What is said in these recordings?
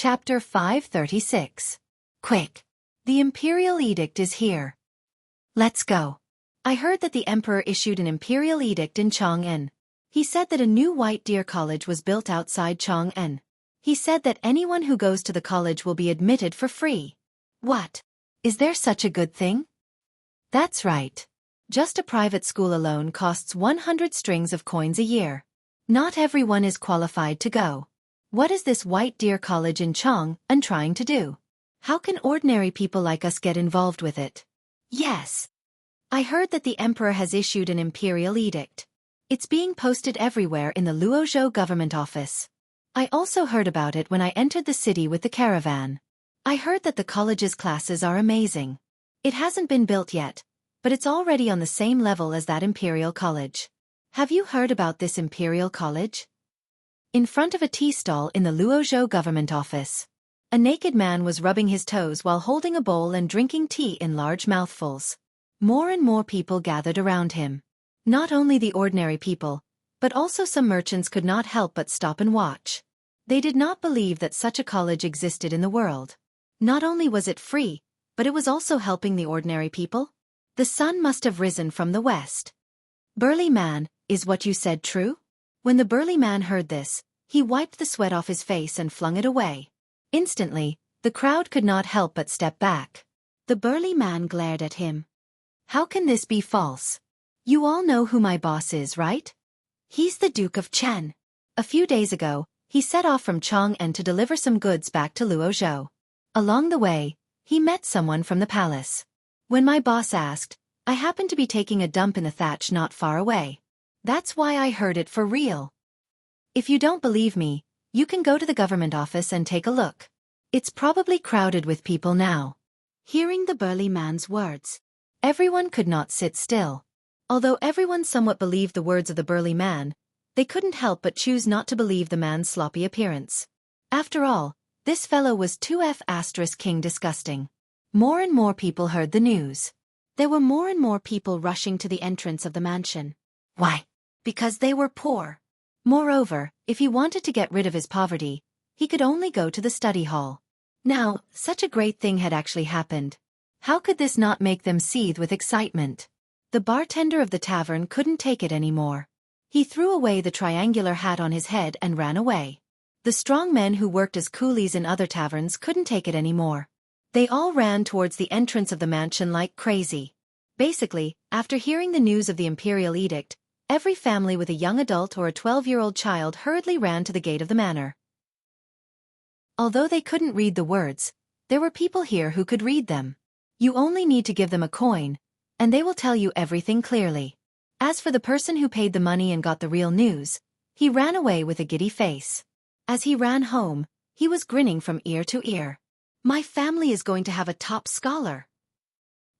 Chapter 536. Quick! The Imperial Edict is here. Let's go. I heard that the Emperor issued an Imperial Edict in Chang'an. He said that a new White Deer College was built outside Chang'an. He said that anyone who goes to the college will be admitted for free. What? Is there such a good thing? That's right. Just a private school alone costs 100 strings of coins a year. Not everyone is qualified to go. What is this White Deer College in Chang'an trying to do? How can ordinary people like us get involved with it? Yes. I heard that the Emperor has issued an Imperial Edict. It's being posted everywhere in the Luozhou government office. I also heard about it when I entered the city with the caravan. I heard that the college's classes are amazing. It hasn't been built yet, but it's already on the same level as that Imperial College. Have you heard about this Imperial College? In front of a tea stall in the Luozhou government office, a naked man was rubbing his toes while holding a bowl and drinking tea in large mouthfuls. More and more people gathered around him. Not only the ordinary people, but also some merchants could not help but stop and watch. They did not believe that such a college existed in the world. Not only was it free, but it was also helping the ordinary people. The sun must have risen from the west. Burly man, is what you said true? When the burly man heard this, he wiped the sweat off his face and flung it away. Instantly, the crowd could not help but step back. The burly man glared at him. How can this be false? You all know who my boss is, right? He's the Duke of Chen. A few days ago, he set off from Chang'an to deliver some goods back to Luozhou. Along the way, he met someone from the palace. When my boss asked, I happened to be taking a dump in the thatch not far away. That's why I heard it for real. If you don't believe me, you can go to the government office and take a look. It's probably crowded with people now. Hearing the burly man's words, everyone could not sit still. Although everyone somewhat believed the words of the burly man, they couldn't help but choose not to believe the man's sloppy appearance. After all, this fellow was 2F** king disgusting. More and more people heard the news. There were more and more people rushing to the entrance of the mansion. Why? Because they were poor. Moreover, if he wanted to get rid of his poverty, he could only go to the study hall. Now, such a great thing had actually happened. How could this not make them seethe with excitement? The bartender of the tavern couldn't take it anymore. He threw away the triangular hat on his head and ran away. The strong men who worked as coolies in other taverns couldn't take it anymore. They all ran towards the entrance of the mansion like crazy. Basically, after hearing the news of the Imperial Edict, every family with a young adult or a 12-year-old child hurriedly ran to the gate of the manor. Although they couldn't read the words, there were people here who could read them. You only need to give them a coin, and they will tell you everything clearly. As for the person who paid the money and got the real news, he ran away with a giddy face. As he ran home, he was grinning from ear to ear. My family is going to have a top scholar.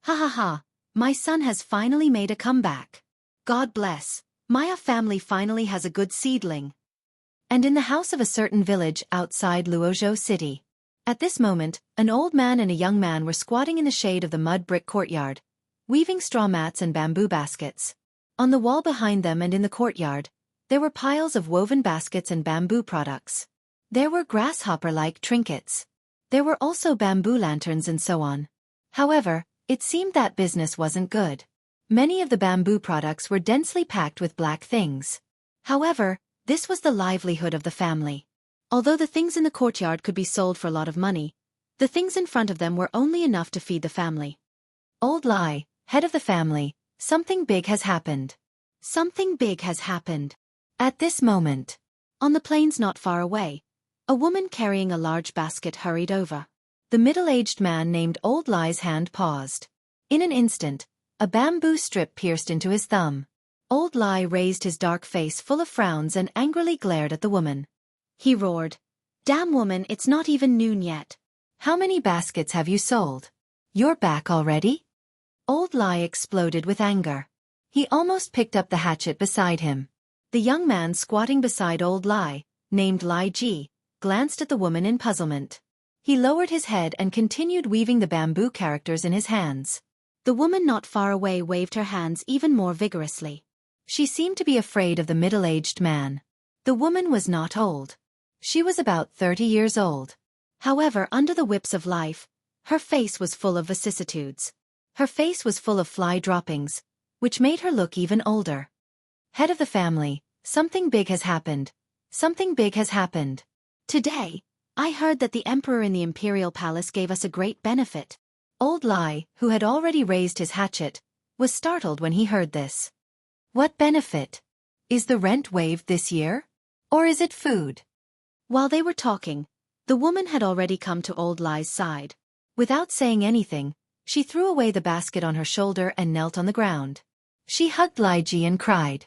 Ha ha ha, my son has finally made a comeback. God bless, my family finally has a good seedling. And in the house of a certain village outside Luozhou city. At this moment, an old man and a young man were squatting in the shade of the mud brick courtyard, weaving straw mats and bamboo baskets. On the wall behind them and in the courtyard, there were piles of woven baskets and bamboo products. There were grasshopper-like trinkets. There were also bamboo lanterns and so on. However, it seemed that business wasn't good. Many of the bamboo products were densely packed with black things. However, this was the livelihood of the family. Although the things in the courtyard could be sold for a lot of money, the things in front of them were only enough to feed the family. Old Lai, head of the family, something big has happened. Something big has happened. At this moment, on the plains not far away, a woman carrying a large basket hurried over. The middle-aged man named Old Lai's hand paused. In an instant, a bamboo strip pierced into his thumb. Old Lai raised his dark face full of frowns and angrily glared at the woman. He roared, "Damn woman, it's not even noon yet. How many baskets have you sold? You're back already?" Old Lai exploded with anger. He almost picked up the hatchet beside him. The young man squatting beside Old Lai, named Lai Ji, glanced at the woman in puzzlement. He lowered his head and continued weaving the bamboo characters in his hands. The woman not far away waved her hands even more vigorously. She seemed to be afraid of the middle-aged man. The woman was not old. She was about 30 years old. However, under the whips of life, her face was full of vicissitudes. Her face was full of fly droppings, which made her look even older. Head of the family, something big has happened. Something big has happened. Today, I heard that the emperor in the imperial palace gave us a great benefit. Old Lai, who had already raised his hatchet, was startled when he heard this. What benefit? Is the rent waived this year? Or is it food? While they were talking, the woman had already come to Old Lai's side. Without saying anything, she threw away the basket on her shoulder and knelt on the ground. She hugged Lai Ji and cried,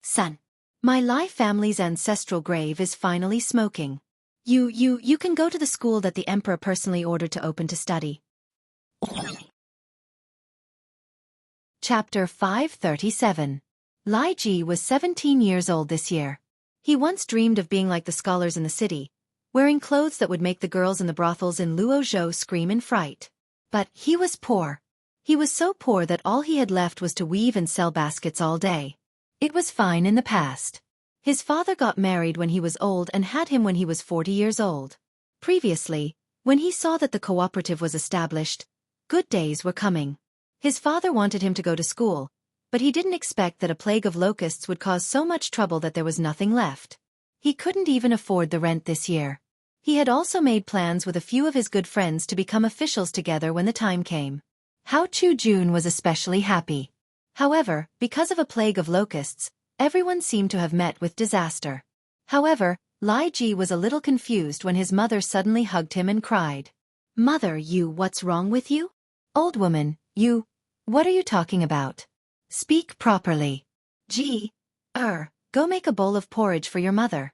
"Son, my Lai family's ancestral grave is finally smoking. You can go to the school that the emperor personally ordered to open to study." Chapter 537. Lai Ji was 17 years old this year. He once dreamed of being like the scholars in the city, wearing clothes that would make the girls in the brothels in Luozhou scream in fright. But he was poor. He was so poor that all he had left was to weave and sell baskets all day. It was fine in the past. His father got married when he was old and had him when he was 40 years old. Previously, when he saw that the cooperative was established, good days were coming. His father wanted him to go to school, but he didn't expect that a plague of locusts would cause so much trouble that there was nothing left. He couldn't even afford the rent this year. He had also made plans with a few of his good friends to become officials together when the time came. Hao Chu-jun was especially happy. However, because of a plague of locusts, everyone seemed to have met with disaster. However, Lai Ji was a little confused when his mother suddenly hugged him and cried, "Mother, what's wrong with you? Old woman, what are you talking about? Speak properly. Go make a bowl of porridge for your mother."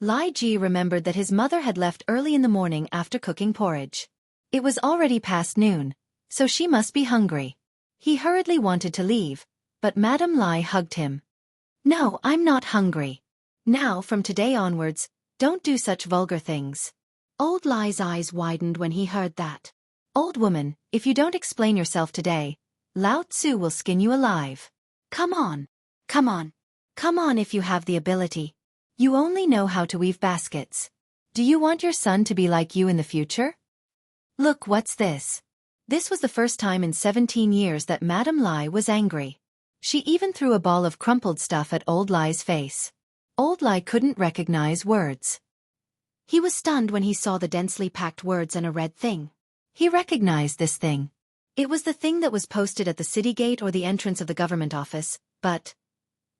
Lai Ji remembered that his mother had left early in the morning after cooking porridge. It was already past noon, so she must be hungry. He hurriedly wanted to leave, but Madame Lai hugged him. "No, I'm not hungry. Now, from today onwards, don't do such vulgar things." Old Lai's eyes widened when he heard that. "Old woman, if you don't explain yourself today, Lao Tzu will skin you alive. Come on if you have the ability. You only know how to weave baskets. Do you want your son to be like you in the future? Look, what's this?" This was the first time in 17 years that Madame Lai was angry. She even threw a ball of crumpled stuff at Old Lai's face. Old Lai couldn't recognize words. He was stunned when he saw the densely packed words and a red thing. He recognized this thing. It was the thing that was posted at the city gate or the entrance of the government office, but...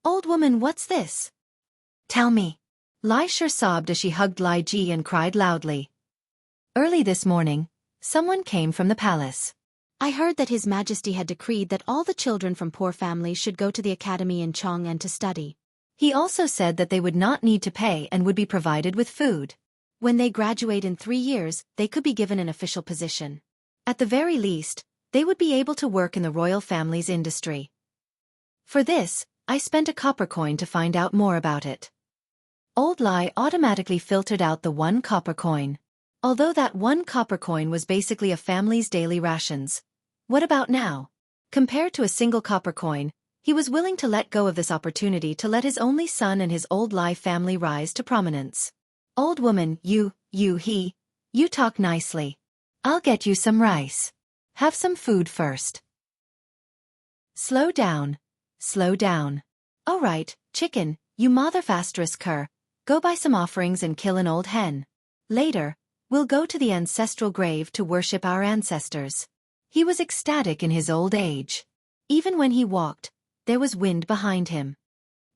"Old woman, what's this? Tell me." Lai sure sobbed as she hugged Lai Ji and cried loudly. Early this morning, someone came from the palace. "I heard that His Majesty had decreed that all the children from poor families should go to the academy in Chang'an to study. He also said that they would not need to pay and would be provided with food. When they graduate in 3 years, they could be given an official position. At the very least, they would be able to work in the royal family's industry. For this, I spent a copper coin to find out more about it." Old Lai automatically filtered out the 1 copper coin. Although that 1 copper coin was basically a family's daily rations. What about now? Compared to a single copper coin, he was willing to let go of this opportunity to let his only son and his Old Lai family rise to prominence. "Old woman, you talk nicely. I'll get you some rice. Have some food first." Slow down. All right, chicken, you mother fastress cur, go buy some offerings and kill an old hen. Later, we'll go to the ancestral grave to worship our ancestors. He was ecstatic in his old age. Even when he walked, there was wind behind him.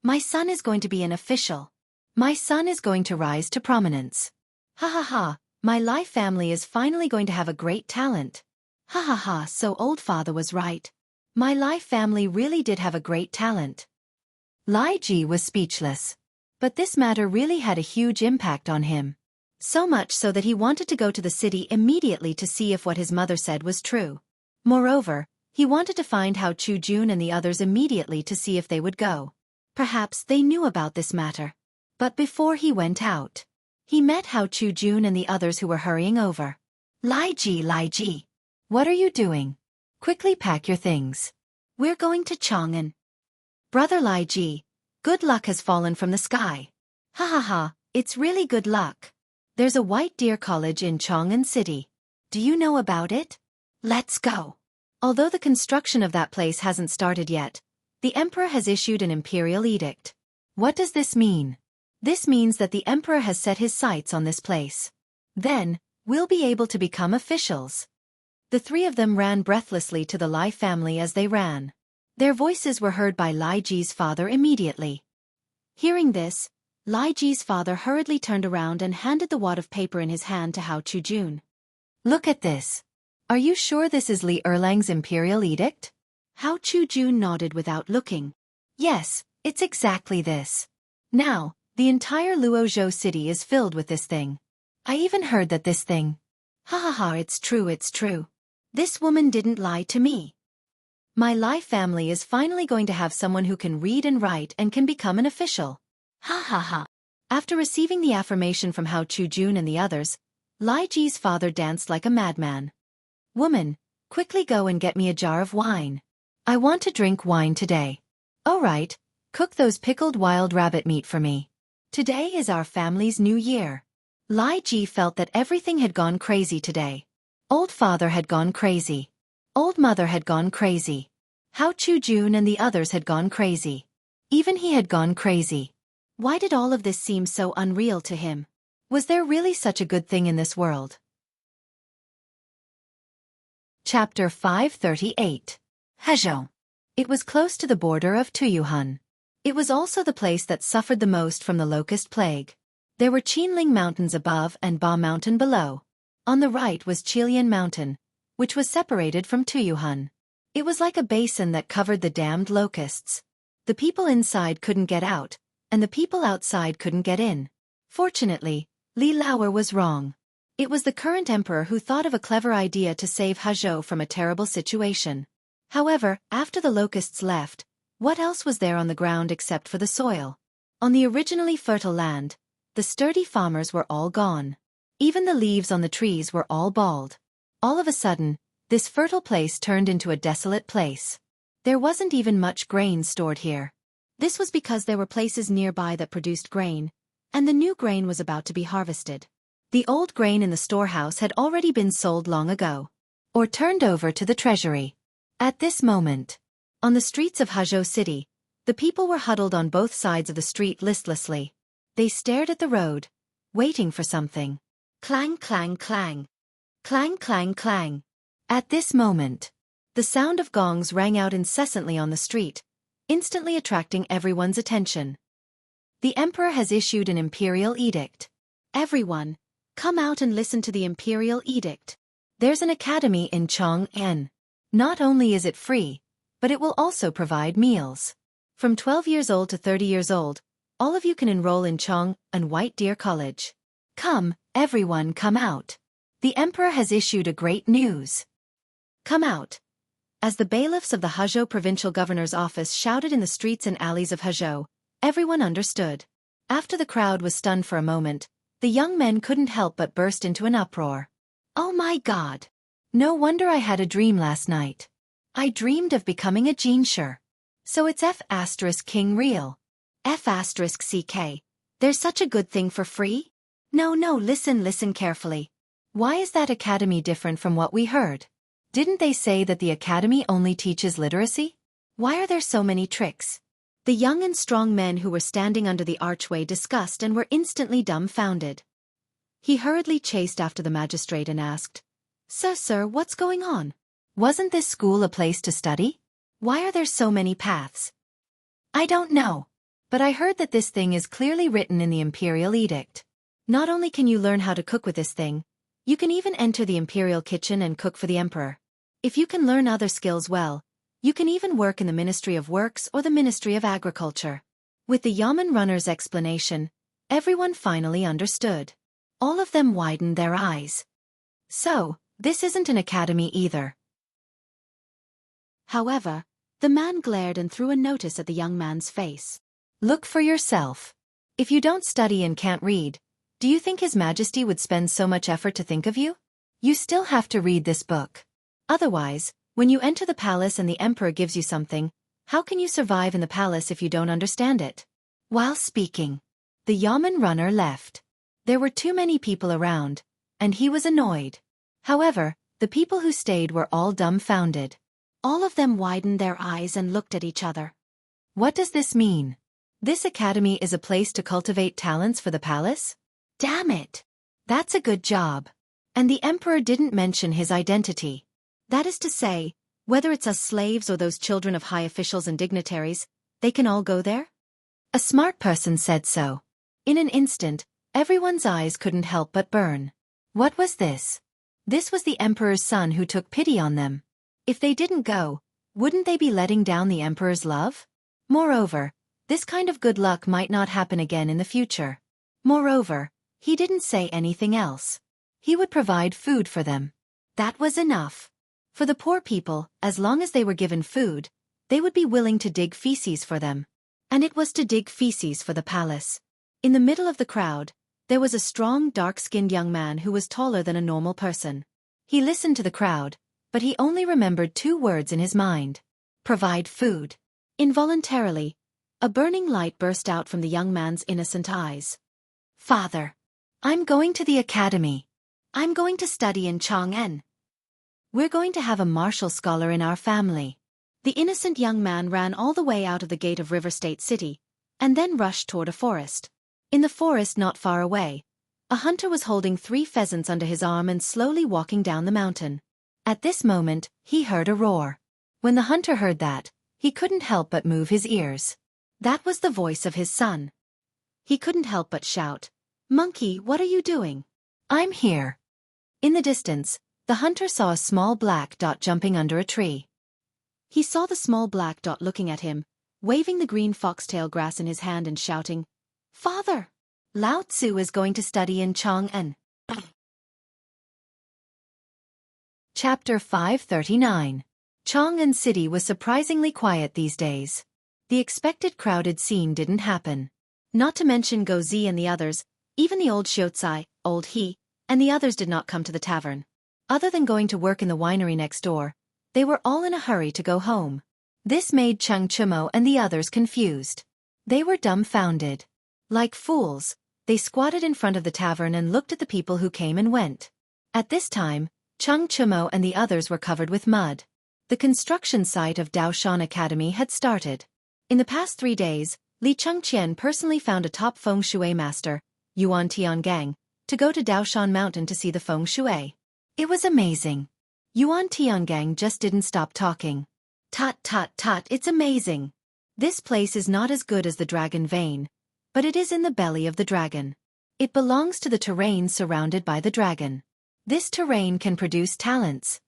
My son is going to be an official. My son is going to rise to prominence. Ha ha ha, my Lai family is finally going to have a great talent. Ha ha ha, so old father was right. My Lai family really did have a great talent. Lai Ji was speechless. But this matter really had a huge impact on him. So much so that he wanted to go to the city immediately to see if what his mother said was true. Moreover, he wanted to find Hao Chu-jun and the others immediately to see if they would go. Perhaps they knew about this matter. But before he went out, he met Hao Chu-jun and the others who were hurrying over. Lai Ji, what are you doing? Quickly pack your things. We're going to Chang'an. Brother Lai Ji, good luck has fallen from the sky. Ha ha ha, it's really good luck. There's a White Deer College in Chang'an City. Do you know about it? Let's go. Although the construction of that place hasn't started yet, the emperor has issued an imperial edict. What does this mean? This means that the emperor has set his sights on this place. Then, we'll be able to become officials. The three of them ran breathlessly to the Lai family as they ran. Their voices were heard by Lai Ji's father immediately. Hearing this, Lai Ji's father hurriedly turned around and handed the wad of paper in his hand to Hao Chujun. Look at this. Are you sure this is Li Erlang's imperial edict? Hao Chujun nodded without looking. Yes, it's exactly this. Now, the entire Luozhou city is filled with this thing. I even heard that this thing. Ha ha ha, it's true, it's true. This woman didn't lie to me. My Lai family is finally going to have someone who can read and write and can become an official. Ha ha ha. After receiving the affirmation from Hao Chujun and the others, Lai Ji's father danced like a madman. Woman, quickly go and get me a jar of wine. I want to drink wine today. All right, cook those pickled wild rabbit meat for me. Today is our family's new year. Lai Ji felt that everything had gone crazy today. Old father had gone crazy. Old mother had gone crazy. Hao Chujun and the others had gone crazy. Even he had gone crazy. Why did all of this seem so unreal to him? Was there really such a good thing in this world? Chapter 538. Hezhou. It was close to the border of Tuyuhun. It was also the place that suffered the most from the locust plague. There were Qinling Mountains above and Ba Mountain below. On the right was Qilian Mountain, which was separated from Tuyuhun. It was like a basin that covered the damned locusts. The people inside couldn't get out, and the people outside couldn't get in. Fortunately, Li Laoer was wrong. It was the current emperor who thought of a clever idea to save Hezhou from a terrible situation. However, after the locusts left, what else was there on the ground except for the soil? On the originally fertile land, the sturdy farmers were all gone. Even the leaves on the trees were all bald. All of a sudden, this fertile place turned into a desolate place. There wasn't even much grain stored here. This was because there were places nearby that produced grain, and the new grain was about to be harvested. The old grain in the storehouse had already been sold long ago, or turned over to the treasury. At this moment, on the streets of Hezhou City, the people were huddled on both sides of the street listlessly. They stared at the road, waiting for something. Clang, clang, clang. Clang, clang, clang. At this moment, the sound of gongs rang out incessantly on the street, instantly attracting everyone's attention. The emperor has issued an imperial edict. Everyone, come out and listen to the imperial edict. There's an academy in Chang'an. Not only is it free, but it will also provide meals. From 12 years old to 30 years old, all of you can enroll in Chang'an White Deer College. Come, everyone come out. The emperor has issued a great news. Come out. As the bailiffs of the Hezhou provincial governor's office shouted in the streets and alleys of Hezhou, everyone understood. After the crowd was stunned for a moment, the young men couldn't help but burst into an uproar. Oh my God! No wonder I had a dream last night. I dreamed of becoming a Jinsher. So it's F*King real. F*CK. There's such a good thing for free? No, listen carefully. Why is that academy different from what we heard? Didn't they say that the academy only teaches literacy? Why are there so many tricks? The young and strong men who were standing under the archway discussed and were instantly dumbfounded. He hurriedly chased after the magistrate and asked, Sir, what's going on? Wasn't this school a place to study? Why are there so many paths? I don't know. But I heard that this thing is clearly written in the imperial edict. Not only can you learn how to cook with this thing, you can even enter the imperial kitchen and cook for the emperor. If you can learn other skills well, you can even work in the Ministry of Works or the Ministry of Agriculture. With the Yamen runner's explanation, everyone finally understood. All of them widened their eyes. So, this isn't an academy either. However, the man glared and threw a notice at the young man's face. Look for yourself. If you don't study and can't read, do you think His Majesty would spend so much effort to think of you? You still have to read this book. Otherwise, when you enter the palace and the emperor gives you something, how can you survive in the palace if you don't understand it? While speaking, the Yamen runner left. There were too many people around, and he was annoyed. However, the people who stayed were all dumbfounded. All of them widened their eyes and looked at each other. What does this mean? This academy is a place to cultivate talents for the palace? Damn it! That's a good job. And the emperor didn't mention his identity. That is to say, whether it's us slaves or those children of high officials and dignitaries, they can all go there? A smart person said so. In an instant, everyone's eyes couldn't help but burn. What was this? This was the emperor's son who took pity on them. If they didn't go, wouldn't they be letting down the emperor's love? Moreover, this kind of good luck might not happen again in the future. Moreover, he didn't say anything else. He would provide food for them. That was enough. For the poor people, as long as they were given food, they would be willing to dig feces for them. And it was to dig feces for the palace. In the middle of the crowd, there was a strong, dark-skinned young man who was taller than a normal person. He listened to the crowd, but he only remembered 2 words in his mind. Provide food. Involuntarily, a burning light burst out from the young man's innocent eyes. Father, I'm going to the academy. I'm going to study in Chang'an. We're going to have a martial scholar in our family. The innocent young man ran all the way out of the gate of River State City, and then rushed toward a forest. In the forest not far away, a hunter was holding 3 pheasants under his arm and slowly walking down the mountain. At this moment, he heard a roar. When the hunter heard that, he couldn't help but move his ears. That was the voice of his son. He couldn't help but shout, "Monkey, what are you doing?" "I'm here." In the distance, the hunter saw a small black dot jumping under a tree. He saw the small black dot looking at him, waving the green foxtail grass in his hand and shouting, "Father! Lao Tzu is going to study in Chang'an." Chapter 539. Chang'an City was surprisingly quiet these days. The expected crowded scene didn't happen. Not to mention Go Zi and the others, even the old Xiaocai, old He, and the others did not come to the tavern. Other than going to work in the winery next door, they were all in a hurry to go home. This made Cheng Chumo and the others confused. They were dumbfounded. Like fools, they squatted in front of the tavern and looked at the people who came and went. At this time, Cheng Chumo and the others were covered with mud. The construction site of Daoshan Academy had started. In the past 3 days, Li Chengqian personally found a top feng shui master, Yuan Tiangang, to go to Daoshan Mountain to see the feng shui. It was amazing. Yuan Tiangang just didn't stop talking. Tut tut tut, it's amazing. This place is not as good as the Dragon Vein, but it is in the belly of the dragon. It belongs to the terrain surrounded by the dragon. This terrain can produce talents.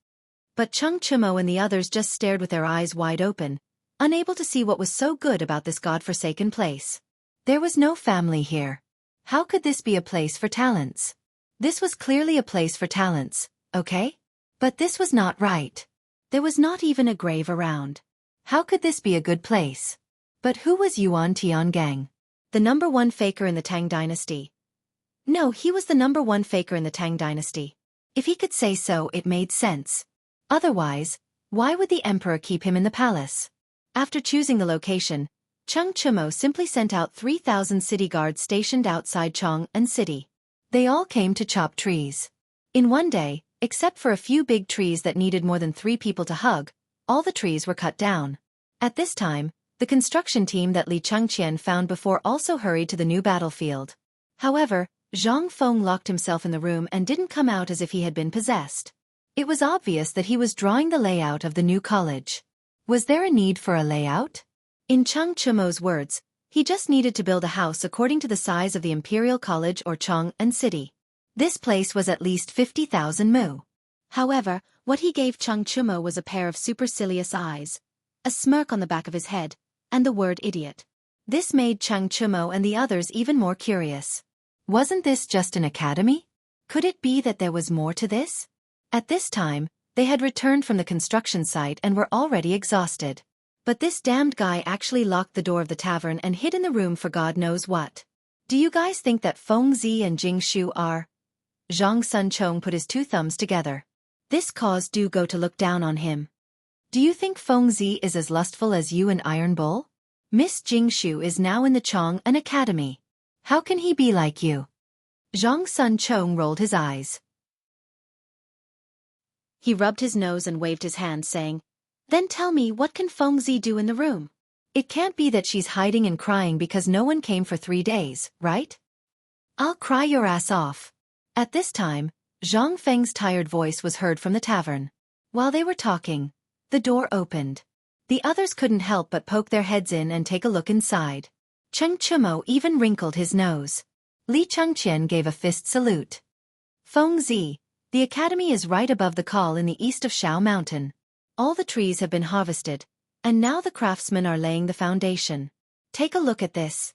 But Cheng Chumo and the others just stared with their eyes wide open, unable to see what was so good about this godforsaken place. There was no family here. How could this be a place for talents? This was clearly a place for talents, okay? But this was not right. There was not even a grave around. How could this be a good place? But who was Yuan Tiangang? The #1 faker in the Tang dynasty. No, he was the #1 faker in the Tang dynasty. If he could say so, it made sense. Otherwise, why would the emperor keep him in the palace? After choosing the location, Cheng Chumo simply sent out 3,000 city guards stationed outside Chang'an City. They all came to chop trees. In one day, except for a few big trees that needed more than 3 people to hug, all the trees were cut down. At this time, the construction team that Li Chengqian found before also hurried to the new battlefield. However, Zhang Feng locked himself in the room and didn't come out as if he had been possessed. It was obvious that he was drawing the layout of the new college. Was there a need for a layout? In Cheng Chumo's words, he just needed to build a house according to the size of the Imperial College or Chang'an City. This place was at least 50,000 mu. However, what he gave Cheng Chumo was a pair of supercilious eyes, a smirk on the back of his head, and the word idiot. This made Cheng Chumo and the others even more curious. Wasn't this just an academy? Could it be that there was more to this? At this time, they had returned from the construction site and were already exhausted. But this damned guy actually locked the door of the tavern and hid in the room for God knows what. Do you guys think that Feng Zi and Jing Shu are? Zhang Sun Chong put his 2 thumbs together. This caused Du Go to look down on him. Do you think Feng Zi is as lustful as you and Iron Bull? Miss Jing Shu is now in the Chang'an Academy. How can he be like you? Zhang Sun Chong rolled his eyes. He rubbed his nose and waved his hand, saying, "Then tell me, what can Fengzi do in the room? It can't be that she's hiding and crying because no one came for 3 days, right? I'll cry your ass off." At this time, Zhang Feng's tired voice was heard from the tavern. While they were talking, the door opened. The others couldn't help but poke their heads in and take a look inside. Cheng Chumo even wrinkled his nose. Li Chengqian gave a fist salute. "Fengzi, the academy is right above the col in the east of Shao Mountain. All the trees have been harvested, and now the craftsmen are laying the foundation. Take a look at this.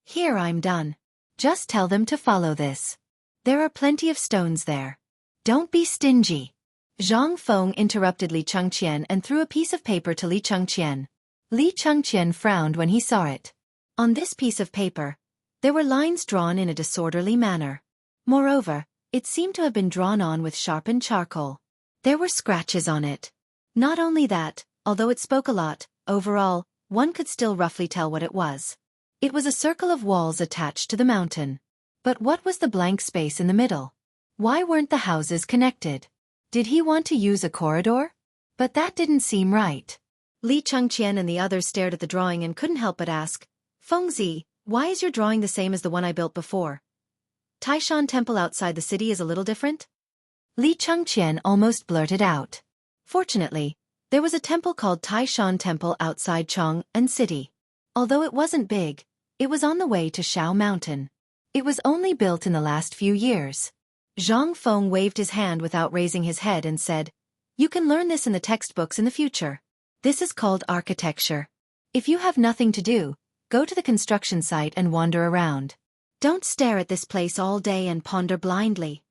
Here, I'm done. Just tell them to follow this. There are plenty of stones there. Don't be stingy." Zhang Feng interrupted Li Chengqian and threw a piece of paper to Li Chengqian. Li Chengqian frowned when he saw it. On this piece of paper, there were lines drawn in a disorderly manner. Moreover, it seemed to have been drawn on with sharpened charcoal. There were scratches on it. Not only that, although it spoke a lot, overall, one could still roughly tell what it was. It was a circle of walls attached to the mountain. But what was the blank space in the middle? Why weren't the houses connected? Did he want to use a corridor? But that didn't seem right. Li Chengqian and the others stared at the drawing and couldn't help but ask, "Fengzi, why is your drawing the same as the one I built before? Taishan Temple outside the city is a little different?" Li Chengqian almost blurted out. Fortunately, there was a temple called Taishan Temple outside Chang'an City. Although it wasn't big, it was on the way to Shao Mountain. It was only built in the last few years. Zhang Feng waved his hand without raising his head and said, "You can learn this in the textbooks in the future. This is called architecture. If you have nothing to do, go to the construction site and wander around. Don't stare at this place all day and ponder blindly."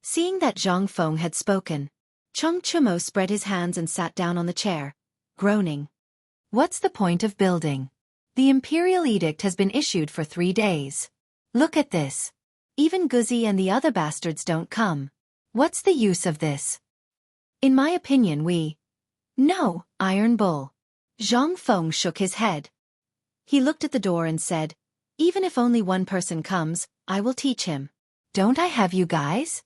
Seeing that Zhang Feng had spoken, Cheng Chumo spread his hands and sat down on the chair, groaning. "What's the point of building? The imperial edict has been issued for 3 days. Look at this. Even Guzi and the other bastards don't come. What's the use of this? In my opinion No, Iron Bull." Zhang Feng shook his head. He looked at the door and said, "Even if only one person comes, I will teach him. Don't I have you guys?"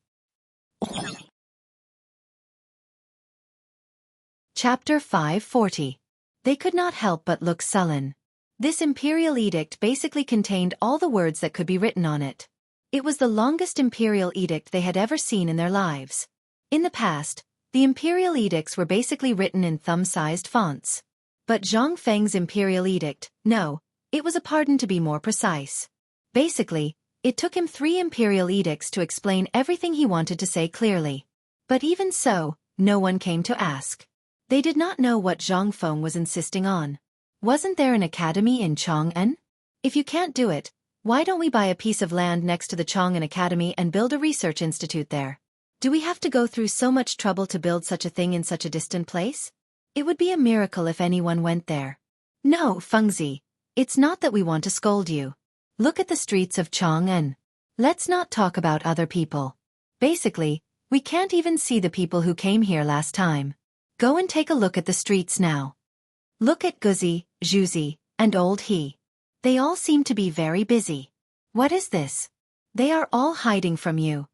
Chapter 540. They could not help but look sullen. This imperial edict basically contained all the words that could be written on it. It was the longest imperial edict they had ever seen in their lives. In the past, the imperial edicts were basically written in thumb-sized fonts. But Zhang Feng's imperial edict, no, it was a pardon to be more precise. Basically, it took him 3 imperial edicts to explain everything he wanted to say clearly. But even so, no one came to ask. They did not know what Zhang Feng was insisting on. Wasn't there an academy in Chang'an? If you can't do it, why don't we buy a piece of land next to the Chang'an Academy and build a research institute there? Do we have to go through so much trouble to build such a thing in such a distant place? It would be a miracle if anyone went there. No, Fengzi, it's not that we want to scold you. Look at the streets of Chang'an. Let's not talk about other people. Basically, we can't even see the people who came here last time. Go and take a look at the streets now. Look at Guzi, Zhuzi, and Old He. They all seem to be very busy. What is this? They are all hiding from you."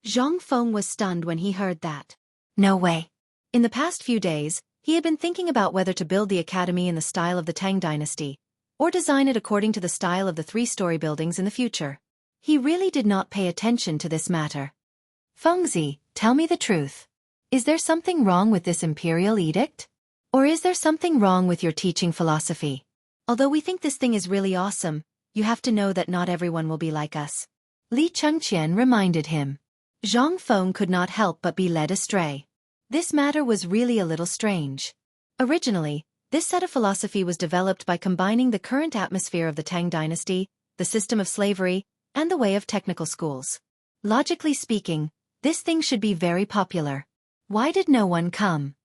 Zhang Feng was stunned when he heard that. No way. In the past few days, he had been thinking about whether to build the academy in the style of the Tang dynasty, or design it according to the style of the 3-story buildings in the future. He really did not pay attention to this matter. "Fengzi, tell me the truth. Is there something wrong with this imperial edict? Or is there something wrong with your teaching philosophy? Although we think this thing is really awesome, you have to know that not everyone will be like us." Li Chengqian reminded him. Zhang Feng could not help but be led astray. This matter was really a little strange. Originally, this set of philosophy was developed by combining the current atmosphere of the Tang dynasty, the system of slavery, and the way of technical schools. Logically speaking, this thing should be very popular. Why did no one come?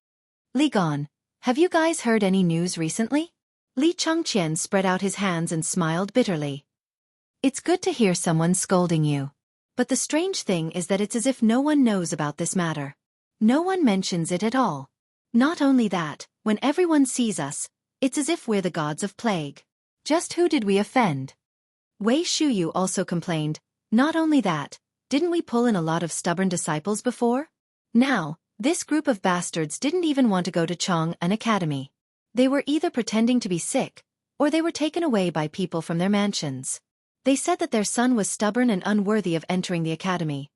Li Gon, have you guys heard any news recently? Li Chengqian spread out his hands and smiled bitterly. It's good to hear someone scolding you. But the strange thing is that it's as if no one knows about this matter. No one mentions it at all. Not only that, when everyone sees us, it's as if we're the gods of plague. Just who did we offend? Wei Shuyu also complained, Not only that, didn't we pull in a lot of stubborn disciples before? Now, this group of bastards didn't even want to go to Chang'an Academy. They were either pretending to be sick, or they were taken away by people from their mansions. They said that their son was stubborn and unworthy of entering the academy.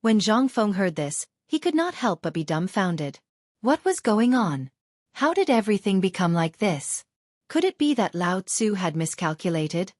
When Zhang Feng heard this, he could not help but be dumbfounded. What was going on? How did everything become like this? Could it be that Lao Tzu had miscalculated?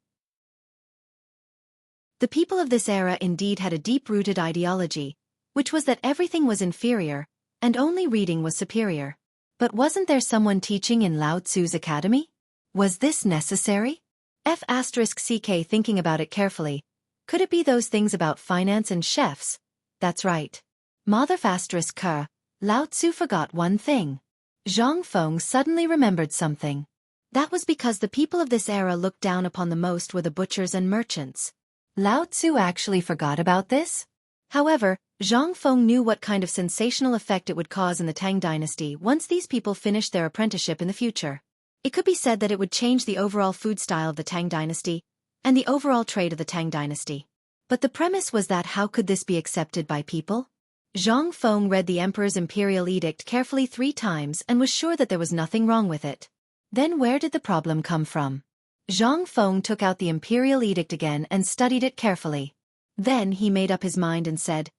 The people of this era indeed had a deep-rooted ideology, which was that everything was inferior, and only reading was superior. But wasn't there someone teaching in Lao Tzu's academy? Was this necessary? F*ck thinking about it carefully. Could it be those things about finance and chefs? That's right. Mother****, Lao Tzu forgot one thing. Zhang Feng suddenly remembered something. That was because the people of this era looked down upon the most were the butchers and merchants. Lao Tzu actually forgot about this? However, Zhang Feng knew what kind of sensational effect it would cause in the Tang dynasty once these people finished their apprenticeship in the future. It could be said that it would change the overall food style of the Tang dynasty, and the overall trade of the Tang dynasty. But the premise was that how could this be accepted by people? Zhang Feng read the emperor's imperial edict carefully 3 times and was sure that there was nothing wrong with it. Then where did the problem come from? Zhang Feng took out the imperial edict again and studied it carefully. Then he made up his mind and said,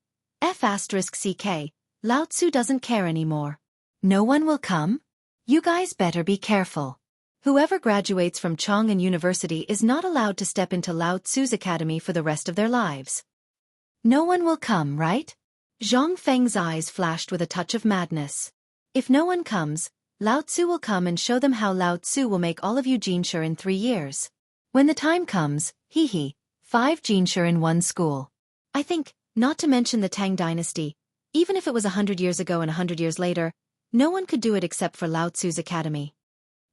F***ck, Lao Tzu doesn't care anymore. No one will come? You guys better be careful. Whoever graduates from Chang'an University is not allowed to step into Lao Tzu's academy for the rest of their lives. No one will come, right? Zhang Feng's eyes flashed with a touch of madness. If no one comes, Lao Tzu will come and show them how Lao Tzu will make all of you Jinsher in 3 years. When the time comes, 5 Jinsher in 1 school. I think, not to mention the Tang dynasty, even if it was 100 years ago and 100 years later, no one could do it except for Lao Tzu's academy.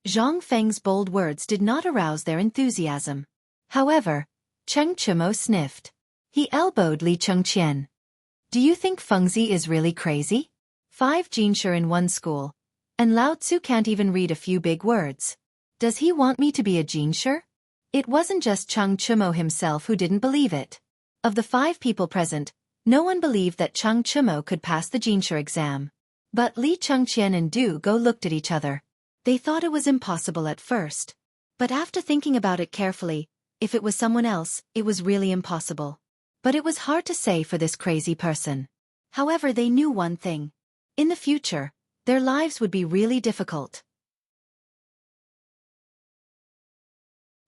Zhang Feng's bold words did not arouse their enthusiasm. However, Cheng Chumo sniffed. He elbowed Li Chengqian. Do you think Fengzi is really crazy? 5 Jinsher in 1 school. And Lao Tzu can't even read a few big words. Does he want me to be a Jinsher? It wasn't just Cheng Chumo himself who didn't believe it. Of the 5 people present, no one believed that Cheng Chumo could pass the Jinsher exam. But Li Chengqian and Du Go looked at each other. They thought it was impossible at first. But after thinking about it carefully, if it was someone else, it was really impossible. But it was hard to say for this crazy person. However, they knew one thing. In the future, their lives would be really difficult.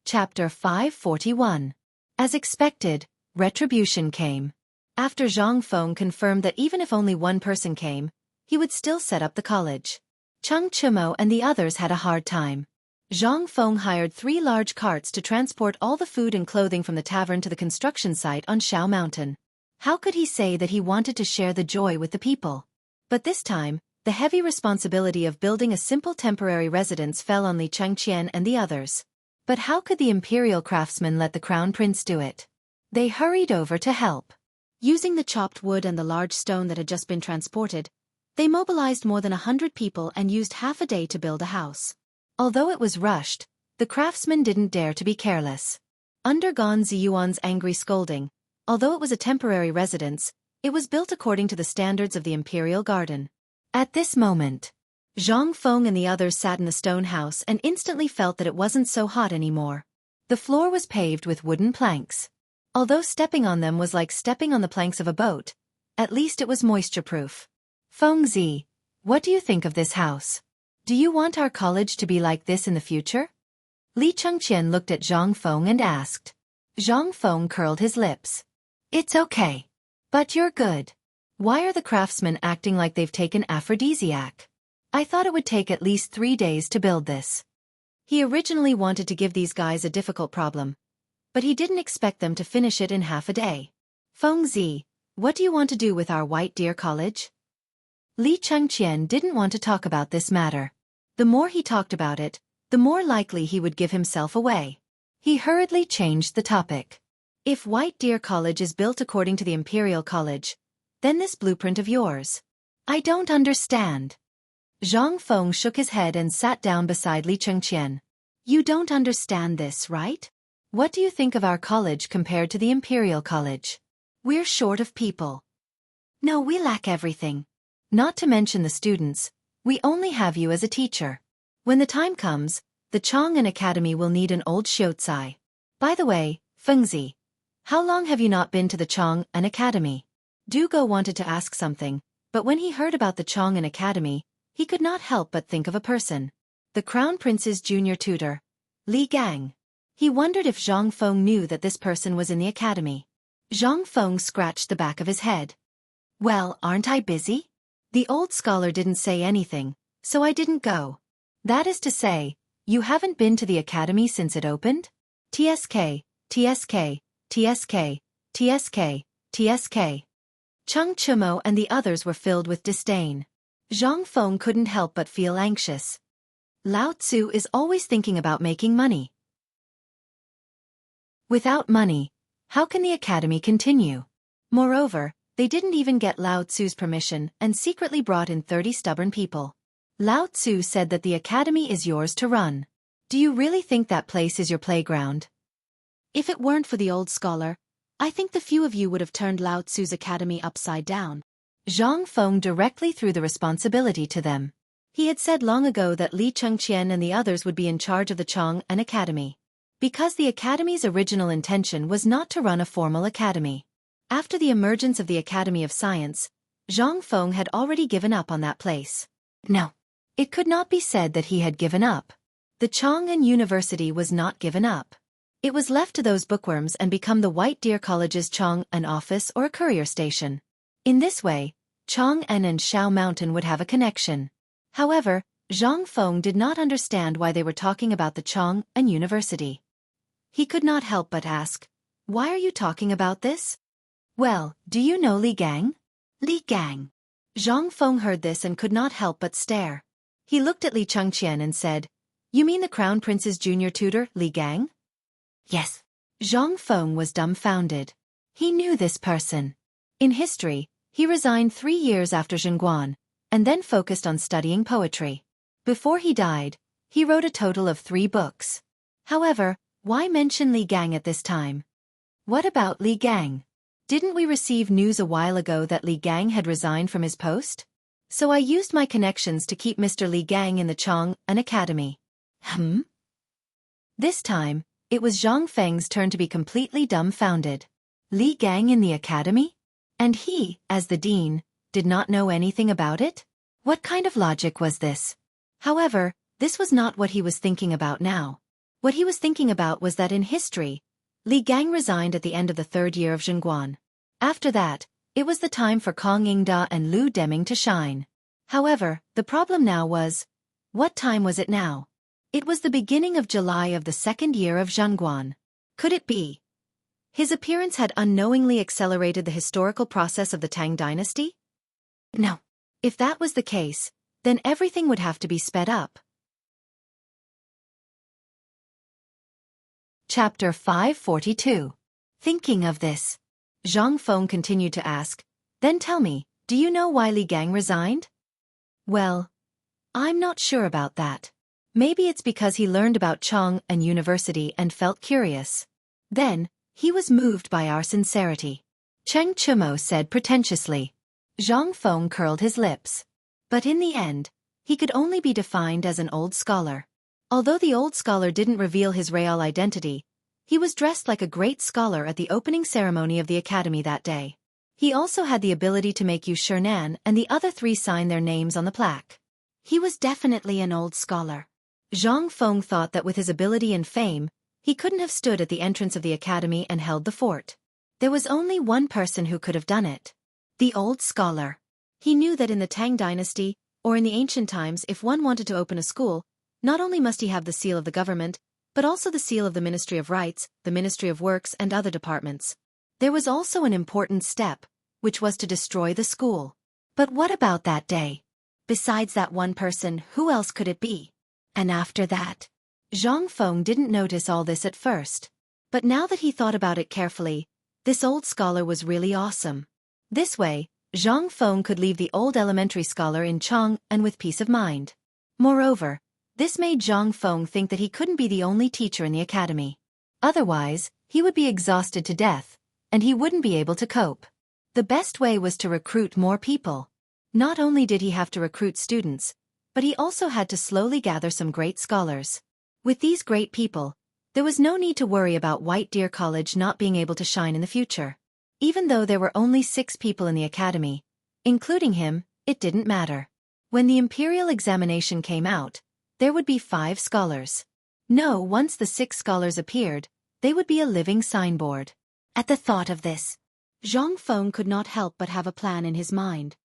Chapter 541. As expected, retribution came. After Zhang Feng confirmed that even if only one person came, he would still set up the college. Cheng Chumo and the others had a hard time. Zhang Feng hired 3 large carts to transport all the food and clothing from the tavern to the construction site on Shao Mountain. How could he say that he wanted to share the joy with the people? But this time, the heavy responsibility of building a simple temporary residence fell on Li Chengqian and the others. But how could the imperial craftsmen let the crown prince do it? They hurried over to help. Using the chopped wood and the large stone that had just been transported, they mobilized more than 100 people and used half a day to build a house. Although it was rushed, the craftsmen didn't dare to be careless. Under Gan Ziyuan's angry scolding, although it was a temporary residence, it was built according to the standards of the imperial garden. At this moment, Zhang Feng and the others sat in the stone house and instantly felt that it wasn't so hot anymore. The floor was paved with wooden planks. Although stepping on them was like stepping on the planks of a boat, at least it was moisture-proof. Fengzi, what do you think of this house? Do you want our college to be like this in the future? Li Chengqian looked at Zhang Feng and asked. Zhang Feng curled his lips. It's okay. But you're good. Why are the craftsmen acting like they've taken aphrodisiac? I thought it would take at least 3 days to build this. He originally wanted to give these guys a difficult problem, but he didn't expect them to finish it in half a day. Fengzi, what do you want to do with our White Deer College? Li Chengqian didn't want to talk about this matter. The more he talked about it, the more likely he would give himself away. He hurriedly changed the topic. If White Deer College is built according to the Imperial College, then this blueprint of yours. I don't understand. Zhang Feng shook his head and sat down beside Li Chengqian. You don't understand this, right? What do you think of our college compared to the Imperial College? We're short of people. No, we lack everything. Not to mention the students, we only have you as a teacher. When the time comes, the Chang'an Academy will need an old Shiozai. By the way, Fengzi, how long have you not been to the Chang'an Academy? Dugo wanted to ask something, but when he heard about the Chang'an Academy, he could not help but think of a person. The Crown Prince's junior tutor, Li Gang. He wondered if Zhang Feng knew that this person was in the academy. Zhang Feng scratched the back of his head. Well, aren't I busy? The old scholar didn't say anything, so I didn't go. That is to say, you haven't been to the academy since it opened? TSK, TSK, TSK, TSK, TSK. Cheng Chumo and the others were filled with disdain. Zhang Feng couldn't help but feel anxious. Lao Tzu is always thinking about making money. Without money, how can the academy continue? Moreover, they didn't even get Lao Tzu's permission and secretly brought in 30 stubborn people. Lao Tzu said that the academy is yours to run. Do you really think that place is your playground? If it weren't for the old scholar, I think the few of you would have turned Lao Tzu's academy upside down. Zhang Feng directly threw the responsibility to them. He had said long ago that Li Chengqian and the others would be in charge of the Chang'an Academy. Because the academy's original intention was not to run a formal academy. After the emergence of the Academy of Science, Zhang Feng had already given up on that place. No, it could not be said that he had given up. The Chang'an University was not given up. It was left to those bookworms and become the White Deer College's Chang'an office or a courier station. In this way, Chang'an and Shao Mountain would have a connection. However, Zhang Feng did not understand why they were talking about the Chang'an University. He could not help but ask, "Why are you talking about this?" "Well, do you know Li Gang?" Li Gang. Zhang Feng heard this and could not help but stare. He looked at Li Chengqian and said, "You mean the Crown Prince's junior tutor, Li Gang?" "Yes." Zhang Feng was dumbfounded. He knew this person. In history, he resigned 3 years after Zhengguan, and then focused on studying poetry. Before he died, he wrote a total of 3 books. However, why mention Li Gang at this time? What about Li Gang? Didn't we receive news a while ago that Li Gang had resigned from his post? So I used my connections to keep Mr. Li Gang in the Chang'an Academy. This time, it was Zhang Feng's turn to be completely dumbfounded. Li Gang in the academy? And he, as the dean, did not know anything about it? What kind of logic was this? However, this was not what he was thinking about now. What he was thinking about was that in history, Li Gang resigned at the end of the 3rd year of Zhengguan. After that, it was the time for Kong Yingda and Lu Deming to shine. However, the problem now was, what time was it now? It was the beginning of July of the 2nd year of Zhengguan. Could it be? His appearance had unknowingly accelerated the historical process of the Tang dynasty? No. If that was the case, then everything would have to be sped up. Chapter 542. Thinking of this, Zhang Feng continued to ask, "Then tell me, do you know why Li Gang resigned?" "Well, I'm not sure about that. Maybe it's because he learned about Chang'an University and felt curious. Then, he was moved by our sincerity," Cheng Chumo said pretentiously. Zhang Feng curled his lips. But in the end, he could only be defined as an old scholar. Although the old scholar didn't reveal his real identity, he was dressed like a great scholar at the opening ceremony of the academy that day. He also had the ability to make Yu Shernan and the other 3 sign their names on the plaque. He was definitely an old scholar. Zhang Feng thought that with his ability and fame, he couldn't have stood at the entrance of the academy and held the fort. There was only one person who could have done it. The old scholar. He knew that in the Tang dynasty, or in the ancient times, if one wanted to open a school, not only must he have the seal of the government, but also the seal of the Ministry of Rights, the Ministry of Works and other departments. There was also an important step, which was to destroy the school. But what about that day? Besides that one person, who else could it be? And after that? Zhang Feng didn't notice all this at first. But now that he thought about it carefully, this old scholar was really awesome. This way, Zhang Feng could leave the old elementary scholar in Chang'an with peace of mind. Moreover, this made Zhang Feng think that he couldn't be the only teacher in the academy. Otherwise, he would be exhausted to death, and he wouldn't be able to cope. The best way was to recruit more people. Not only did he have to recruit students, but he also had to slowly gather some great scholars. With these great people, there was no need to worry about White Deer College not being able to shine in the future. Even though there were only 6 people in the academy, including him, it didn't matter. When the imperial examination came out, there would be 5 scholars. No, once the 6 scholars appeared, they would be a living signboard. At the thought of this, Zhang Feng could not help but have a plan in his mind.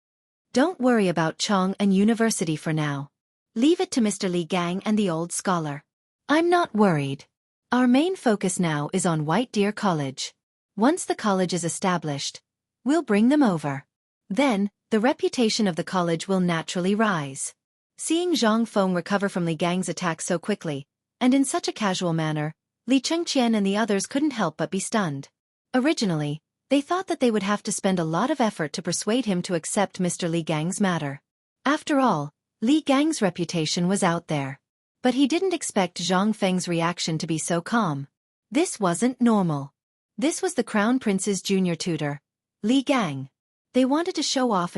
Don't worry about Chong and University for now. Leave it to Mr. Li Gang and the old scholar. I'm not worried. Our main focus now is on White Deer College. Once the college is established, we'll bring them over. Then, the reputation of the college will naturally rise. Seeing Zhang Feng recover from Li Gang's attack so quickly, and in such a casual manner, Li Chengqian and the others couldn't help but be stunned. Originally, they thought that they would have to spend a lot of effort to persuade him to accept Mr. Li Gang's matter. After all, Li Gang's reputation was out there. But he didn't expect Zhang Feng's reaction to be so calm. This wasn't normal. This was the Crown Prince's junior tutor, Li Gang. They wanted to show off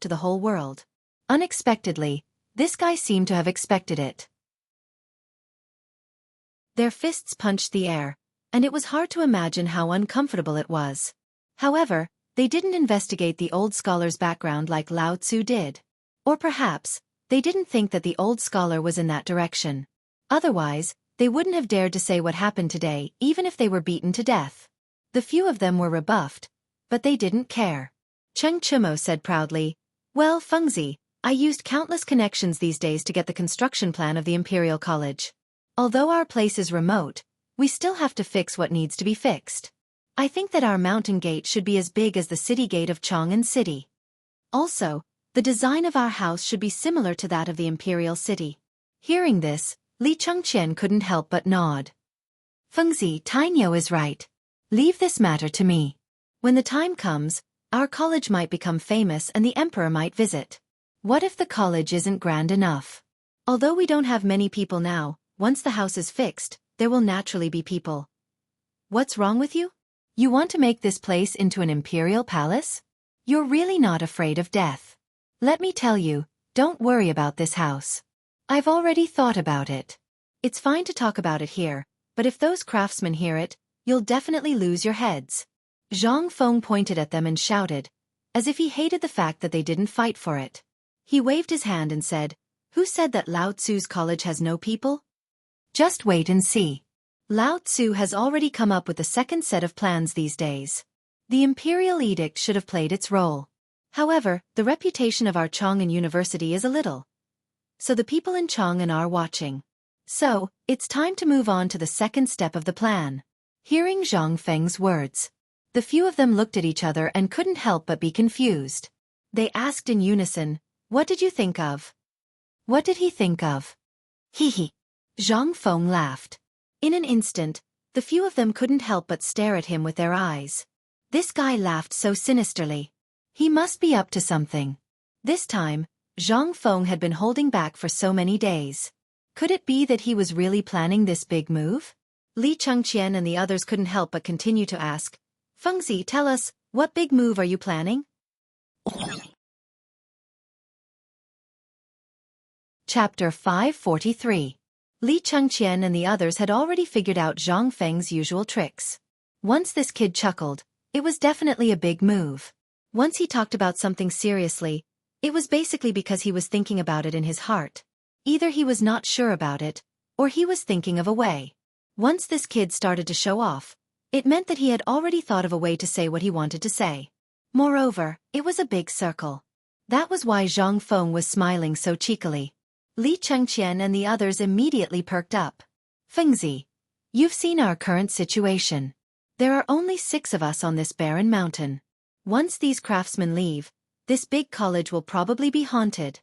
to the whole world. Unexpectedly, this guy seemed to have expected it. Their fists punched the air, and it was hard to imagine how uncomfortable it was. However, they didn't investigate the old scholar's background like Lao Tzu did. Or perhaps, they didn't think that the old scholar was in that direction. Otherwise, they wouldn't have dared to say what happened today even if they were beaten to death. The few of them were rebuffed, but they didn't care. Cheng Chumo said proudly, "Well, Fengzi, I used countless connections these days to get the construction plan of the Imperial College. Although our place is remote, we still have to fix what needs to be fixed. I think that our mountain gate should be as big as the city gate of Chang'an City. Also, the design of our house should be similar to that of the Imperial City." Hearing this, Li Chengqian couldn't help but nod. "Fengzi, Tainyo is right. Leave this matter to me. When the time comes, our college might become famous and the emperor might visit. What if the college isn't grand enough? Although we don't have many people now, once the house is fixed, there will naturally be people. What's wrong with you? You want to make this place into an imperial palace? You're really not afraid of death. Let me tell you, don't worry about this house. I've already thought about it. It's fine to talk about it here, but if those craftsmen hear it, you'll definitely lose your heads." Zhang Feng pointed at them and shouted, as if he hated the fact that they didn't fight for it. He waved his hand and said, "Who said that Lao Tzu's college has no people? Just wait and see. Lao Tzu has already come up with the second set of plans these days. The imperial edict should have played its role. However, the reputation of our Chang'an University is a little. So the people in Chang'an are watching. So, it's time to move on to the second step of the plan." Hearing Zhang Feng's words, the few of them looked at each other and couldn't help but be confused. They asked in unison, "What did you think of?" "What did he think of?" "Hee hee." Zhang Feng laughed. In an instant, the few of them couldn't help but stare at him with their eyes. This guy laughed so sinisterly. He must be up to something. This time, Zhang Feng had been holding back for so many days. Could it be that he was really planning this big move? Li Chengqian and the others couldn't help but continue to ask, "Fengzi, tell us, what big move are you planning?" Chapter 543. Li Chengqian and the others had already figured out Zhang Feng's usual tricks. Once this kid chuckled, it was definitely a big move. Once he talked about something seriously, it was basically because he was thinking about it in his heart. Either he was not sure about it, or he was thinking of a way. Once this kid started to show off, it meant that he had already thought of a way to say what he wanted to say. Moreover, it was a big circle. That was why Zhang Feng was smiling so cheekily. Li Chengqian and the others immediately perked up. "Fengzi, you've seen our current situation. There are only 6 of us on this barren mountain. Once these craftsmen leave, this big college will probably be haunted.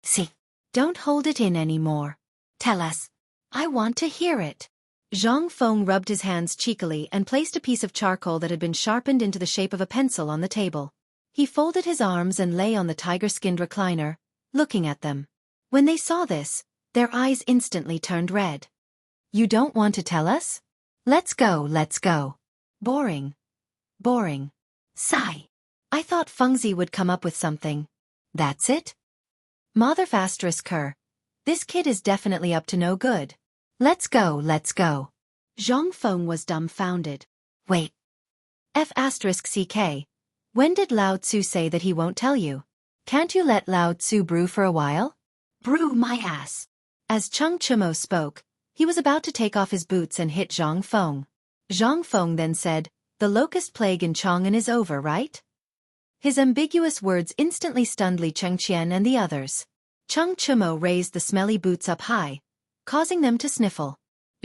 See, don't hold it in anymore. Tell us. I want to hear it." Zhang Feng rubbed his hands cheekily and placed a piece of charcoal that had been sharpened into the shape of a pencil on the table. He folded his arms and lay on the tiger-skinned recliner, looking at them. When they saw this, their eyes instantly turned red. "You don't want to tell us?" Let's go, let's go. Boring. Boring. Sigh. I thought Fengzi would come up with something. That's it? Mother asterisk her. This kid is definitely up to no good. Let's go, let's go. Zhang Feng was dumbfounded. Wait. F asterisk CK. When did Lao Tzu say that he won't tell you? Can't you let Lao Tzu brew for a while? Brew my ass. As Cheng Chumo spoke, he was about to take off his boots and hit Zhang Feng. Zhang Feng then said, the locust plague in Chang'an is over, right? His ambiguous words instantly stunned Li Chengqian and the others. Cheng Chumo raised the smelly boots up high, causing them to sniffle.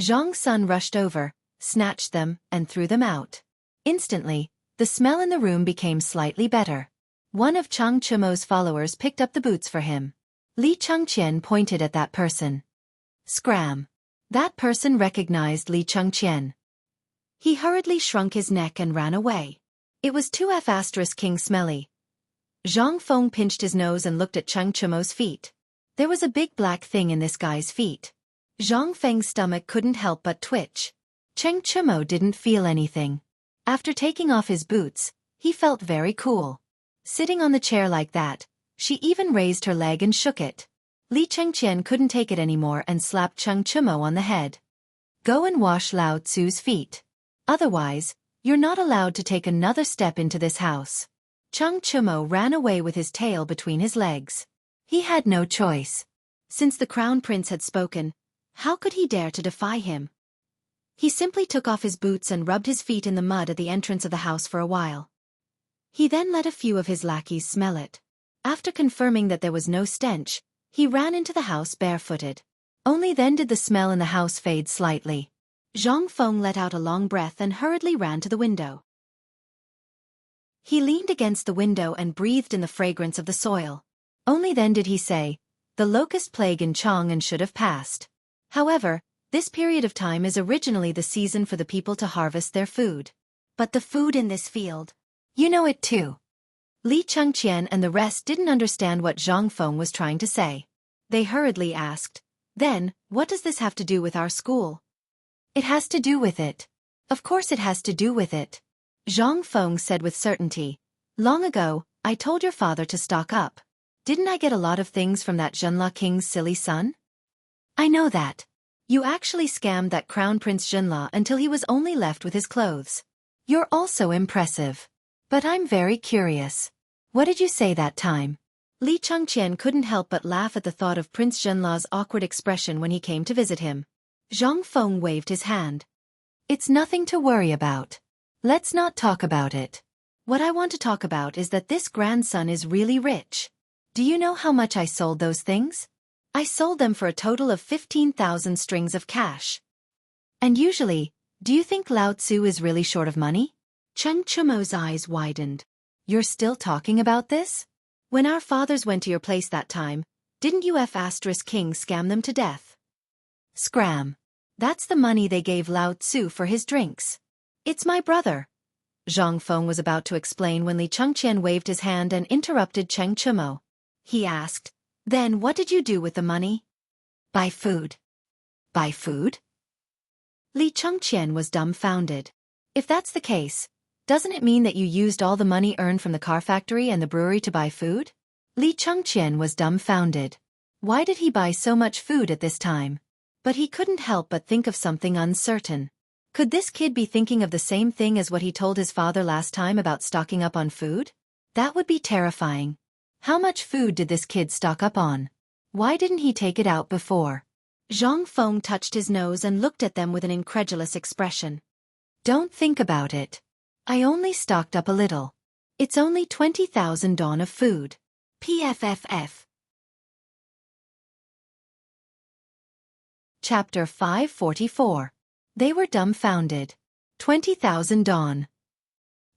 Zhang Sun rushed over, snatched them, and threw them out. Instantly, the smell in the room became slightly better. One of Cheng Chumo's followers picked up the boots for him. Li Chengqian pointed at that person. Scram. That person recognized Li Chengqian. He hurriedly shrunk his neck and ran away. It was 2F asterisk King Smelly. Zhang Feng pinched his nose and looked at Cheng Chumo's feet. There was a big black thing in this guy's feet. Zhang Feng's stomach couldn't help but twitch. Cheng Chumo didn't feel anything. After taking off his boots, he felt very cool. Sitting on the chair like that, she even raised her leg and shook it. Li Chengqian couldn't take it anymore and slapped Cheng Chumo on the head. Go and wash Lao Tzu's feet. Otherwise, you're not allowed to take another step into this house. Cheng Chumo ran away with his tail between his legs. He had no choice. Since the Crown Prince had spoken, how could he dare to defy him? He simply took off his boots and rubbed his feet in the mud at the entrance of the house for a while. He then let a few of his lackeys smell it. After confirming that there was no stench, he ran into the house barefooted. Only then did the smell in the house fade slightly. Zhang Feng let out a long breath and hurriedly ran to the window. He leaned against the window and breathed in the fragrance of the soil. Only then did he say, the locust plague in Chang'an should have passed. However, this period of time is originally the season for the people to harvest their food. But the food in this field, you know it too. Li Chengqian and the rest didn't understand what Zhang Feng was trying to say. They hurriedly asked, then, what does this have to do with our school? It has to do with it. Of course it has to do with it. Zhang Feng said with certainty. Long ago, I told your father to stock up. Didn't I get a lot of things from that Zhenla King's silly son? I know that. You actually scammed that Crown Prince Zhenla until he was only left with his clothes. You're also impressive. But I'm very curious. What did you say that time? Li Chengqian couldn't help but laugh at the thought of Prince Zhenla's awkward expression when he came to visit him. Zhang Feng waved his hand. It's nothing to worry about. Let's not talk about it. What I want to talk about is that this grandson is really rich. Do you know how much I sold those things? I sold them for a total of 15,000 strings of cash. And usually, do you think Lao Tzu is really short of money? Cheng Chumo's eyes widened. You're still talking about this? When our fathers went to your place that time, didn't you F asterisk King scam them to death? Scram. That's the money they gave Lao Tzu for his drinks. It's my brother. Zhang Feng was about to explain when Li Chengqian waved his hand and interrupted Cheng Chumo. He asked, then what did you do with the money? Buy food. Buy food? Li Chengqian was dumbfounded. If that's the case, doesn't it mean that you used all the money earned from the car factory and the brewery to buy food? Li Chengqian was dumbfounded. Why did he buy so much food at this time? But he couldn't help but think of something uncertain. Could this kid be thinking of the same thing as what he told his father last time about stocking up on food? That would be terrifying. How much food did this kid stock up on? Why didn't he take it out before? Zhang Feng touched his nose and looked at them with an incredulous expression. Don't think about it. I only stocked up a little. It's only 20,000 dawn of food. PFFF. Chapter 544. They were dumbfounded. 20,000 dawn.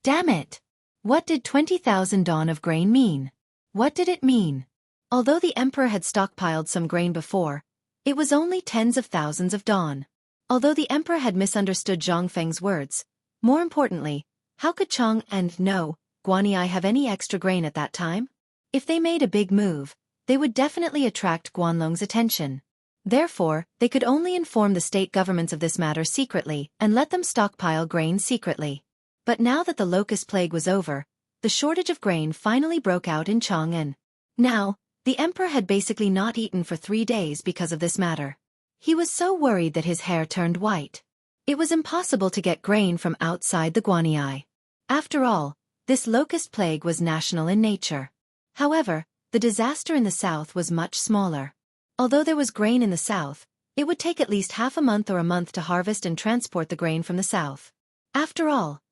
Damn it! What did 20,000 dawn of grain mean? What did it mean? Although the emperor had stockpiled some grain before, it was only tens of thousands of dawn. Although the emperor had misunderstood Zhang Feng's words, more importantly, how could Chang and no, Guanyi have any extra grain at that time? If they made a big move, they would definitely attract Guanlong's attention. Therefore, they could only inform the state governments of this matter secretly and let them stockpile grain secretly. But now that the locust plague was over, the shortage of grain finally broke out in Chang'an. Now, the emperor had basically not eaten for 3 days because of this matter. He was so worried that his hair turned white. It was impossible to get grain from outside the Guanyi. After all, this locust plague was national in nature. However, the disaster in the south was much smaller. Although there was grain in the south, it would take at least half a month or a month to harvest and transport the grain from the south. After all,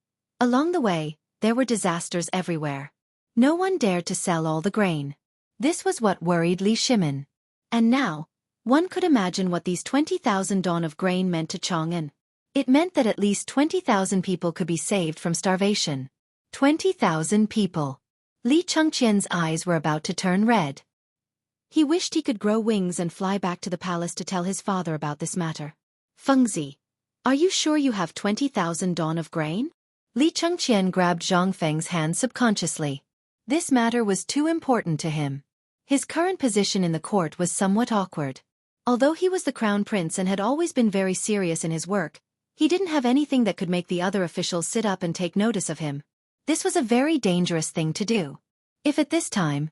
along the way, there were disasters everywhere. No one dared to sell all the grain. This was what worried Li Shimin. And now, one could imagine what these 20,000 dawn of grain meant to Chang'an. It meant that at least 20,000 people could be saved from starvation. 20,000 people. Li Chengqian's eyes were about to turn red. He wished he could grow wings and fly back to the palace to tell his father about this matter. Fengzi, are you sure you have 20,000 dawn of grain? Li Chengqian grabbed Zhang Feng's hand subconsciously. This matter was too important to him. His current position in the court was somewhat awkward. Although he was the crown prince and had always been very serious in his work, he didn't have anything that could make the other officials sit up and take notice of him. This was a very dangerous thing to do. If at this time,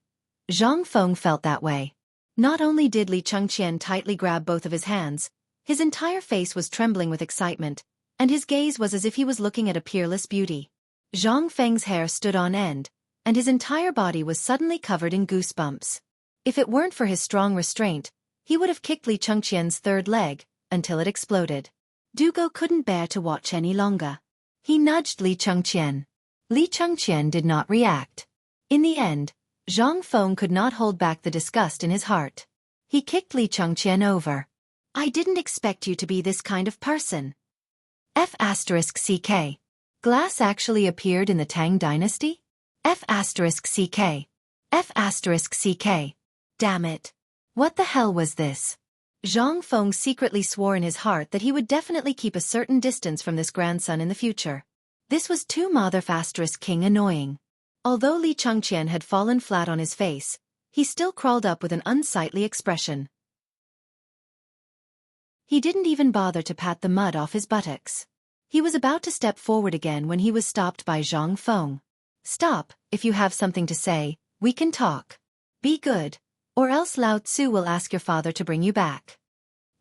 Zhang Feng felt that way. Not only did Li Chengqian tightly grab both of his hands, his entire face was trembling with excitement, and his gaze was as if he was looking at a peerless beauty. Zhang Feng's hair stood on end, and his entire body was suddenly covered in goosebumps. If it weren't for his strong restraint, he would have kicked Li Chengqian's third leg, until it exploded. Dugo couldn't bear to watch any longer. He nudged Li Chengqian. Li Chengqian did not react. In the end, Zhang Feng could not hold back the disgust in his heart. He kicked Li Chengqian over. I didn't expect you to be this kind of person. F***ck. Glass actually appeared in the Tang dynasty? F***ck. F***ck. Damn it. What the hell was this? Zhang Feng secretly swore in his heart that he would definitely keep a certain distance from this grandson in the future. This was too **king annoying. Although Li Chengqian had fallen flat on his face, he still crawled up with an unsightly expression. He didn't even bother to pat the mud off his buttocks. He was about to step forward again when he was stopped by Zhang Feng. Stop, if you have something to say, we can talk. Be good, or else Lao Tzu will ask your father to bring you back.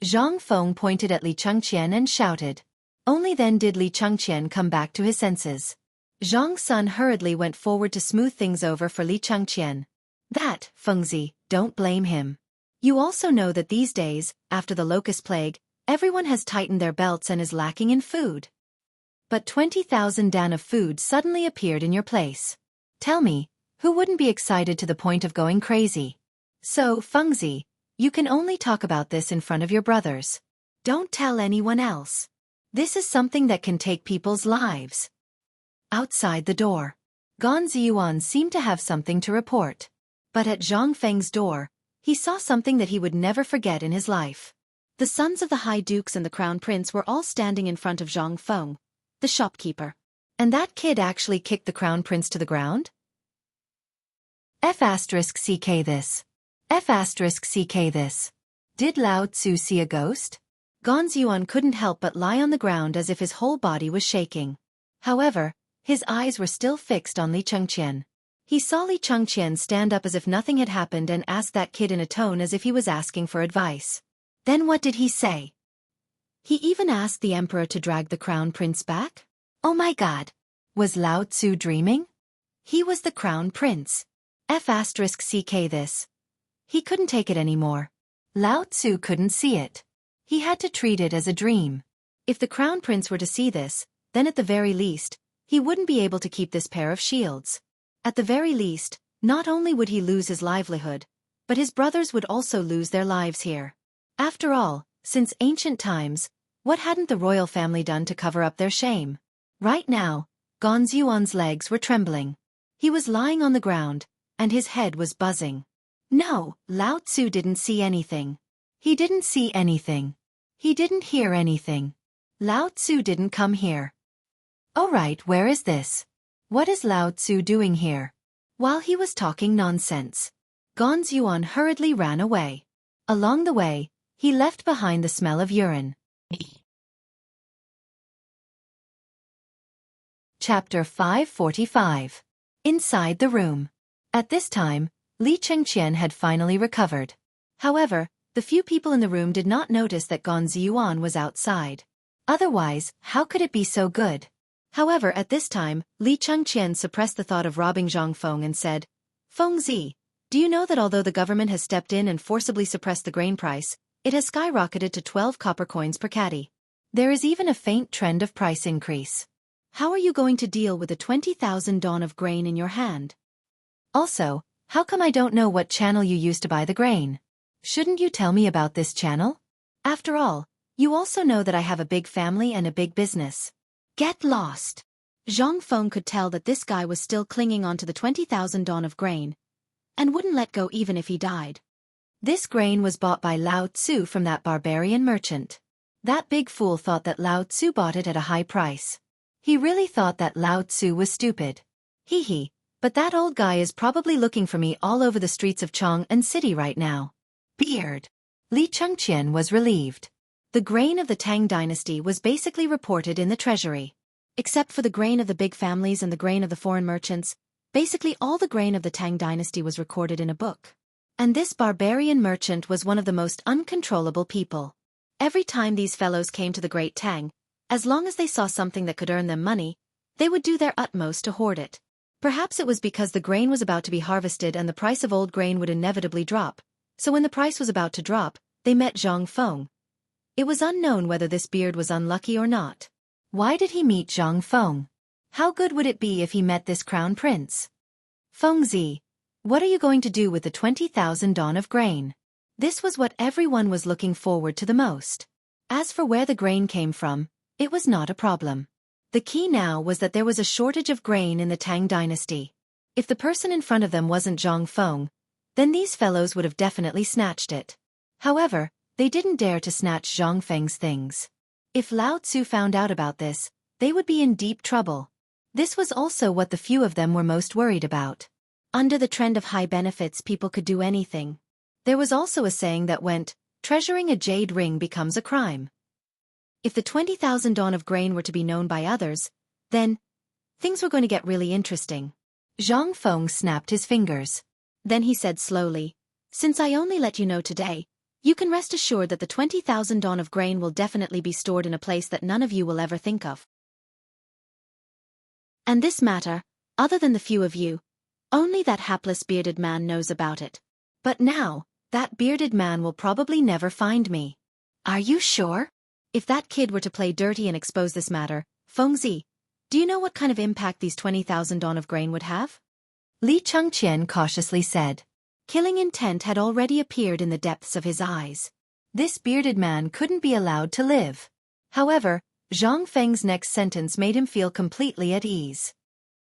Zhang Feng pointed at Li Chengqian and shouted. Only then did Li Chengqian come back to his senses. Zhang Sun hurriedly went forward to smooth things over for Li Chengqian. That, Fengzi, don't blame him. You also know that these days, after the locust plague, everyone has tightened their belts and is lacking in food. But 20,000 dan of food suddenly appeared in your place. Tell me, who wouldn't be excited to the point of going crazy? So, Fengzi, you can only talk about this in front of your brothers. Don't tell anyone else. This is something that can take people's lives. Outside the door, Gan Ziyuan seemed to have something to report. But at Zhang Feng's door, he saw something that he would never forget in his life. The sons of the High Dukes and the Crown Prince were all standing in front of Zhang Feng, the shopkeeper. And that kid actually kicked the Crown Prince to the ground? F***ck this. F***ck this. Did Lao Tzu see a ghost? Gan Ziyuan couldn't help but lie on the ground as if his whole body was shaking. However, his eyes were still fixed on Li Chengqian. He saw Li Chengqian stand up as if nothing had happened and ask that kid in a tone as if he was asking for advice. Then what did he say? He even asked the emperor to drag the crown prince back? Oh my god. Was Lao Tzu dreaming? He was the crown prince. F***ck this. He couldn't take it anymore. Lao Tzu couldn't see it. He had to treat it as a dream. If the crown prince were to see this, then at the very least, he wouldn't be able to keep this pair of shields. At the very least, not only would he lose his livelihood, but his brothers would also lose their lives here. After all, since ancient times, what hadn't the royal family done to cover up their shame? Right now, Gan Ziyuan's legs were trembling. He was lying on the ground, and his head was buzzing. No, Lao Tzu didn't see anything. He didn't see anything. He didn't hear anything. Lao Tzu didn't come here. Alright, where is this? What is Lao Tzu doing here? While he was talking nonsense, Gan Ziyuan hurriedly ran away. Along the way, He left behind the smell of urine. Chapter 545. Inside the room. At this time, Li Chengqian had finally recovered. However, the few people in the room did not notice that Gong Ziyuan was outside. Otherwise, how could it be so good? However, at this time, Li Chengqian suppressed the thought of robbing Zhang Feng and said, "Feng Zi, do you know that although the government has stepped in and forcibly suppressed the grain price, it has skyrocketed to 12 copper coins per caddy? There is even a faint trend of price increase. How are you going to deal with the 20,000 dawn of grain in your hand? Also, how come I don't know what channel you use to buy the grain? Shouldn't you tell me about this channel? After all, you also know that I have a big family and a big business." Get lost. Zhang Feng could tell that this guy was still clinging onto the 20,000 dawn of grain, and wouldn't let go even if he died. This grain was bought by Lao Tzu from that barbarian merchant. That big fool thought that Lao Tzu bought it at a high price. He really thought that Lao Tzu was stupid. Hee hee, but that old guy is probably looking for me all over the streets of Chang'an City right now. Beard. Li Chengqian was relieved. The grain of the Tang dynasty was basically reported in the treasury. Except for the grain of the big families and the grain of the foreign merchants, basically all the grain of the Tang dynasty was recorded in a book. And this barbarian merchant was one of the most uncontrollable people. Every time these fellows came to the Great Tang, as long as they saw something that could earn them money, they would do their utmost to hoard it. Perhaps it was because the grain was about to be harvested and the price of old grain would inevitably drop, so when the price was about to drop, they met Zhang Feng. It was unknown whether this beard was unlucky or not. Why did he meet Zhang Feng? How good would it be if he met this crown prince? Feng Zi, what are you going to do with the 20,000 dawn of grain? This was what everyone was looking forward to the most. As for where the grain came from, it was not a problem. The key now was that there was a shortage of grain in the Tang dynasty. If the person in front of them wasn't Zhang Feng, then these fellows would have definitely snatched it. However, they didn't dare to snatch Zhang Feng's things. If Lao Tzu found out about this, they would be in deep trouble. This was also what the few of them were most worried about. Under the trend of high benefits, people could do anything. There was also a saying that went, "Treasuring a jade ring becomes a crime." If the 20,000 dawn of grain were to be known by others, then things were going to get really interesting. Zhang Feng snapped his fingers. Then he said slowly, "Since I only let you know today, you can rest assured that the 20,000 dawn of grain will definitely be stored in a place that none of you will ever think of. And this matter, other than the few of you, only that hapless bearded man knows about it. But now, that bearded man will probably never find me." "Are you sure?" If that kid were to play dirty and expose this matter, Feng Zi, do you know what kind of impact these 20,000 dawn of grain would have? Li Chengqian cautiously said. Killing intent had already appeared in the depths of his eyes. This bearded man couldn't be allowed to live. However, Zhang Feng's next sentence made him feel completely at ease.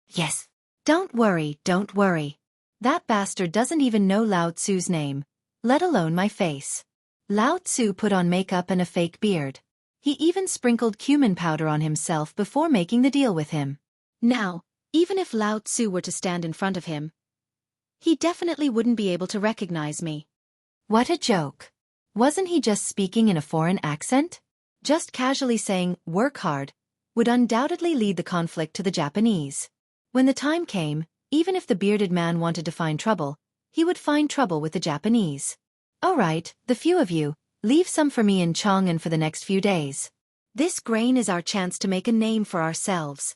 "Yes. Don't worry, don't worry. That bastard doesn't even know Lao Tzu's name, let alone my face." Lao Tzu put on makeup and a fake beard. He even sprinkled cumin powder on himself before making the deal with him. Now, even if Lao Tzu were to stand in front of him, he definitely wouldn't be able to recognize me. What a joke. Wasn't he just speaking in a foreign accent? Just casually saying, "work hard," would undoubtedly lead the conflict to the Japanese. When the time came, even if the bearded man wanted to find trouble, he would find trouble with the Japanese. "All right, the few of you, leave some for me in Chang'an for the next few days. This grain is our chance to make a name for ourselves.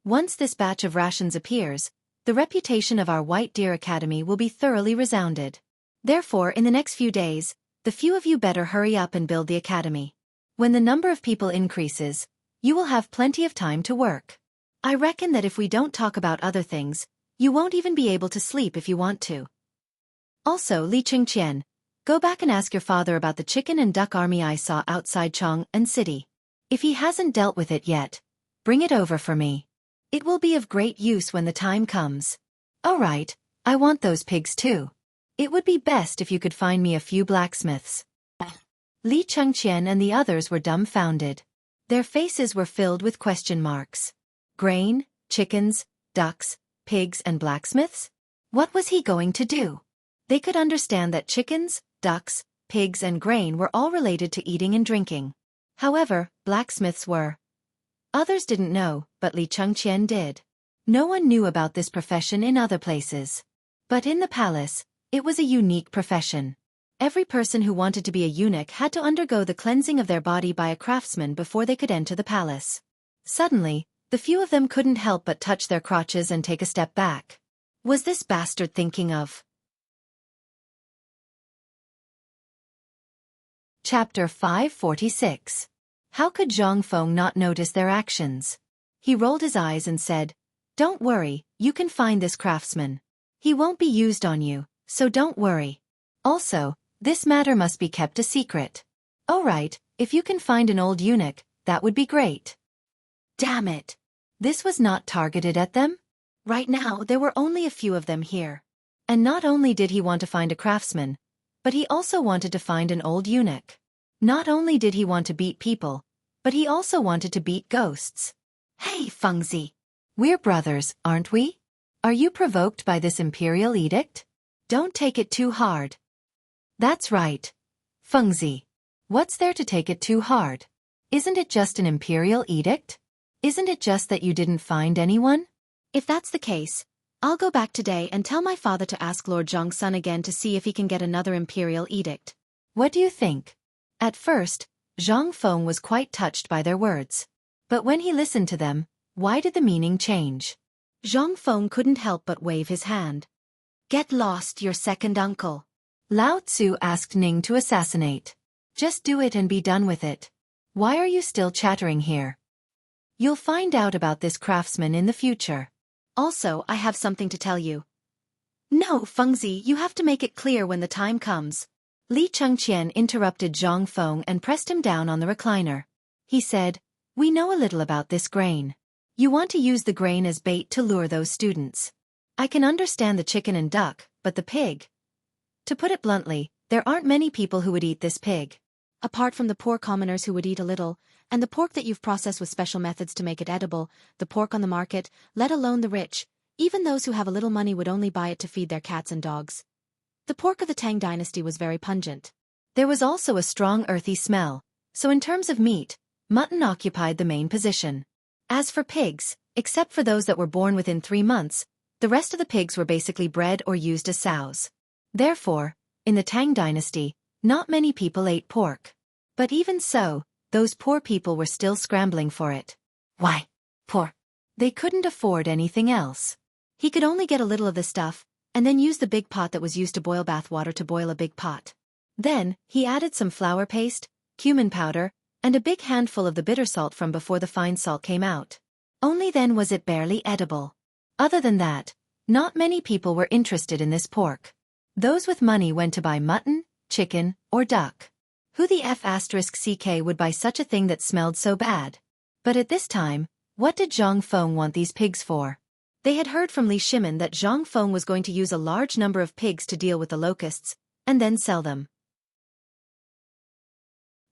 Once this batch of rations appears, the reputation of our White Deer Academy will be thoroughly resounded. Therefore, in the next few days, the few of you better hurry up and build the academy. When the number of people increases, you will have plenty of time to work. I reckon that if we don't talk about other things, you won't even be able to sleep if you want to. Also, Li Chengqian, go back and ask your father about the chicken and duck army I saw outside Chang'an City. If he hasn't dealt with it yet, bring it over for me. It will be of great use when the time comes. All right, I want those pigs too. It would be best if you could find me a few blacksmiths." Li Chengqian and the others were dumbfounded. Their faces were filled with question marks. Grain, chickens, ducks, pigs and blacksmiths? What was he going to do? They could understand that chickens, ducks, pigs and grain were all related to eating and drinking. However, blacksmiths were. Others didn't know, but Li Chengqian did. No one knew about this profession in other places. But in the palace, it was a unique profession. Every person who wanted to be a eunuch had to undergo the cleansing of their body by a craftsman before they could enter the palace. Suddenly, the few of them couldn't help but touch their crotches and take a step back. Was this bastard thinking of? Chapter 546. How could Zhang Feng not notice their actions? He rolled his eyes and said, "Don't worry, you can find this craftsman. He won't be used on you, so don't worry. Also, this matter must be kept a secret. All right, if you can find an old eunuch, that would be great." Damn it! This was not targeted at them? Right now there were only a few of them here. And not only did he want to find a craftsman, but he also wanted to find an old eunuch. Not only did he want to beat people, but he also wanted to beat ghosts. Hey Fengzi! We're brothers, aren't we? Are you provoked by this imperial edict? Don't take it too hard. That's right. Fengzi. What's there to take it too hard? Isn't it just an imperial edict? Isn't it just that you didn't find anyone? If that's the case, I'll go back today and tell my father to ask Lord Zhang's son again to see if he can get another imperial edict. What do you think? At first, Zhang Feng was quite touched by their words. But when he listened to them, why did the meaning change? Zhang Feng couldn't help but wave his hand. Get lost, your second uncle. Lao Tzu asked Ning to assassinate. Just do it and be done with it. Why are you still chattering here? You'll find out about this craftsman in the future. Also, I have something to tell you. No, Fengzi, you have to make it clear when the time comes. Li Chengqian interrupted Zhang Feng and pressed him down on the recliner. He said, "We know a little about this grain. You want to use the grain as bait to lure those students. I can understand the chicken and duck, but the pig. To put it bluntly, there aren't many people who would eat this pig. Apart from the poor commoners who would eat a little, and the pork that you've processed with special methods to make it edible, the pork on the market, let alone the rich, even those who have a little money would only buy it to feed their cats and dogs. The pork of the Tang dynasty was very pungent. There was also a strong earthy smell, so in terms of meat, mutton occupied the main position. As for pigs, except for those that were born within 3 months, the rest of the pigs were basically bred or used as sows. Therefore, in the Tang dynasty, not many people ate pork. But even so, those poor people were still scrambling for it. Why? Poor. They couldn't afford anything else. He could only get a little of the stuff, and then use the big pot that was used to boil bath water to boil a big pot. Then, he added some flour paste, cumin powder, and a big handful of the bitter salt from before the fine salt came out. Only then was it barely edible. Other than that, not many people were interested in this pork. Those with money went to buy mutton, chicken, or duck. Who the F***ck would buy such a thing that smelled so bad? But at this time, what did Zhang Feng want these pigs for? They had heard from Li Shimin that Zhang Feng was going to use a large number of pigs to deal with the locusts, and then sell them.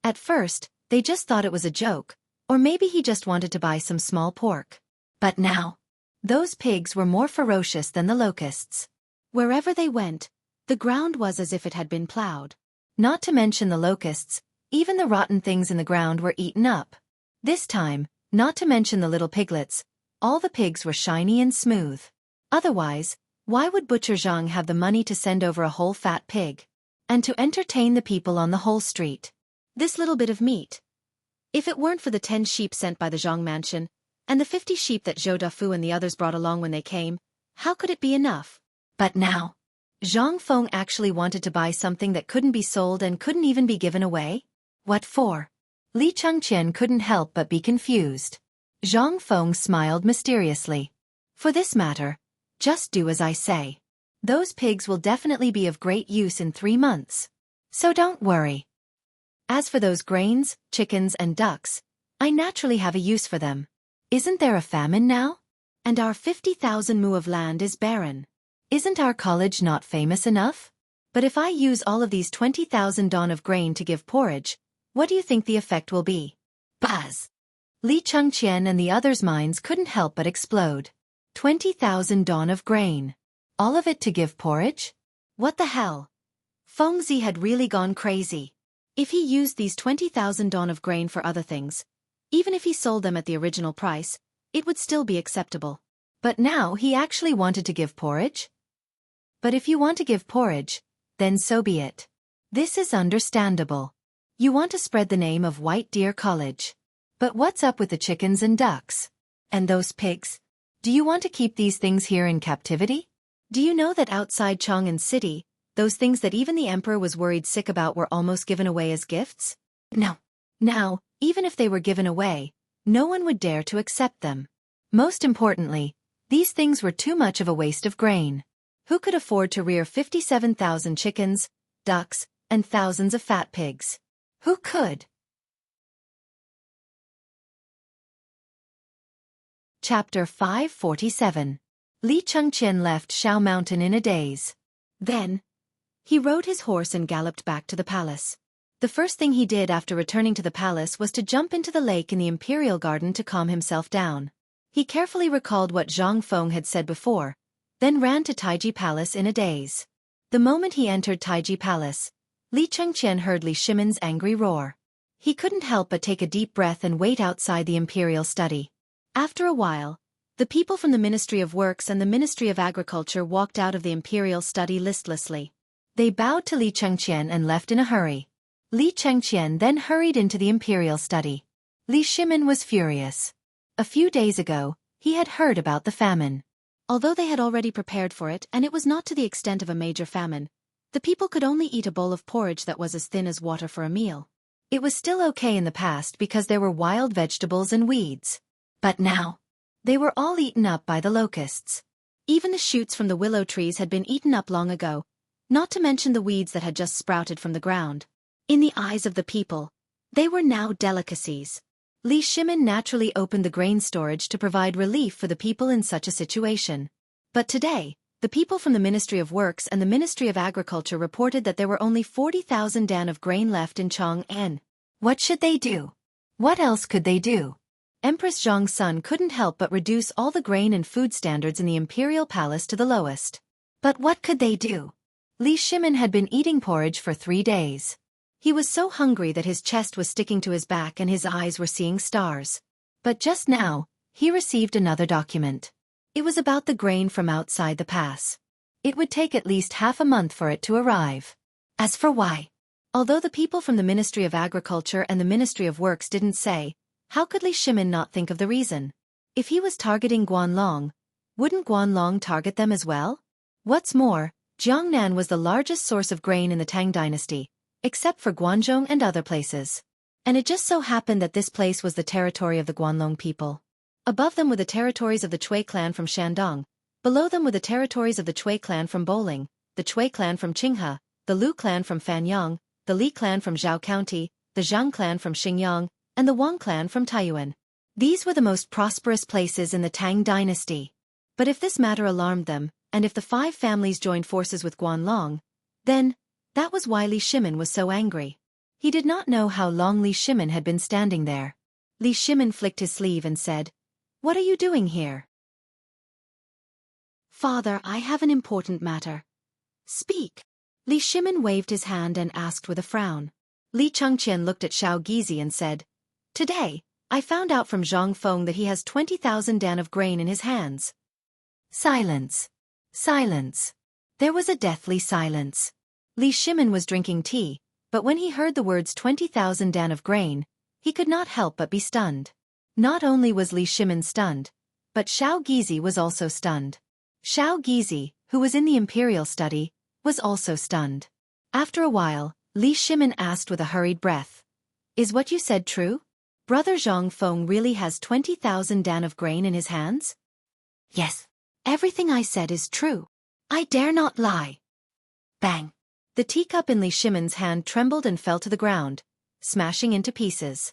At first, they just thought it was a joke, or maybe he just wanted to buy some small pork. But now, those pigs were more ferocious than the locusts. Wherever they went, the ground was as if it had been plowed. Not to mention the locusts, even the rotten things in the ground were eaten up. This time, not to mention the little piglets, all the pigs were shiny and smooth. Otherwise, why would Butcher Zhang have the money to send over a whole fat pig? And to entertain the people on the whole street? This little bit of meat. If it weren't for the 10 sheep sent by the Zhang mansion, and the 50 sheep that Zhou Dafu and the others brought along when they came, how could it be enough? But now, Zhang Feng actually wanted to buy something that couldn't be sold and couldn't even be given away? What for? Li Chengqian couldn't help but be confused. Zhang Feng smiled mysteriously. For this matter, just do as I say. Those pigs will definitely be of great use in 3 months. So don't worry. As for those grains, chickens and ducks, I naturally have a use for them. Isn't there a famine now? And our 50,000 mu of land is barren. Isn't our college not famous enough? But if I use all of these 20,000 don of grain to give porridge, what do you think the effect will be? Buzz! Li Chengqian and the others' minds couldn't help but explode. 20,000 don of grain. All of it to give porridge? What the hell? Fengzi had really gone crazy. If he used these 20,000 don of grain for other things, even if he sold them at the original price, it would still be acceptable. But now he actually wanted to give porridge? But if you want to give porridge, then so be it. This is understandable. You want to spread the name of White Deer College. But what's up with the chickens and ducks? And those pigs? Do you want to keep these things here in captivity? Do you know that outside Chang'an City, those things that even the emperor was worried sick about were almost given away as gifts? No. Now, even if they were given away, no one would dare to accept them. Most importantly, these things were too much of a waste of grain. Who could afford to rear 57,000 chickens, ducks, and thousands of fat pigs? Who could? Chapter 547. Li Chengqian left Shao Mountain in a daze. Then, he rode his horse and galloped back to the palace. The first thing he did after returning to the palace was to jump into the lake in the Imperial Garden to calm himself down. He carefully recalled what Zhang Feng had said before, then ran to Taiji Palace in a daze. The moment he entered Taiji Palace, Li Chengqian heard Li Shimin's angry roar. He couldn't help but take a deep breath and wait outside the Imperial study. After a while, the people from the Ministry of Works and the Ministry of Agriculture walked out of the Imperial study listlessly. They bowed to Li Chengqian and left in a hurry. Li Chengqian then hurried into the Imperial study. Li Shimin was furious. A few days ago, he had heard about the famine. Although they had already prepared for it and it was not to the extent of a major famine, the people could only eat a bowl of porridge that was as thin as water for a meal. It was still okay in the past because there were wild vegetables and weeds. But now, they were all eaten up by the locusts. Even the shoots from the willow trees had been eaten up long ago, not to mention the weeds that had just sprouted from the ground. In the eyes of the people, they were now delicacies. Li Shimin naturally opened the grain storage to provide relief for the people in such a situation. But today, the people from the Ministry of Works and the Ministry of Agriculture reported that there were only 40,000 dan of grain left in Chang'an. What should they do? What else could they do? Empress Zhang's son couldn't help but reduce all the grain and food standards in the Imperial Palace to the lowest. But what could they do? Li Shimin had been eating porridge for 3 days. He was so hungry that his chest was sticking to his back and his eyes were seeing stars. But just now, he received another document. It was about the grain from outside the pass. It would take at least half a month for it to arrive. As for why? Although the people from the Ministry of Agriculture and the Ministry of Works didn't say, how could Li Shimin not think of the reason? If he was targeting Guanlong, wouldn't Guanlong target them as well? What's more, Jiangnan was the largest source of grain in the Tang dynasty, except for Guanzhong and other places. And it just so happened that this place was the territory of the Guanlong people. Above them were the territories of the Chui clan from Shandong, below them were the territories of the Chui clan from Boling, the Chui clan from Qinghe, the Lu clan from Fanyang, the Li clan from Zhao County, the Zhang clan from Xingyang, and the Wang clan from Taiyuan. These were the most prosperous places in the Tang dynasty. But if this matter alarmed them, and if the 5 families joined forces with Guanlong, then, that was why Li Shimin was so angry. He did not know how long Li Shimin had been standing there. Li Shimin flicked his sleeve and said, "What are you doing here?" "Father, I have an important matter." "Speak." Li Shimin waved his hand and asked with a frown. Li Chengqian looked at Shao Gizi and said, "Today, I found out from Zhang Feng that he has 20,000 dan of grain in his hands." Silence. Silence. There was a deathly silence. Li Shimin was drinking tea, but when he heard the words 20,000 dan of grain, he could not help but be stunned. Not only was Li Shimin stunned, but Shao Gizi was also stunned. Shao Gizi, who was in the Imperial study, was also stunned. After a while, Li Shimin asked with a hurried breath, "Is what you said true? Brother Zhang Feng really has 20,000 dan of grain in his hands?" "Yes. Everything I said is true. I dare not lie." Bang! The teacup in Li Shimin's hand trembled and fell to the ground, smashing into pieces.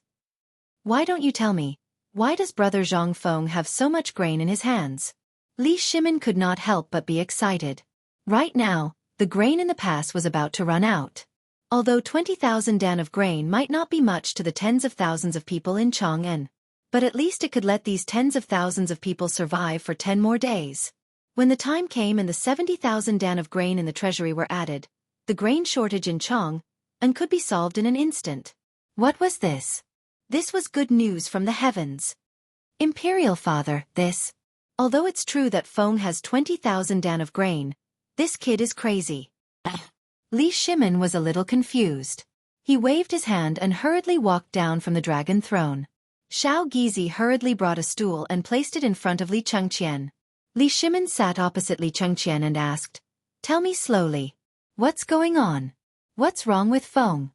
"Why don't you tell me, why does brother Zhang Feng have so much grain in his hands?" Li Shimin could not help but be excited. Right now, the grain in the pass was about to run out. Although 20,000 dan of grain might not be much to the tens of thousands of people in Chang'an, but at least it could let these tens of thousands of people survive for 10 more days. When the time came and the 70,000 dan of grain in the treasury were added, the grain shortage in Chong, and could be solved in an instant. What was this? This was good news from the heavens. Imperial Father, this. Although it's true that Feng has 20,000 dan of grain, this kid is crazy. Li Shimin was a little confused. He waved his hand and hurriedly walked down from the dragon throne. Xiao Gizi hurriedly brought a stool and placed it in front of Li Chengqian. Li Shimin sat opposite Li Chengqian and asked, "Tell me slowly. What's going on? What's wrong with Feng?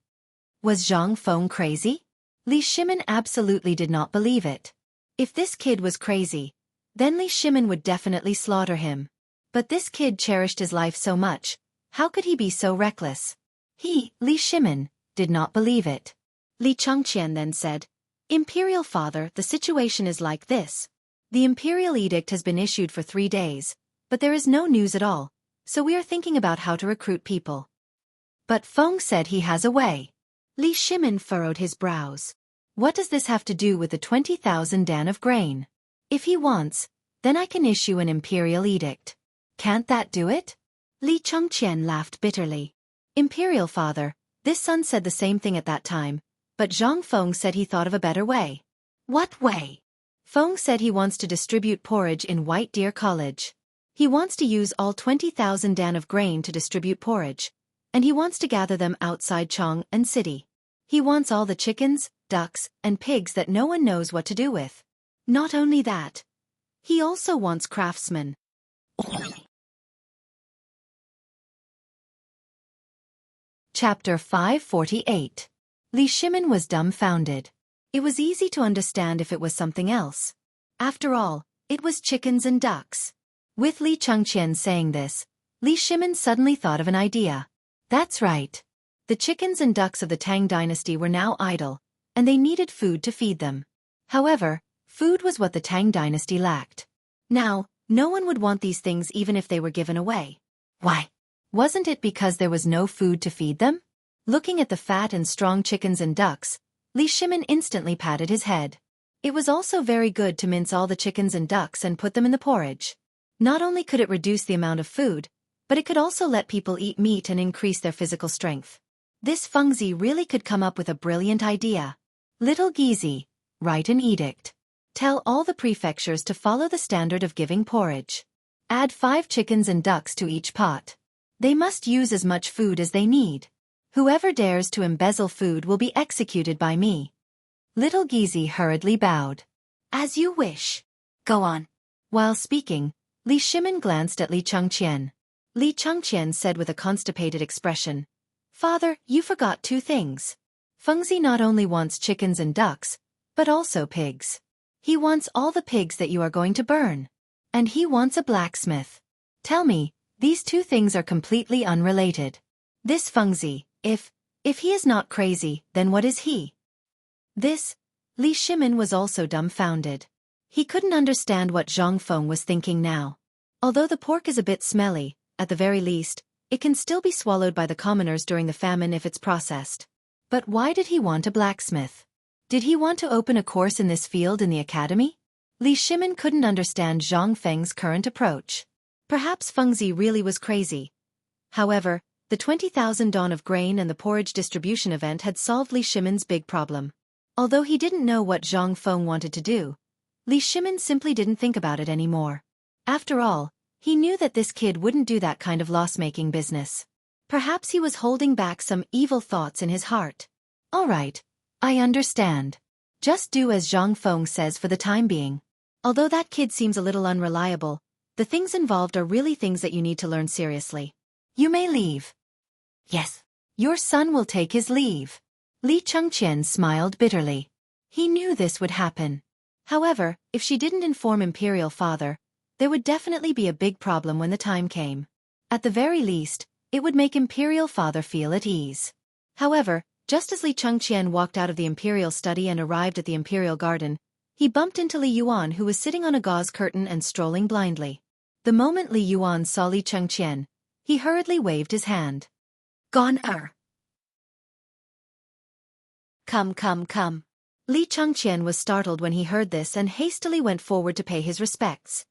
Was Zhang Feng crazy?" Li Shimin absolutely did not believe it. If this kid was crazy, then Li Shimin would definitely slaughter him. But this kid cherished his life so much, how could he be so reckless? He, Li Shimin, did not believe it. Li Chengqian then said, "Imperial Father, the situation is like this. The Imperial Edict has been issued for 3 days, but there is no news at all, so we are thinking about how to recruit people." But Feng said he has a way. Li Shimin furrowed his brows. What does this have to do with the 20,000 dan of grain? If he wants, then I can issue an Imperial Edict. Can't that do it? Li Chengqian laughed bitterly. Imperial Father, this son said the same thing at that time, but Zhang Feng said he thought of a better way. What way? Feng said he wants to distribute porridge in White Deer College. He wants to use all 20,000 dan of grain to distribute porridge, and he wants to gather them outside Chong and City. He wants all the chickens, ducks, and pigs that no one knows what to do with. Not only that, he also wants craftsmen. Chapter 548. Li Shimin was dumbfounded. It was easy to understand if it was something else. After all, it was chickens and ducks. With Li Chengqian saying this, Li Shimin suddenly thought of an idea. That's right. The chickens and ducks of the Tang dynasty were now idle, and they needed food to feed them. However, food was what the Tang dynasty lacked. Now, no one would want these things even if they were given away. Why? Wasn't it because there was no food to feed them? Looking at the fat and strong chickens and ducks, Li Shimin instantly patted his head. It was also very good to mince all the chickens and ducks and put them in the porridge. Not only could it reduce the amount of food, but it could also let people eat meat and increase their physical strength. This Fengzi really could come up with a brilliant idea. Little Gizi, write an edict. Tell all the prefectures to follow the standard of giving porridge. Add 5 chickens and ducks to each pot. They must use as much food as they need. Whoever dares to embezzle food will be executed by me. Little Gizi hurriedly bowed. As you wish. Go on. While speaking, Li Shimin glanced at Li Chengqian. Li Chengqian said with a constipated expression, "Father, you forgot 2 things. Fengzi not only wants chickens and ducks, but also pigs. He wants all the pigs that you are going to burn. And he wants a blacksmith. Tell me, these 2 things are completely unrelated. This Fengzi, if he is not crazy, then what is he?" This, Li Shimin was also dumbfounded. He couldn't understand what Zhang Feng was thinking now. Although the pork is a bit smelly, at the very least, it can still be swallowed by the commoners during the famine if it's processed. But why did he want a blacksmith? Did he want to open a course in this field in the academy? Li Shimin couldn't understand Zhang Feng's current approach. Perhaps Fengzi really was crazy. However, the 20,000 dan of grain and the porridge distribution event had solved Li Shimin's big problem. Although he didn't know what Zhang Feng wanted to do, Li Shimin simply didn't think about it anymore. After all, he knew that this kid wouldn't do that kind of loss-making business. Perhaps he was holding back some evil thoughts in his heart. All right, I understand. Just do as Zhang Feng says for the time being. Although that kid seems a little unreliable, the things involved are really things that you need to learn seriously. You may leave. Yes. Your son will take his leave. Li Chengqian smiled bitterly. He knew this would happen. However, if she didn't inform Imperial Father, there would definitely be a big problem when the time came. At the very least, it would make Imperial Father feel at ease. However, just as Li Chengqian walked out of the Imperial study and arrived at the Imperial garden, he bumped into Li Yuan, who was sitting on a gauze curtain and strolling blindly. The moment Li Yuan saw Li Chengqian, he hurriedly waved his hand. Gone er. Come, come, come. Li Chengqian was startled when he heard this and hastily went forward to pay his respects.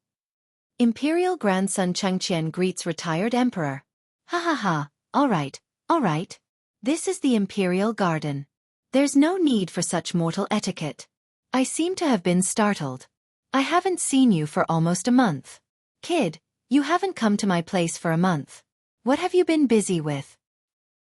Imperial grandson Chengqian greets retired emperor. Ha ha ha, all right, All right. This is the Imperial Garden. There's no need for such mortal etiquette. I seem to have been startled. I haven't seen you for almost a month. Kid, you haven't come to my place for a month. What have you been busy with?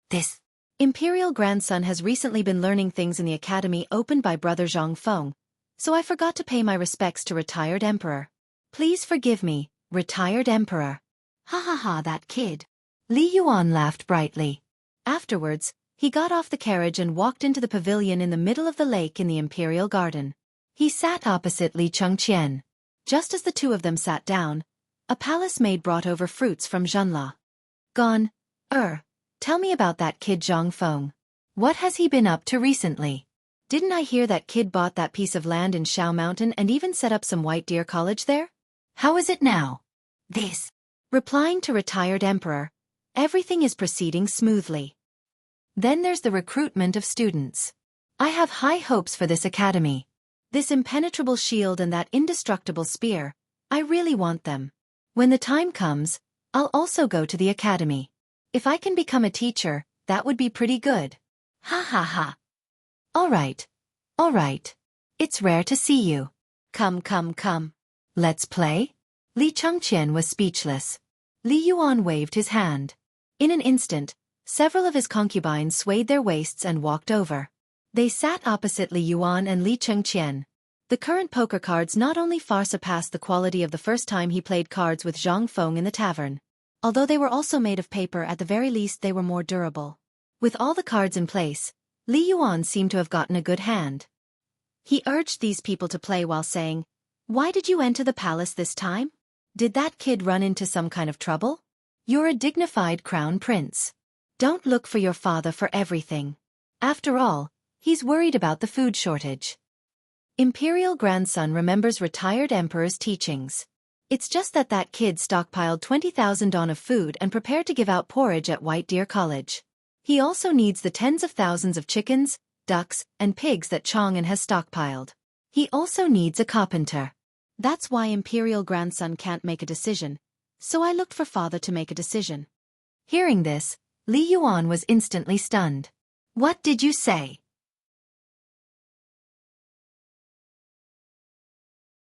This Imperial grandson has recently been learning things in the academy opened by Brother Zhang Feng, so I forgot to pay my respects to retired emperor. Please forgive me, retired emperor. Ha ha ha, that kid. Li Yuan laughed brightly. Afterwards, he got off the carriage and walked into the pavilion in the middle of the lake in the Imperial Garden. He sat opposite Li Chengqian. Just as the two of them sat down, a palace maid brought over fruits from Zhenla. Gone. Tell me about that kid Zhang Feng. What has he been up to recently? Didn't I hear that kid bought that piece of land in Shao Mountain and even set up some White Deer College there? How is it now? This. Replying to retired emperor, everything is proceeding smoothly. Then there's the recruitment of students. I have high hopes for this academy. This impenetrable shield and that indestructible spear, I really want them. When the time comes, I'll also go to the academy. If I can become a teacher, that would be pretty good. Ha ha ha. All right. It's rare to see you. Come. Let's play? Li Chengqian was speechless. Li Yuan waved his hand. In an instant, several of his concubines swayed their waists and walked over. They sat opposite Li Yuan and Li Chengqian. The current poker cards not only far surpassed the quality of the first time he played cards with Zhang Feng in the tavern. Although they were also made of paper, at the very least they were more durable. With all the cards in place, Li Yuan seemed to have gotten a good hand. He urged these people to play while saying, "Why did you enter the palace this time? Did that kid run into some kind of trouble? You're a dignified crown prince. Don't look for your father for everything. After all, he's worried about the food shortage." Imperial grandson remembers retired emperor's teachings. It's just that that kid stockpiled 20,000 on of food and prepared to give out porridge at White Deer College. He also needs the tens of thousands of chickens, ducks, and pigs that Chang'an has stockpiled. He also needs a carpenter. That's why Imperial grandson can't make a decision, so I looked for father to make a decision. Hearing this, Li Yuan was instantly stunned. What did you say?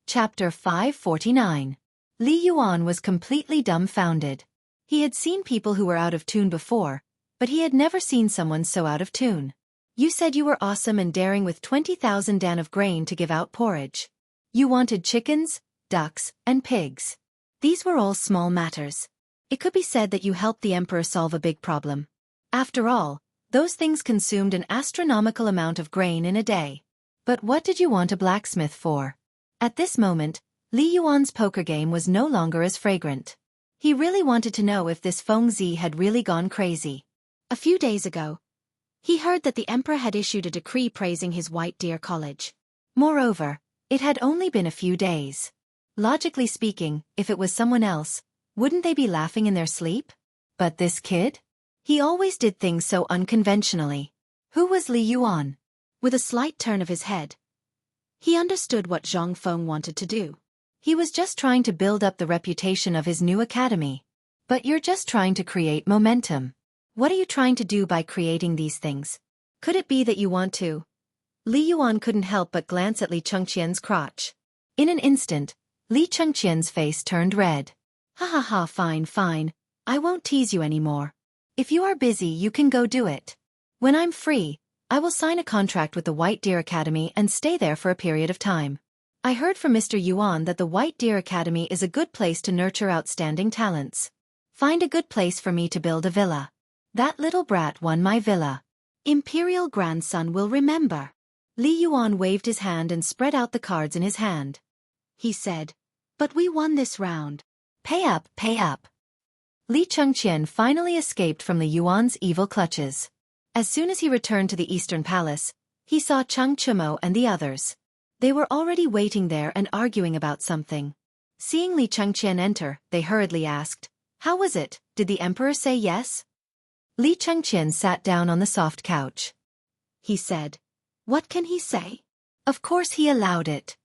Chapter 549. Li Yuan was completely dumbfounded. He had seen people who were out of tune before, but he had never seen someone so out of tune. You said you were awesome and daring with 20,000 dan of grain to give out porridge. You wanted chickens, ducks, and pigs. These were all small matters. It could be said that you helped the emperor solve a big problem. After all, those things consumed an astronomical amount of grain in a day. But what did you want a blacksmith for? At this moment, Li Yuan's poker game was no longer as fragrant. He really wanted to know if this Feng Zi had really gone crazy. A few days ago, he heard that the emperor had issued a decree praising his White Deer College. Moreover, it had only been a few days. Logically speaking, if it was someone else, wouldn't they be laughing in their sleep? But this kid? He always did things so unconventionally. Who was Li Yuan? With a slight turn of his head, he understood what Zhang Feng wanted to do. He was just trying to build up the reputation of his new academy. But you're just trying to create momentum. What are you trying to do by creating these things? Could it be that you want to? Li Yuan couldn't help but glance at Li Chengqian's crotch. In an instant, Li Chengqian's face turned red. Ha ha ha, fine. I won't tease you anymore. If you are busy, you can go do it. When I'm free, I will sign a contract with the White Deer Academy and stay there for a period of time. I heard from Mr. Yuan that the White Deer Academy is a good place to nurture outstanding talents. Find a good place for me to build a villa. That little brat won my villa. Imperial grandson will remember. Li Yuan waved his hand and spread out the cards in his hand. He said, "But we won this round. Pay up. Li Chengqian finally escaped from Li Yuan's evil clutches. As soon as he returned to the Eastern Palace, he saw Cheng Chumo and the others. They were already waiting there and arguing about something. Seeing Li Chengqian enter, they hurriedly asked, "How was it? Did the emperor say yes?" Li Chengqian sat down on the soft couch. He said, "What can he say? Of course he allowed it.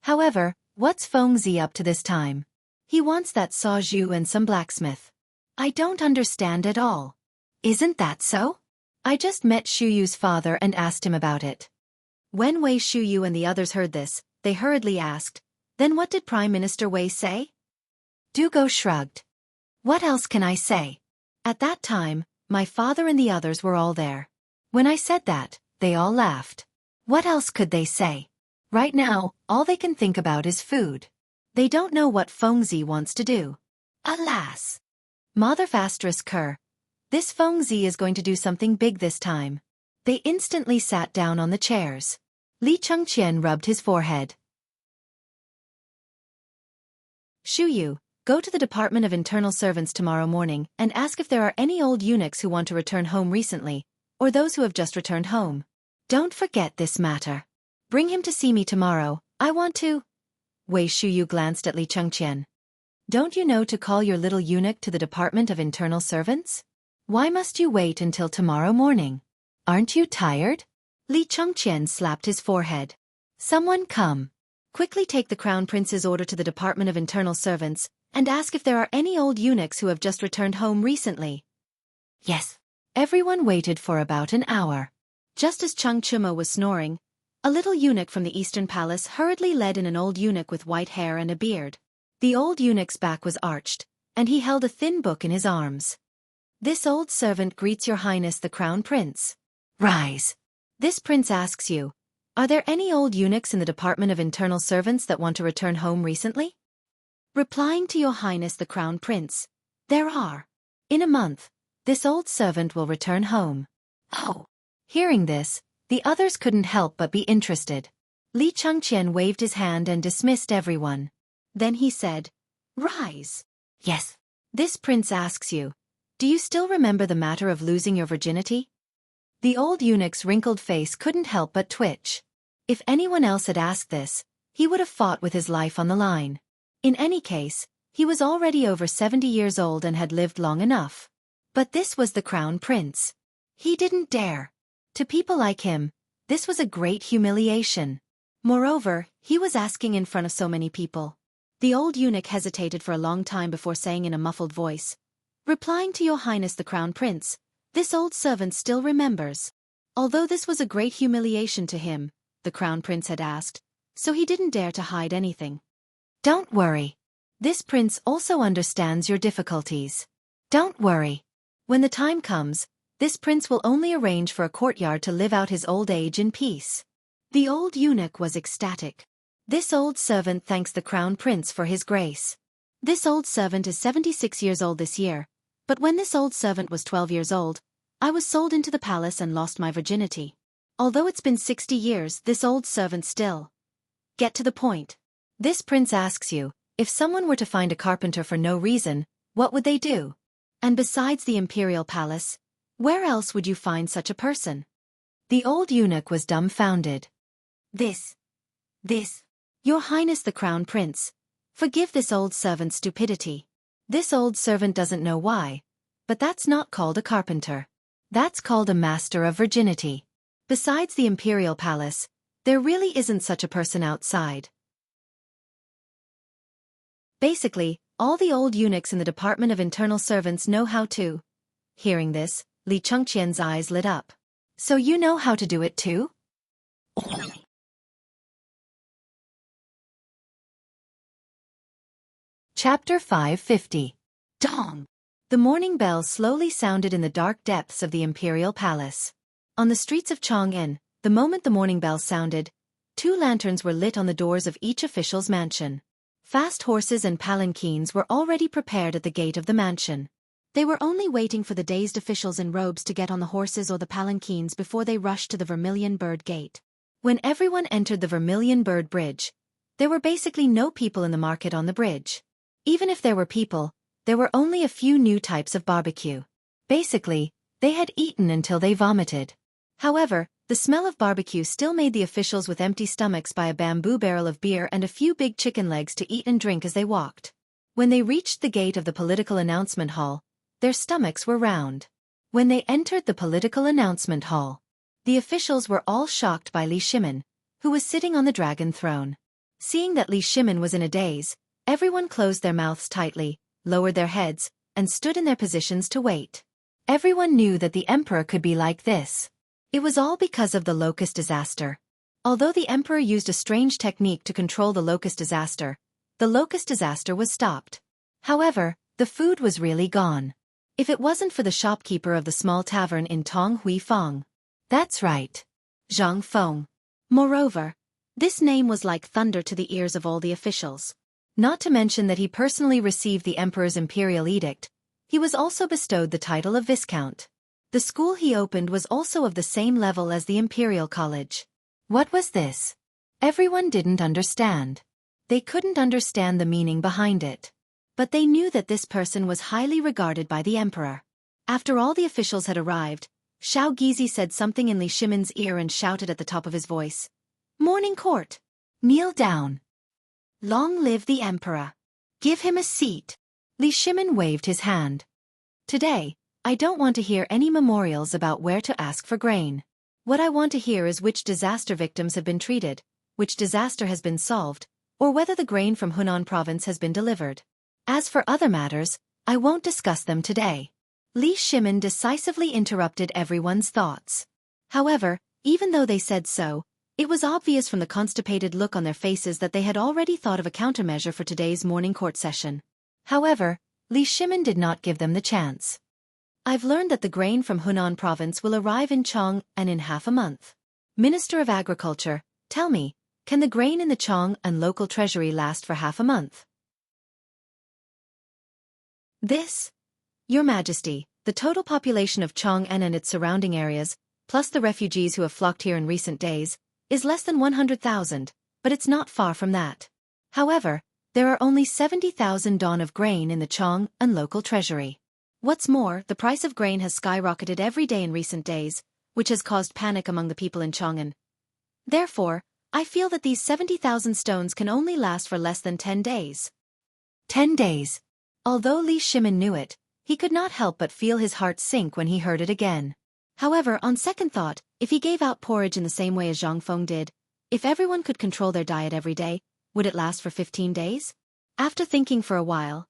However, what's Feng Zi up to this time? He wants that Sa Zhu and some blacksmith. I don't understand at all. Isn't that so? I just met Shuyu's father and asked him about it. When Wei Shuyu and the others heard this, they hurriedly asked, "Then what did Prime Minister Wei say?" Dugo shrugged. "What else can I say? At that time, my father and the others were all there. When I said that, they all laughed. What else could they say? Right now, all they can think about is food. They don't know what Fengzi wants to do. Alas! Mother Ker. This Fengzi is going to do something big this time." They instantly sat down on the chairs. Li Chengqian rubbed his forehead. "Shuyu, go to the Department of Internal Servants tomorrow morning and ask if there are any old eunuchs who want to return home recently, or those who have just returned home. Don't forget this matter. Bring him to see me tomorrow, I want to—" Wei Shuyu glanced at Li Chengqian. "Don't you know to call your little eunuch to the Department of Internal Servants? Why must you wait until tomorrow morning? Aren't you tired?" Li Chengqian slapped his forehead. "Someone come. Quickly take the Crown Prince's order to the Department of Internal Servants and ask if there are any old eunuchs who have just returned home recently." Yes. Everyone waited for about an hour. Just as Cheng Chuma was snoring, a little eunuch from the Eastern Palace hurriedly led in an old eunuch with white hair and a beard. The old eunuch's back was arched, and he held a thin book in his arms. "This old servant greets Your Highness the Crown Prince. Rise. This prince asks you, are there any old eunuchs in the Department of Internal Servants that want to return home recently?" Replying to Your Highness the Crown Prince, "There are. In a month, this old servant will return home." Oh. Hearing this, the others couldn't help but be interested. Li Chengqian waved his hand and dismissed everyone. Then he said, "Rise. Yes. This prince asks you, do you still remember the matter of losing your virginity?" The old eunuch's wrinkled face couldn't help but twitch. If anyone else had asked this, he would have fought with his life on the line. In any case, he was already over 70 years old and had lived long enough. But this was the Crown Prince. He didn't dare. To people like him, this was a great humiliation. Moreover, he was asking in front of so many people. The old eunuch hesitated for a long time before saying in a muffled voice, "Replying to Your Highness the Crown Prince, this old servant still remembers." Although this was a great humiliation to him, the Crown Prince had asked, so he didn't dare to hide anything. "Don't worry. This prince also understands your difficulties. Don't worry. When the time comes, this prince will only arrange for a courtyard to live out his old age in peace." The old eunuch was ecstatic. "This old servant thanks the Crown Prince for his grace. This old servant is 76 years old this year, but when this old servant was 12 years old, I was sold into the palace and lost my virginity. Although it's been 60 years, this old servant still—" Get to the point. This prince asks you, if someone were to find a carpenter for no reason, what would they do? And besides the imperial palace, where else would you find such a person? The old eunuch was dumbfounded. This. Your Highness the Crown Prince, forgive this old servant's stupidity. This old servant doesn't know why, but that's not called a carpenter. That's called a master of virginity. Besides the imperial palace, there really isn't such a person outside. Basically, all the old eunuchs in the Department of Internal Servants know how to. Hearing this, Li Chengqian's eyes lit up. So you know how to do it too? Chapter 550. Dong! The morning bell slowly sounded in the dark depths of the imperial palace. On the streets of Chang'an, the moment the morning bell sounded, 2 lanterns were lit on the doors of each official's mansion. Fast horses and palanquins were already prepared at the gate of the mansion. They were only waiting for the dazed officials in robes to get on the horses or the palanquins before they rushed to the Vermilion Bird Gate. When everyone entered the Vermilion Bird Bridge, there were basically no people in the market on the bridge. Even if there were people, there were only a few new types of barbecue. Basically, they had eaten until they vomited. However, the smell of barbecue still made the officials with empty stomachs buy a bamboo barrel of beer and a few big chicken legs to eat and drink as they walked. When they reached the gate of the political announcement hall, their stomachs were round. When they entered the political announcement hall, the officials were all shocked by Li Shimin, who was sitting on the dragon throne. Seeing that Li Shimin was in a daze, everyone closed their mouths tightly, lowered their heads, and stood in their positions to wait. Everyone knew that the emperor could be like this. It was all because of the locust disaster. Although the emperor used a strange technique to control the locust disaster was stopped. However, the food was really gone. If it wasn't for the shopkeeper of the small tavern in Tong Hui Fong. That's right. Zhang Feng. Moreover, this name was like thunder to the ears of all the officials. Not to mention that he personally received the emperor's imperial edict, he was also bestowed the title of Viscount. The school he opened was also of the same level as the Imperial College. What was this? Everyone didn't understand. They couldn't understand the meaning behind it. But they knew that this person was highly regarded by the emperor. After all the officials had arrived, Xiao Gizi said something in Li Shimin's ear and shouted at the top of his voice. Morning court! Kneel down! Long live the emperor! Give him a seat! Li Shimin waved his hand. Today, I don't want to hear any memorials about where to ask for grain. What I want to hear is which disaster victims have been treated, which disaster has been solved, or whether the grain from Hunan province has been delivered. As for other matters, I won't discuss them today. Li Shimin decisively interrupted everyone's thoughts. However, even though they said so, it was obvious from the constipated look on their faces that they had already thought of a countermeasure for today's morning court session. However, Li Shimin did not give them the chance. I've learned that the grain from Hunan province will arrive in Chang'an in half a month. Minister of Agriculture, tell me, can the grain in the Chang'an local treasury last for half a month? This, Your Majesty, the total population of Chang'an and its surrounding areas, plus the refugees who have flocked here in recent days, is less than 100,000, but it's not far from that. However, there are only 70,000 dawn of grain in the Chang'an local treasury. What's more, the price of grain has skyrocketed every day in recent days, which has caused panic among the people in Chang'an. Therefore, I feel that these 70,000 stones can only last for less than 10 days. 10 days. Although Li Shimin knew it, he could not help but feel his heart sink when he heard it again. However, on second thought, if he gave out porridge in the same way as Zhang Feng did, if everyone could control their diet every day, would it last for 15 days? After thinking for a while,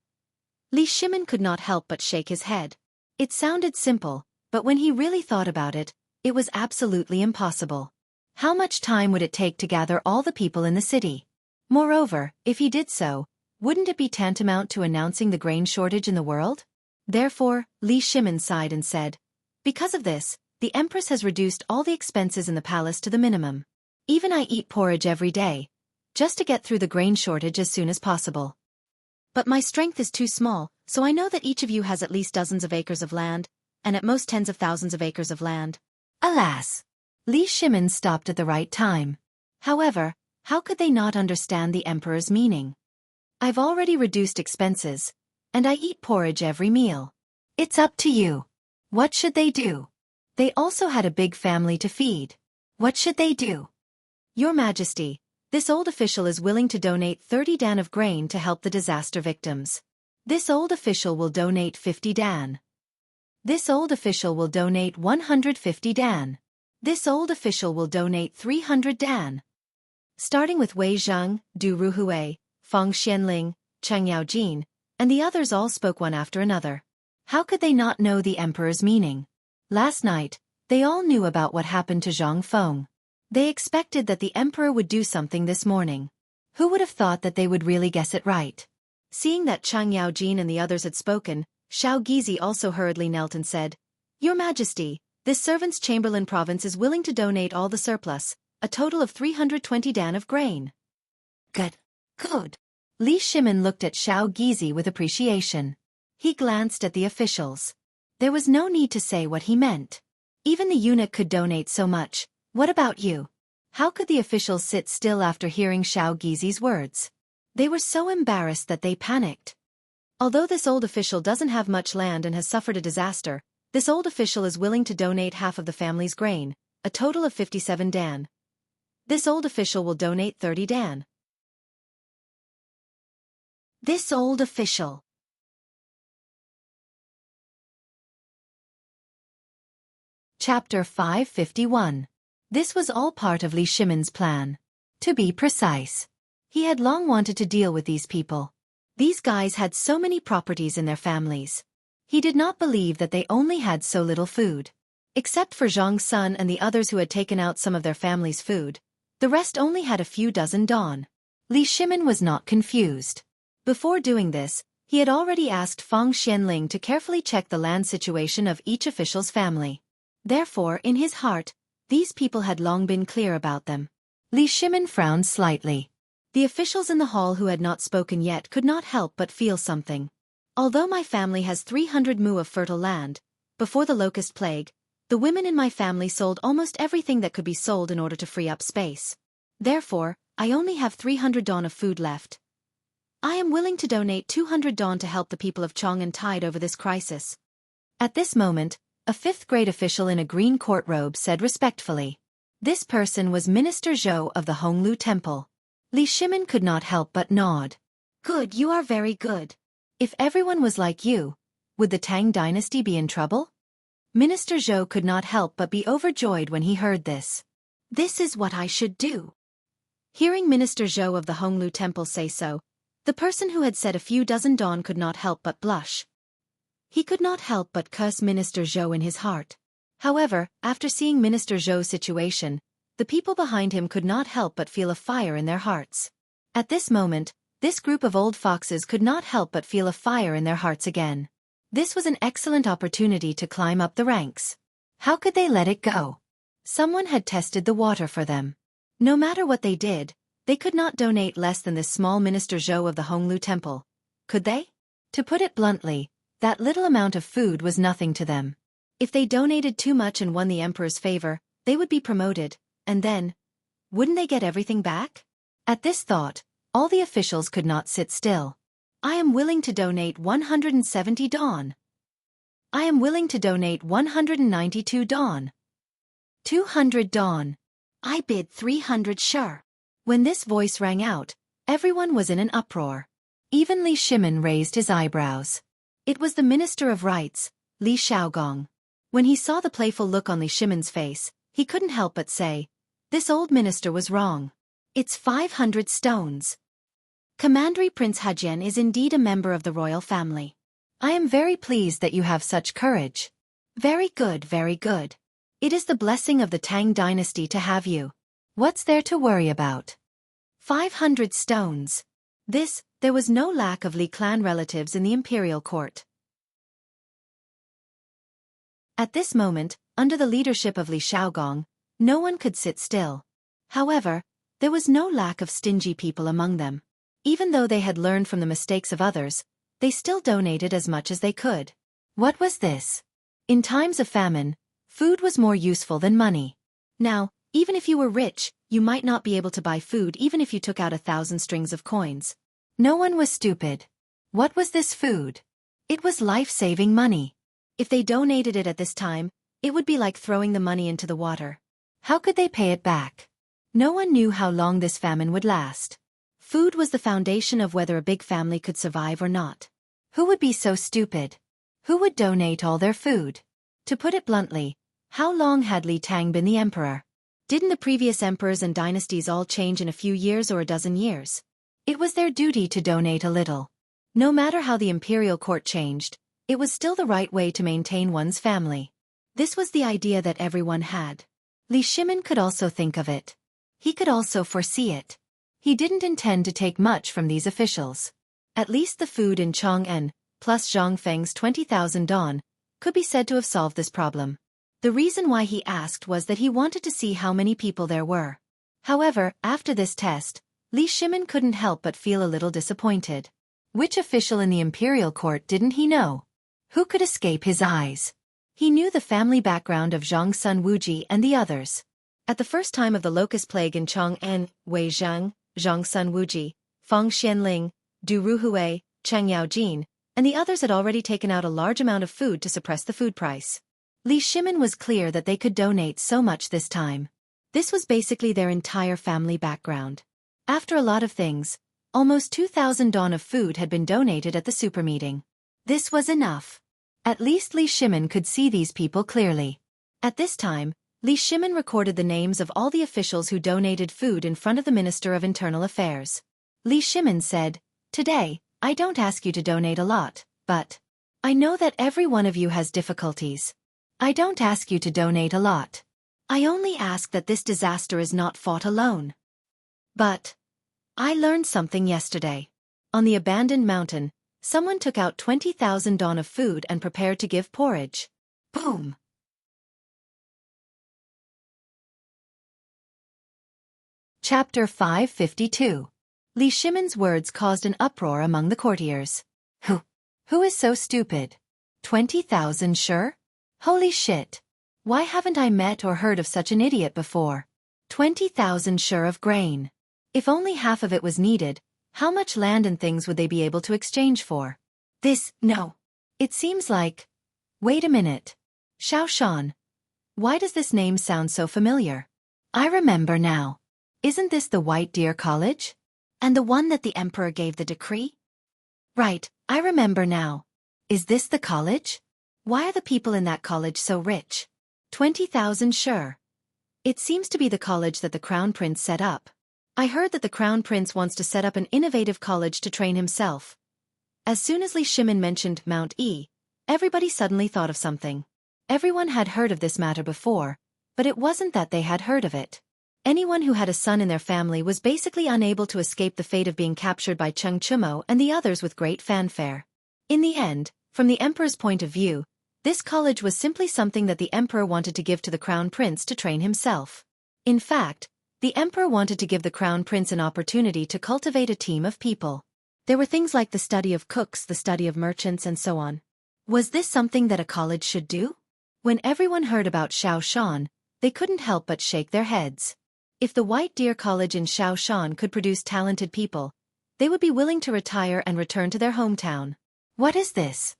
Li Shimin could not help but shake his head. It sounded simple, but when he really thought about it, it was absolutely impossible. How much time would it take to gather all the people in the city? Moreover, if he did so, wouldn't it be tantamount to announcing the grain shortage in the world? Therefore, Li Shimin sighed and said, because of this, the Empress has reduced all the expenses in the palace to the minimum. Even I eat porridge every day, just to get through the grain shortage as soon as possible. But my strength is too small, so I know that each of you has at least dozens of acres of land, and at most tens of thousands of acres of land. Alas! Li Shimin stopped at the right time. However, how could they not understand the emperor's meaning? I've already reduced expenses, and I eat porridge every meal. It's up to you. What should they do? They also had a big family to feed. What should they do? Your Majesty, this old official is willing to donate 30 dan of grain to help the disaster victims. This old official will donate 50 dan. This old official will donate 150 dan. This old official will donate 300 dan. Starting with Wei Zheng, Du Ruhui, Feng Xianling, Cheng Yaojin, and the others all spoke one after another. How could they not know the emperor's meaning? Last night, they all knew about what happened to Zhang Feng. They expected that the emperor would do something this morning. Who would have thought that they would really guess it right? Seeing that Cheng Yaojin and the others had spoken, Xiao Gizi also hurriedly knelt and said, Your Majesty, this servant's chamberlain province is willing to donate all the surplus, a total of 320 dan of grain. Good. Good. Li Shimin looked at Xiao Gizi with appreciation. He glanced at the officials. There was no need to say what he meant. Even the eunuch could donate so much. What about you? How could the officials sit still after hearing Xiao Gizi's words? They were so embarrassed that they panicked. Although this old official doesn't have much land and has suffered a disaster, this old official is willing to donate half of the family's grain, a total of 57 dan. This old official will donate 30 dan. This old official. Chapter 551. This was all part of Li Shimin's plan. To be precise, he had long wanted to deal with these people. These guys had so many properties in their families. He did not believe that they only had so little food. Except for Zhang's son and the others who had taken out some of their family's food, the rest only had a few dozen don. Li Shimin was not confused. Before doing this, he had already asked Fang Xianling to carefully check the land situation of each official's family. Therefore, in his heart, these people had long been clear about them. Li Shimin frowned slightly. The officials in the hall who had not spoken yet could not help but feel something. Although my family has 300 mu of fertile land, before the locust plague, the women in my family sold almost everything that could be sold in order to free up space. Therefore, I only have 300 don of food left. I am willing to donate 200 don to help the people of Chang'an tide over this crisis. At this moment, a fifth-grade official in a green court robe said respectfully. This person was Minister Zhou of the Honglu Temple. Li Shimin could not help but nod. Good, you are very good. If everyone was like you, would the Tang dynasty be in trouble? Minister Zhou could not help but be overjoyed when he heard this. This is what I should do. Hearing Minister Zhou of the Honglu Temple say so, the person who had said a few dozen don could not help but blush. He could not help but curse Minister Zhou in his heart. However, after seeing Minister Zhou's situation, the people behind him could not help but feel a fire in their hearts. At this moment, this group of old foxes could not help but feel a fire in their hearts again. This was an excellent opportunity to climb up the ranks. How could they let it go? Someone had tested the water for them. No matter what they did, they could not donate less than this small Minister Zhou of the Honglu Temple. Could they? To put it bluntly, that little amount of food was nothing to them. If they donated too much and won the emperor's favor, they would be promoted, and then, wouldn't they get everything back? At this thought, all the officials could not sit still. I am willing to donate 170 don. I am willing to donate 192 don. 200 don. I bid 300 sure. When this voice rang out, everyone was in an uproar. Even Li Shimin raised his eyebrows. It was the Minister of Rights, Li Xiaogong. When he saw the playful look on Li Shimin's face, he couldn't help but say, this old minister was wrong. It's 500 stones. Commandery Prince Hajian is indeed a member of the royal family. I am very pleased that you have such courage. Very good, very good. It is the blessing of the Tang dynasty to have you. What's there to worry about? 500 stones. There was no lack of Li clan relatives in the imperial court. At this moment, under the leadership of Li Xiaogong, no one could sit still. However, there was no lack of stingy people among them. Even though they had learned from the mistakes of others, they still donated as much as they could. What was this? In times of famine, food was more useful than money. Now, even if you were rich, you might not be able to buy food even if you took out 1,000 strings of coins. No one was stupid. What was this food? It was life-saving money. If they donated it at this time, it would be like throwing the money into the water. How could they pay it back? No one knew how long this famine would last. Food was the foundation of whether a big family could survive or not. Who would be so stupid? Who would donate all their food? To put it bluntly, how long had Li Tang been the emperor? Didn't the previous emperors and dynasties all change in a few years or a dozen years? It was their duty to donate a little. No matter how the imperial court changed, it was still the right way to maintain one's family. This was the idea that everyone had. Li Shimin could also think of it. He could also foresee it. He didn't intend to take much from these officials. At least the food in Chang'an, plus Zhang Feng's 20,000 don, could be said to have solved this problem. The reason why he asked was that he wanted to see how many people there were. However, after this test, Li Shimin couldn't help but feel a little disappointed. Which official in the imperial court didn't he know? Who could escape his eyes? He knew the family background of Zhang's son Wuji and the others. At the first time of the locust plague in Chang'an, Wei Zhang, Zhang's son Wuji, Fang Xianling, Du Ruhui, Cheng Yaojin, and the others had already taken out a large amount of food to suppress the food price. Li Shimin was clear that they could donate so much this time. This was basically their entire family background. After a lot of things, almost 2,000 don of food had been donated at the super meeting. This was enough. At least Li Shimin could see these people clearly. At this time, Li Shimin recorded the names of all the officials who donated food in front of the Minister of Internal Affairs. Li Shimin said, "Today, I don't ask you to donate a lot, but I know that every one of you has difficulties. I don't ask you to donate a lot. I only ask that this disaster is not fought alone. But I learned something yesterday. On the abandoned mountain, someone took out 20,000 don of food and prepared to give porridge. Boom! Chapter 552. Li Shimon's words caused an uproar among the courtiers. Who is so stupid? 20,000 sure? Holy shit! Why haven't I met or heard of such an idiot before? 20,000 sure of grain. If only half of it was needed, how much land and things would they be able to exchange for? No. It seems like... Wait a minute. Shaoshan. Why does this name sound so familiar? I remember now. Isn't this the White Deer College? And the one that the emperor gave the decree? Right, I remember now. Is this the college? Why are the people in that college so rich? 20,000 sure. It seems to be the college that the Crown Prince set up. I heard that the Crown Prince wants to set up an innovative college to train himself. As soon as Li Shimon mentioned Mount E, everybody suddenly thought of something. Everyone had heard of this matter before, but it wasn't that they had heard of it. Anyone who had a son in their family was basically unable to escape the fate of being captured by Cheng Chumo and the others with great fanfare. In the end, from the emperor's point of view, this college was simply something that the emperor wanted to give to the crown prince to train himself. In fact, the emperor wanted to give the crown prince an opportunity to cultivate a team of people. There were things like the study of cooks, the study of merchants, and so on. Was this something that a college should do? When everyone heard about Shaoshan, they couldn't help but shake their heads. If the White Deer College in Shaoshan could produce talented people, they would be willing to retire and return to their hometown. What is this?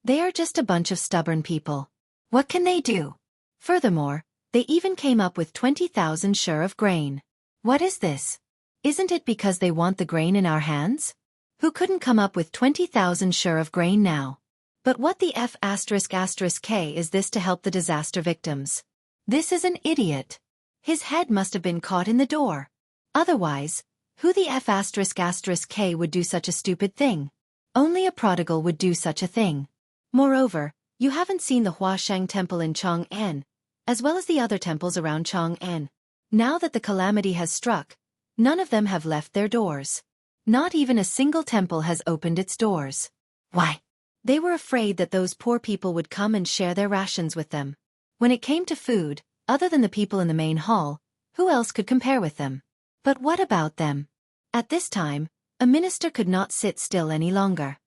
They are just a bunch of stubborn people. What can they do? Furthermore, they even came up with 20,000 sure of grain. What is this? Isn't it because they want the grain in our hands? Who couldn't come up with 20,000 sure of grain now? But what the F***K is this to help the disaster victims? This is an idiot. His head must have been caught in the door. Otherwise, who the F***K would do such a stupid thing? Only a prodigal would do such a thing. Moreover, you haven't seen the Huasheng Temple in Chang'an, as well as the other temples around Chang'an. Now that the calamity has struck, none of them have left their doors. Not even a single temple has opened its doors. Why? They were afraid that those poor people would come and share their rations with them. When it came to food, other than the people in the main hall, who else could compare with them? But what about them? At this time, a minister could not sit still any longer.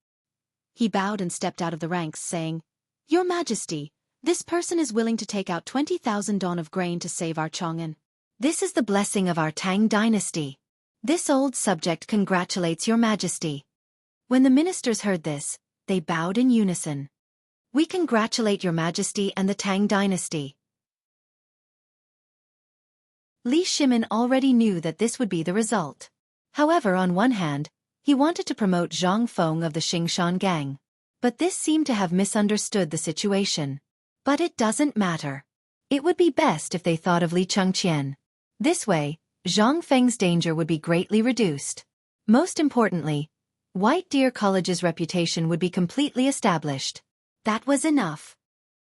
He bowed and stepped out of the ranks, saying, "Your Majesty, this person is willing to take out 20,000 don of grain to save our Chong'an. This is the blessing of our Tang dynasty. This old subject congratulates your Majesty." When the ministers heard this, they bowed in unison. "We congratulate your Majesty and the Tang dynasty." Li Shimon already knew that this would be the result. However, on one hand, he wanted to promote Zhang Feng of the Xingshan gang. But this seemed to have misunderstood the situation. But it doesn't matter. It would be best if they thought of Li Chengqian. This way, Zhang Feng's danger would be greatly reduced. Most importantly, White Deer College's reputation would be completely established. That was enough.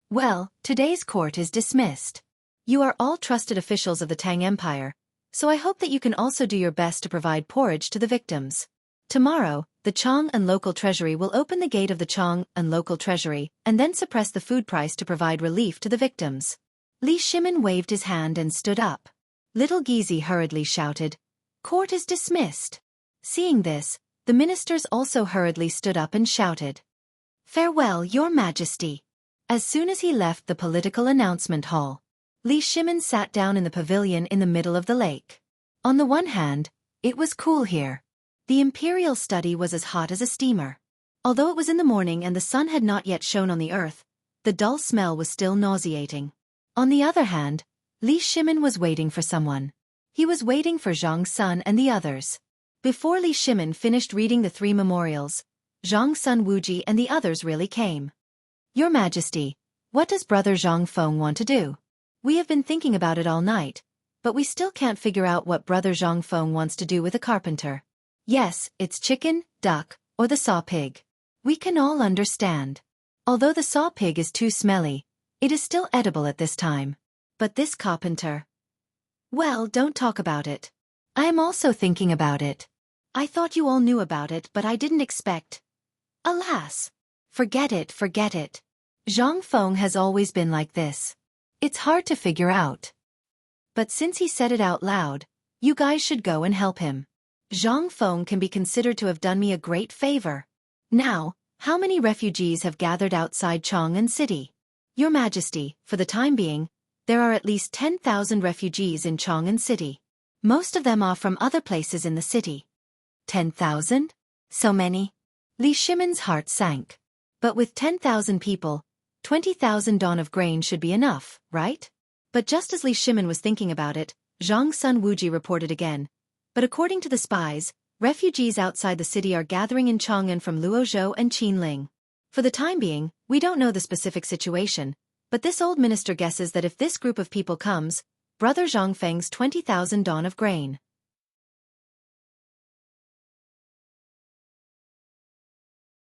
Well, today's court is dismissed. You are all trusted officials of the Tang Empire, so I hope that you can also do your best to provide porridge to the victims. Tomorrow, the Chang'an local treasury will open the gate of the Chang'an local treasury and then suppress the food price to provide relief to the victims. Li Shimon waved his hand and stood up. Little Gizi hurriedly shouted, "Court is dismissed." Seeing this, the ministers also hurriedly stood up and shouted, "Farewell, your Majesty." As soon as he left the political announcement hall, Li Shimon sat down in the pavilion in the middle of the lake. On the one hand, it was cool here. The imperial study was as hot as a steamer. Although it was in the morning and the sun had not yet shone on the earth, the dull smell was still nauseating. On the other hand, Li Shimon was waiting for someone. He was waiting for Zhang Sun and the others. Before Li Shimon finished reading the 3 memorials, Zhang Sun Wuji and the others really came. "Your Majesty, what does Brother Zhang Feng want to do? We have been thinking about it all night, but we still can't figure out what Brother Zhang Feng wants to do with a carpenter. Yes, it's chicken, duck, or the saw pig. We can all understand. Although the saw pig is too smelly, it is still edible at this time. But this carpenter... Well, don't talk about it. I am also thinking about it. I thought you all knew about it, but I didn't expect... Alas! Forget it, forget it. Zhang Feng has always been like this. It's hard to figure out. But since he said it out loud, you guys should go and help him. Zhang Feng can be considered to have done me a great favor. Now, how many refugees have gathered outside Chang'an City? Your Majesty, for the time being, there are at least 10,000 refugees in Chang'an City. Most of them are from other places in the city. 10,000? So many? Li Shimon's heart sank. But with 10,000 people, 20,000 dawn of grain should be enough, right? But just as Li Shimon was thinking about it, Zhang Sun Wuji reported again. But according to the spies, refugees outside the city are gathering in Chang'an from Luozhou and Qinling. For the time being, we don't know the specific situation, but this old minister guesses that if this group of people comes, Brother Zhang Feng's 20,000 dawn of grain.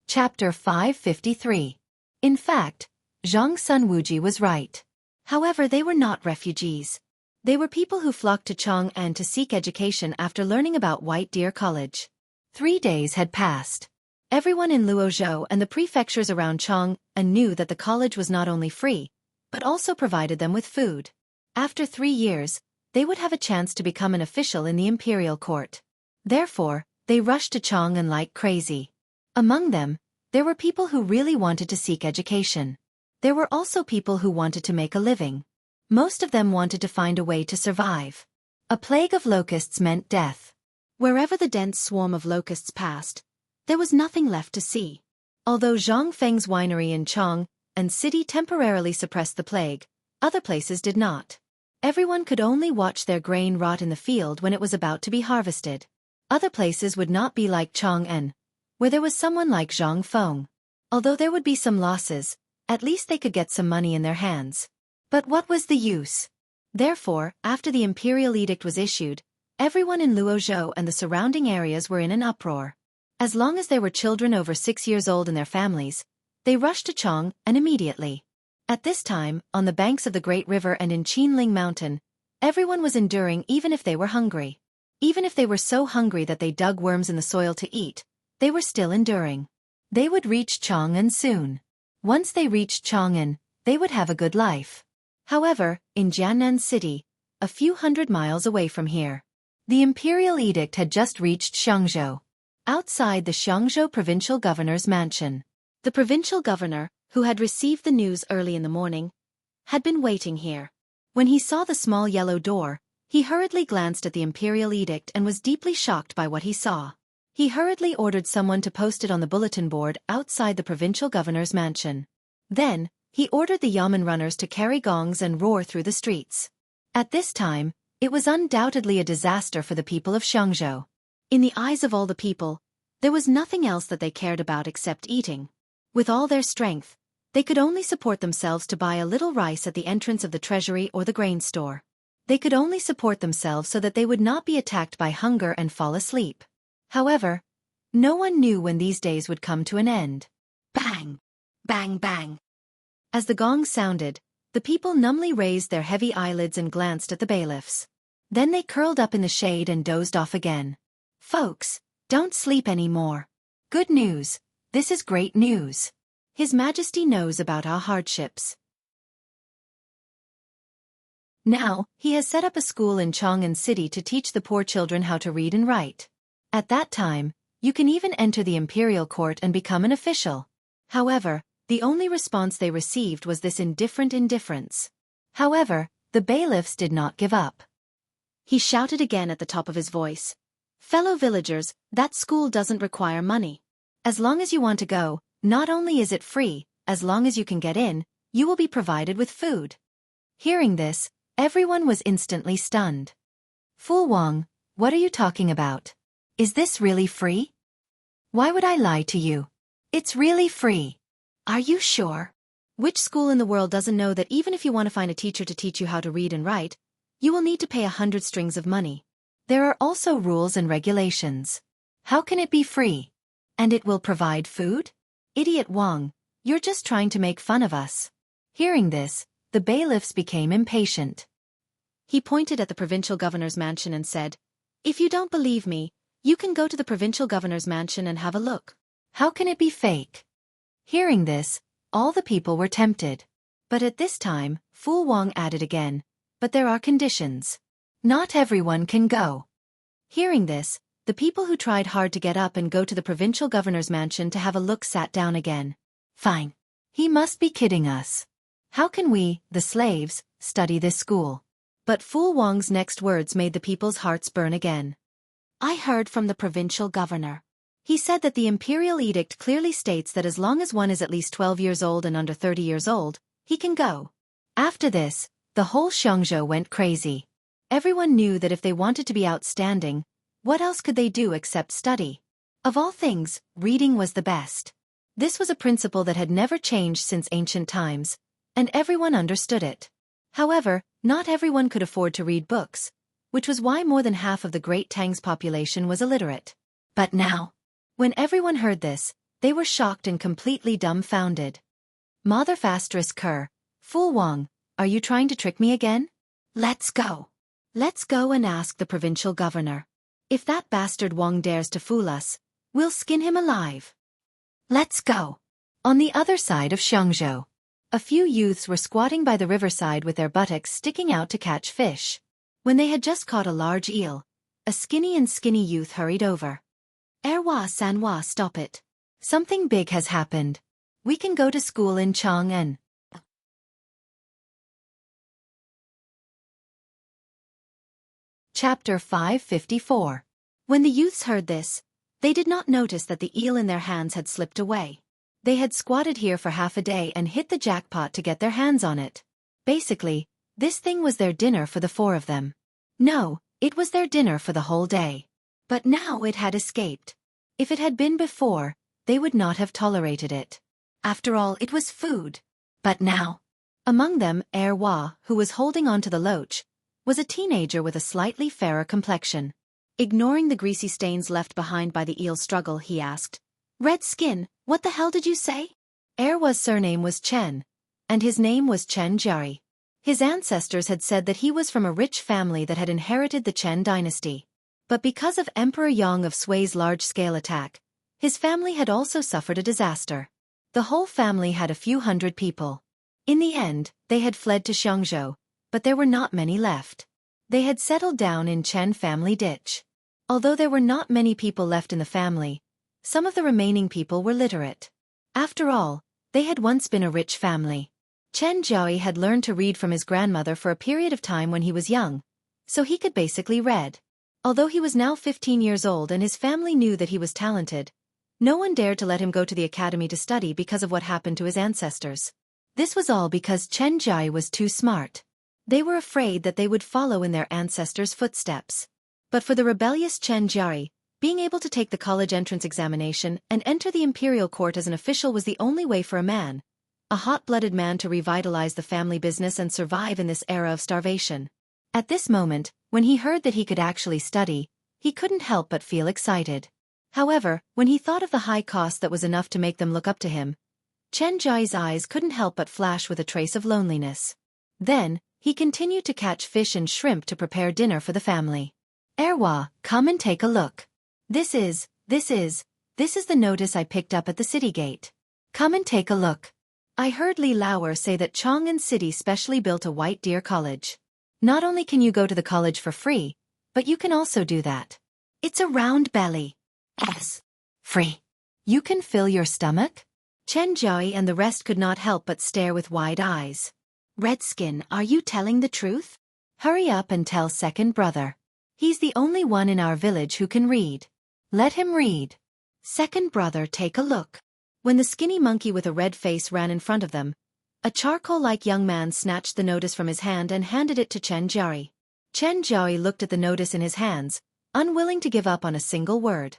Chapter 553. In fact, Zhang Sun Wuji was right. However, they were not refugees. They were people who flocked to Chang'an to seek education after learning about White Deer College. 3 days had passed. Everyone in Luozhou and the prefectures around Chang'an knew that the college was not only free, but also provided them with food. After 3 years, they would have a chance to become an official in the imperial court. Therefore, they rushed to Chang'an like crazy. Among them, there were people who really wanted to seek education. There were also people who wanted to make a living. Most of them wanted to find a way to survive. A plague of locusts meant death. Wherever the dense swarm of locusts passed, there was nothing left to see. Although Zhang Feng's winery in Chang'an City temporarily suppressed the plague, other places did not. Everyone could only watch their grain rot in the field when it was about to be harvested. Other places would not be like Chang'an, where there was someone like Zhang Feng. Although there would be some losses, at least they could get some money in their hands. But what was the use? Therefore, after the imperial edict was issued, everyone in Luozhou and the surrounding areas were in an uproar. As long as there were children over 6 years old and their families, they rushed to Chang'an immediately. At this time, on the banks of the Great River and in Qinling Mountain, everyone was enduring even if they were hungry. Even if they were so hungry that they dug worms in the soil to eat, they were still enduring. They would reach Chang'an soon. Once they reached Chang'an, they would have a good life. However, in Jiannan City, a few hundred miles away from here, the imperial edict had just reached Xiangzhou. Outside the Xiangzhou provincial governor's mansion, the provincial governor, who had received the news early in the morning, had been waiting here. When he saw the small yellow door, he hurriedly glanced at the imperial edict and was deeply shocked by what he saw. He hurriedly ordered someone to post it on the bulletin board outside the provincial governor's mansion. Then, he ordered the yamen runners to carry gongs and roar through the streets. At this time, it was undoubtedly a disaster for the people of Xiangzhou. In the eyes of all the people, there was nothing else that they cared about except eating. With all their strength, they could only support themselves to buy a little rice at the entrance of the treasury or the grain store. They could only support themselves so that they would not be attacked by hunger and fall asleep. However, no one knew when these days would come to an end. Bang! Bang bang! As the gong sounded, the people numbly raised their heavy eyelids and glanced at the bailiffs. Then they curled up in the shade and dozed off again. Folks, don't sleep anymore. Good news, this is great news. His Majesty knows about our hardships. Now, he has set up a school in Chang'an City to teach the poor children how to read and write. At that time, you can even enter the imperial court and become an official. However, the only response they received was this indifferent indifference. However, the bailiffs did not give up. He shouted again at the top of his voice. Fellow villagers, that school doesn't require money. As long as you want to go, not only is it free, as long as you can get in, you will be provided with food. Hearing this, everyone was instantly stunned. Fu Wang, what are you talking about? Is this really free? Why would I lie to you? It's really free. Are you sure? Which school in the world doesn't know that even if you want to find a teacher to teach you how to read and write, you will need to pay 100 strings of money? There are also rules and regulations. How can it be free? And it will provide food? Idiot Wang, you're just trying to make fun of us. Hearing this, the bailiffs became impatient. He pointed at the provincial governor's mansion and said, "If you don't believe me, you can go to the provincial governor's mansion and have a look. How can it be fake?" Hearing this, all the people were tempted. But at this time, Fool Wang added again, "But there are conditions. Not everyone can go." Hearing this, the people who tried hard to get up and go to the provincial governor's mansion to have a look sat down again. Fine. He must be kidding us. How can we, the slaves, study this school? But Fool Wang's next words made the people's hearts burn again. "I heard from the provincial governor. He said that the imperial edict clearly states that as long as one is at least 12 years old and under 30 years old, he can go." After this, the whole Xiongzhou went crazy. Everyone knew that if they wanted to be outstanding, what else could they do except study? Of all things, reading was the best. This was a principle that had never changed since ancient times, and everyone understood it. However, not everyone could afford to read books, which was why more than half of the Great Tang's population was illiterate. But now, when everyone heard this, they were shocked and completely dumbfounded. Mother Fastress Kerr, Fool Wang, are you trying to trick me again? Let's go. Let's go and ask the provincial governor. If that bastard Wang dares to fool us, we'll skin him alive. Let's go. On the other side of Xiongzhou, a few youths were squatting by the riverside with their buttocks sticking out to catch fish. When they had just caught a large eel, a skinny youth hurried over. "Erwa Sanwa, stop it. Something big has happened. We can go to school in Chang'an." Chapter 554. When the youths heard this, they did not notice that the eel in their hands had slipped away. They had squatted here for half a day and hit the jackpot to get their hands on it. Basically, this thing was their dinner for the four of them. No, it was their dinner for the whole day. But now it had escaped. If it had been before, they would not have tolerated it. After all, it was food. But now, among them, Erwa, who was holding on to the loach, was a teenager with a slightly fairer complexion. Ignoring the greasy stains left behind by the eel's struggle, he asked, "Red skin, what the hell did you say?" Erwa's surname was Chen, and his name was Chen Jiari. His ancestors had said that he was from a rich family that had inherited the Chen dynasty. But because of Emperor Yang of Sui's large-scale attack, his family had also suffered a disaster. The whole family had a few hundred people. In the end, they had fled to Xiongzhou, but there were not many left. They had settled down in Chen family ditch. Although there were not many people left in the family, some of the remaining people were literate. After all, they had once been a rich family. Chen Jiayi had learned to read from his grandmother for a period of time when he was young, so he could basically read. Although he was now 15 years old and his family knew that he was talented, no one dared to let him go to the academy to study because of what happened to his ancestors. This was all because Chen Jiayi was too smart. They were afraid that they would follow in their ancestors' footsteps. But for the rebellious Chen Jiayi, being able to take the college entrance examination and enter the imperial court as an official was the only way for a man, a hot-blooded man, to revitalize the family business and survive in this era of starvation. At this moment, when he heard that he could actually study, he couldn't help but feel excited. However, when he thought of the high cost that was enough to make them look up to him, Chen Jiayi's eyes couldn't help but flash with a trace of loneliness. Then, he continued to catch fish and shrimp to prepare dinner for the family. "Erwa, come and take a look. This is the notice I picked up at the city gate. Come and take a look. I heard Li Lauer say that Chang'an City specially built a white deer college. Not only can you go to the college for free, but you can also do that. It's a round belly. Yes. Free. You can fill your stomach?" Chen Jiayi and the rest could not help but stare with wide eyes. "Redskin, are you telling the truth? Hurry up and tell second brother. He's the only one in our village who can read. Let him read." Second brother, take a look. When the skinny monkey with a red face ran in front of them, a charcoal-like young man snatched the notice from his hand and handed it to Chen Jiayi. Chen Jiayi looked at the notice in his hands, unwilling to give up on a single word.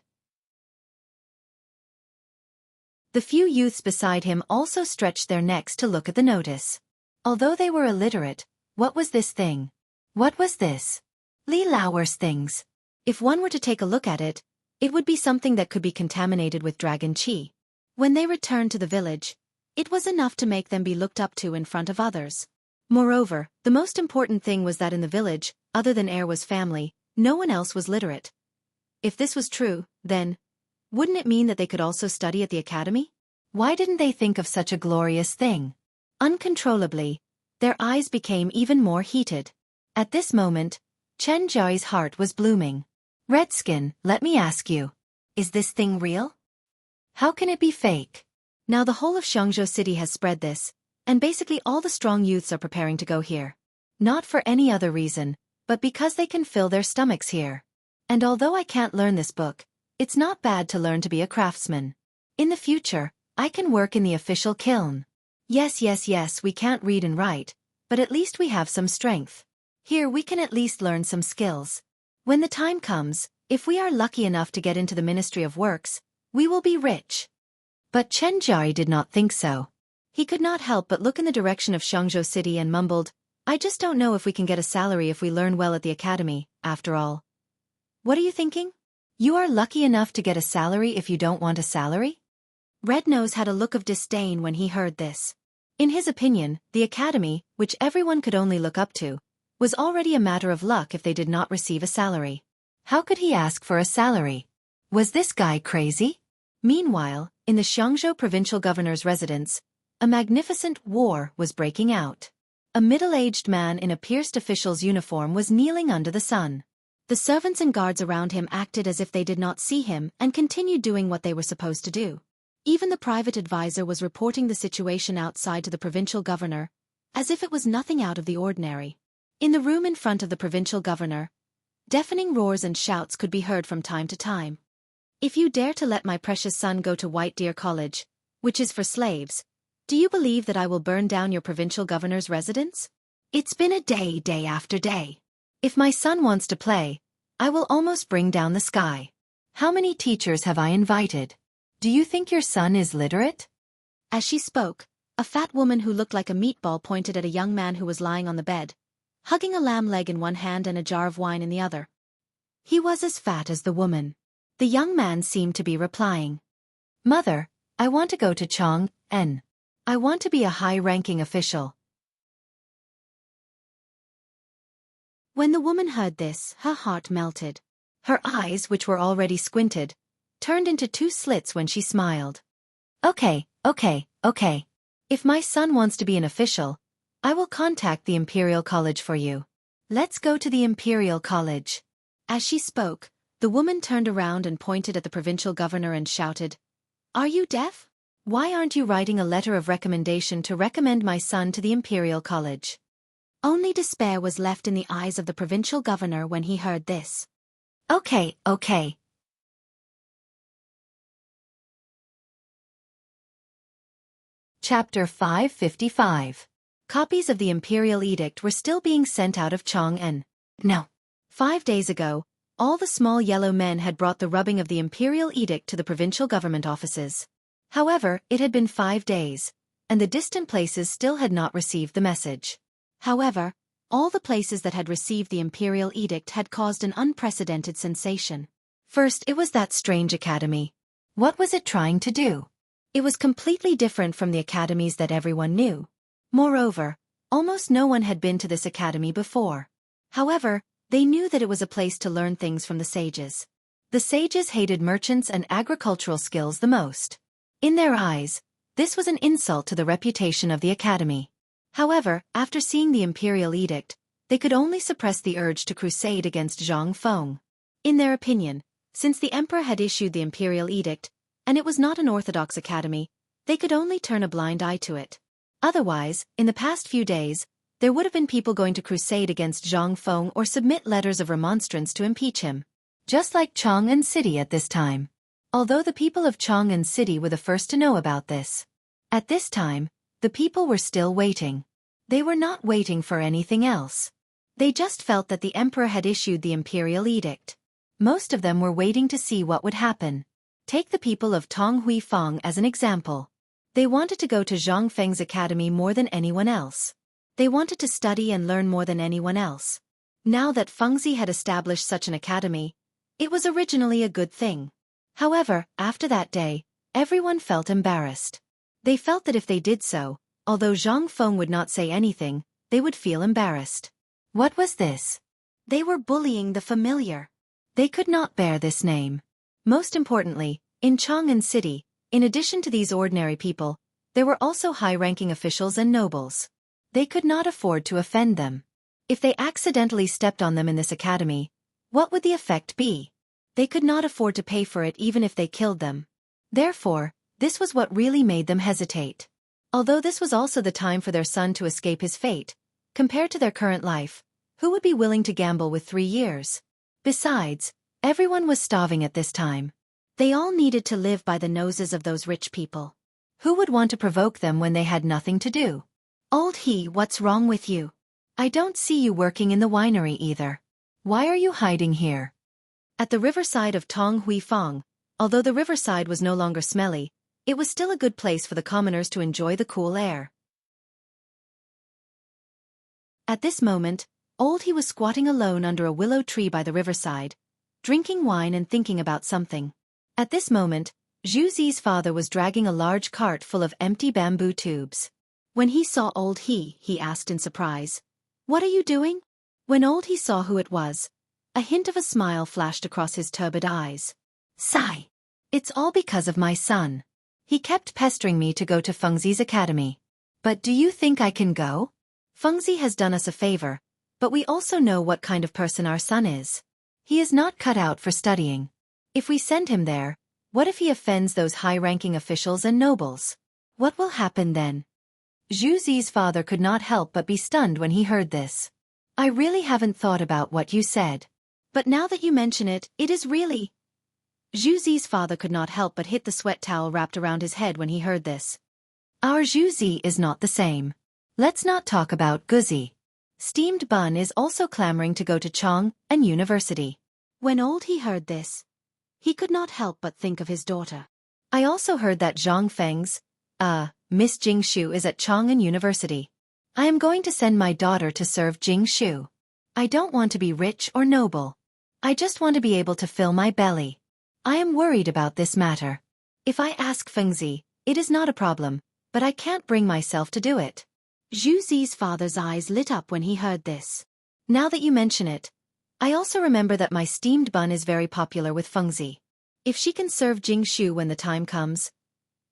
The few youths beside him also stretched their necks to look at the notice. Although they were illiterate, what was this thing? What was this? Li Lauer's things. If one were to take a look at it, it would be something that could be contaminated with dragon qi. When they returned to the village, it was enough to make them be looked up to in front of others. Moreover, the most important thing was that in the village, other than Erwa's family, no one else was literate. If this was true, then, wouldn't it mean that they could also study at the academy? Why didn't they think of such a glorious thing? Uncontrollably, their eyes became even more heated. At this moment, Chen Jiao's heart was blooming. Redskin, let me ask you, is this thing real? How can it be fake? Now the whole of Xiangzhou City has spread this, and basically all the strong youths are preparing to go here. Not for any other reason, but because they can fill their stomachs here. And although I can't learn this book, it's not bad to learn to be a craftsman. In the future, I can work in the official kiln. Yes, we can't read and write, but at least we have some strength. Here we can at least learn some skills. When the time comes, if we are lucky enough to get into the Ministry of Works, we will be rich. But Chen Jiai did not think so. He could not help but look in the direction of Xiangzhou City and mumbled, I just don't know if we can get a salary if we learn well at the academy, after all. What are you thinking? You are lucky enough to get a salary if you don't want a salary? Red Nose had a look of disdain when he heard this. In his opinion, the academy, which everyone could only look up to, was already a matter of luck if they did not receive a salary. How could he ask for a salary? Was this guy crazy? Meanwhile, in the Xiangzhou provincial governor's residence, a magnificent war was breaking out. A middle-aged man in a pierced official's uniform was kneeling under the sun. The servants and guards around him acted as if they did not see him and continued doing what they were supposed to do. Even the private advisor was reporting the situation outside to the provincial governor, as if it was nothing out of the ordinary. In the room in front of the provincial governor, deafening roars and shouts could be heard from time to time. If you dare to let my precious son go to White Deer College, which is for slaves, do you believe that I will burn down your provincial governor's residence? It's been a day after day. If my son wants to play, I will almost bring down the sky. How many teachers have I invited? Do you think your son is literate? As she spoke, a fat woman who looked like a meatball pointed at a young man who was lying on the bed, hugging a lamb leg in one hand and a jar of wine in the other. He was as fat as the woman. The young man seemed to be replying. Mother, I want to go to Chang'an. I want to be a high-ranking official. When the woman heard this, her heart melted. Her eyes, which were already squinted, turned into two slits when she smiled. Okay. If my son wants to be an official, I will contact the Imperial College for you. Let's go to the Imperial College. As she spoke, the woman turned around and pointed at the provincial governor and shouted, Are you deaf? Why aren't you writing a letter of recommendation to recommend my son to the Imperial College? Only despair was left in the eyes of the provincial governor when he heard this. Okay. Chapter 555. Copies of the Imperial Edict were still being sent out of Chang'an. No. 5 days ago, all the small yellow men had brought the rubbing of the Imperial Edict to the provincial government offices. However, it had been 5 days, and the distant places still had not received the message. However, all the places that had received the Imperial Edict had caused an unprecedented sensation. First, it was that strange academy. What was it trying to do? It was completely different from the academies that everyone knew. Moreover, almost no one had been to this academy before. However, they knew that it was a place to learn things from the sages. The sages hated merchants and agricultural skills the most. In their eyes, this was an insult to the reputation of the academy. However, after seeing the Imperial Edict, they could only suppress the urge to crusade against Zhang Feng. In their opinion, since the emperor had issued the Imperial Edict, and it was not an orthodox academy, they could only turn a blind eye to it. Otherwise, in the past few days, there would have been people going to crusade against Zhang Feng or submit letters of remonstrance to impeach him. Just like Chang'an City at this time. Although the people of Chang'an City were the first to know about this. At this time, the people were still waiting. They were not waiting for anything else. They just felt that the emperor had issued the Imperial Edict. Most of them were waiting to see what would happen. Take the people of Tong Hui Fang as an example. They wanted to go to Zhang Feng's academy more than anyone else. They wanted to study and learn more than anyone else. Now that Fengzi had established such an academy, it was originally a good thing. However, after that day, Everyone felt embarrassed. They felt that if they did so, although Zhang Feng would not say anything, they would feel embarrassed. What was this? They were bullying the familiar. They could not bear this name. Most importantly, in Chang'an City, in addition to these ordinary people, there were also high-ranking officials and nobles. They could not afford to offend them. If they accidentally stepped on them in this academy, what would the effect be? They could not afford to pay for it even if they killed them. Therefore, this was what really made them hesitate. Although this was also the time for their son to escape his fate, compared to their current life, who would be willing to gamble with 3 years? Besides, everyone was starving at this time. They all needed to live by the noses of those rich people. Who would want to provoke them when they had nothing to do? Old he, what's wrong with you? I don't see you working in the winery either. Why are you hiding here? At the riverside of Tong Hui Fong, although the riverside was no longer smelly, it was still a good place for the commoners to enjoy the cool air. At this moment, Old He was squatting alone under a willow tree by the riverside, drinking wine and thinking about something. At this moment, Zhu Zi's father was dragging a large cart full of empty bamboo tubes. When he saw Old He asked in surprise, "What are you doing?" When Old He saw who it was, a hint of a smile flashed across his turbid eyes. "Sigh. It's all because of my son. He kept pestering me to go to Fengzi's academy. But do you think I can go? Fengzi has done us a favor, but we also know what kind of person our son is. He is not cut out for studying. If we send him there, what if he offends those high-ranking officials and nobles? What will happen then?" Zhu Zi's father could not help but be stunned when he heard this. "I really haven't thought about what you said. But now that you mention it, it is really—" Zhu Zi's father could not help but hit the sweat towel wrapped around his head when he heard this. "Our Zhu Zi is not the same. Let's not talk about Guzi. Steamed Bun is also clamoring to go to Chang'an University." When Old He heard this, he could not help but think of his daughter. "I also heard that Zhang Feng's, Miss Jingshu is at Chang'an University. I am going to send my daughter to serve Jingshu. I don't want to be rich or noble. I just want to be able to fill my belly. I am worried about this matter. If I ask Fengzi, it is not a problem, but I can't bring myself to do it." Zhu Zi's father's eyes lit up when he heard this. "Now that you mention it, I also remember that my steamed bun is very popular with Fengzi. If she can serve Jingshu when the time comes,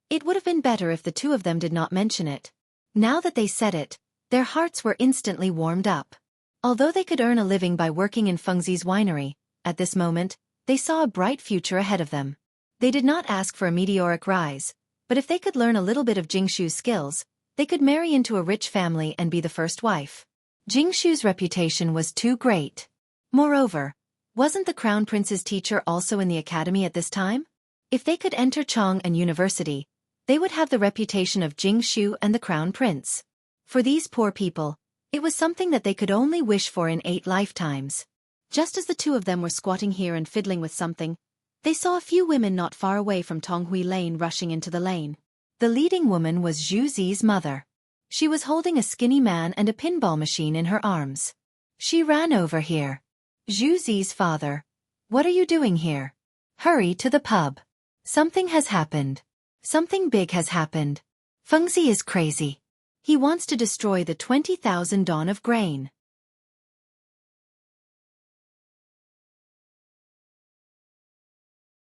it would have been better if the two of them did not mention it." Now that they said it, their hearts were instantly warmed up. Although they could earn a living by working in Fengzi's winery, at this moment, they saw a bright future ahead of them. They did not ask for a meteoric rise, but if they could learn a little bit of Jingshu's skills, they could marry into a rich family and be the first wife. Jingshu's reputation was too great. Moreover, wasn't the Crown Prince's teacher also in the academy at this time? If they could enter Chang'an University, they would have the reputation of Jingshu and the Crown Prince. For these poor people, it was something that they could only wish for in 8 lifetimes. Just as the two of them were squatting here and fiddling with something, they saw a few women not far away from Tonghui Lane rushing into the lane. The leading woman was Zhu Zi's mother. She was holding a skinny man and a pinball machine in her arms. She ran over here. Zhu Zi's father, "What are you doing here? Hurry to the pub. Something has happened. Something big has happened. Fengzi is crazy. He wants to destroy the 20,000 dawn of grain."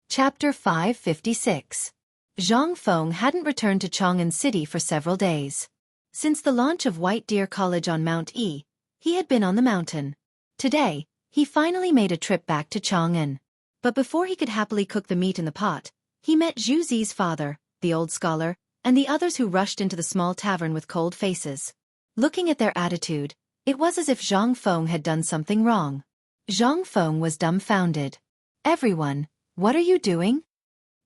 Chapter 556. Zhang Feng hadn't returned to Chang'an City for several days. Since the launch of White Deer College on Mount E, he had been on the mountain. Today, he finally made a trip back to Chang'an. But before he could happily cook the meat in the pot, he met Zhu Zi's father, the old scholar, and the others who rushed into the small tavern with cold faces. Looking at their attitude, it was as if Zhang Feng had done something wrong. Zhang Feng was dumbfounded. "Everyone, what are you doing?"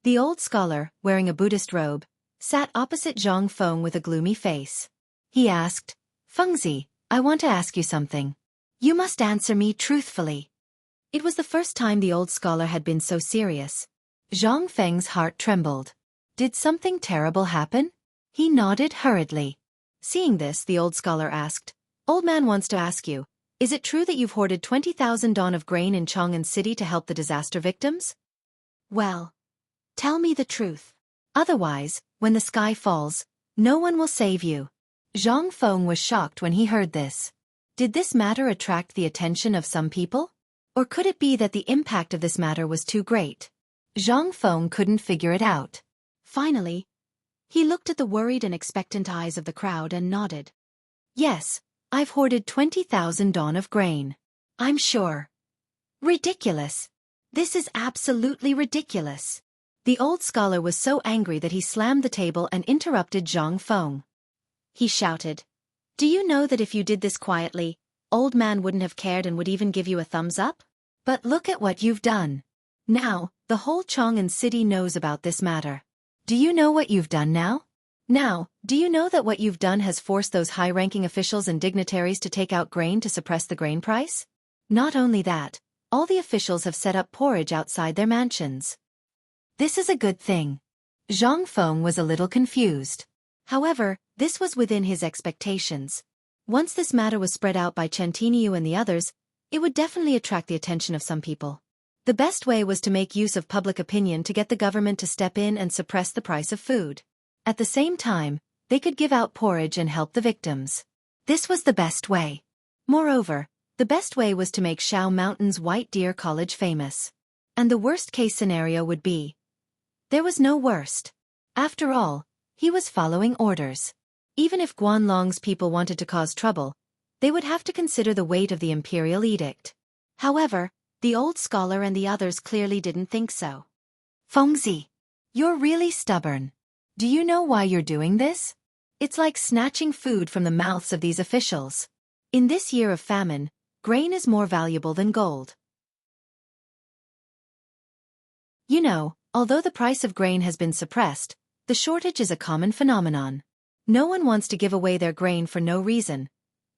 The old scholar, wearing a Buddhist robe, sat opposite Zhang Feng with a gloomy face. He asked, "Fengzi, I want to ask you something. You must answer me truthfully." It was the first time the old scholar had been so serious. Zhang Feng's heart trembled. Did something terrible happen? He nodded hurriedly. Seeing this, the old scholar asked, "Old man wants to ask you, is it true that you've hoarded 20,000 dawn of grain in Chang'an City to help the disaster victims?" "Well, tell me the truth. Otherwise, when the sky falls, no one will save you. Zhang Feng was shocked when he heard this. Did this matter attract the attention of some people? Or could it be that the impact of this matter was too great? Zhang Feng couldn't figure it out. Finally, he looked at the worried and expectant eyes of the crowd and nodded. Yes, I've hoarded 20,000 dawn of grain. I'm sure. Ridiculous. This is absolutely ridiculous. The old scholar was so angry that he slammed the table and interrupted Zhang Feng. He shouted, "Do you know that if you did this quietly, old man wouldn't have cared and would even give you a thumbs up? But look at what you've done. Now, the whole Chang'an city knows about this matter. Do you know what you've done now? Now, do you know that what you've done has forced those high-ranking officials and dignitaries to take out grain to suppress the grain price? Not only that, all the officials have set up porridge outside their mansions. This is a good thing." Zhang Feng was a little confused. However, this was within his expectations. Once this matter was spread out by Chen Tiniu and the others, it would definitely attract the attention of some people. The best way was to make use of public opinion to get the government to step in and suppress the price of food. At the same time, they could give out porridge and help the victims. This was the best way. Moreover, the best way was to make Shao Mountain's White Deer College famous. And the worst-case scenario would be, there was no worst. After all, he was following orders. Even if Guanlong's people wanted to cause trouble, they would have to consider the weight of the imperial edict. However, the old scholar and the others clearly didn't think so. Fengzi, you're really stubborn. Do you know why you're doing this? It's like snatching food from the mouths of these officials. In this year of famine, grain is more valuable than gold. You know, although the price of grain has been suppressed, the shortage is a common phenomenon. No one wants to give away their grain for no reason,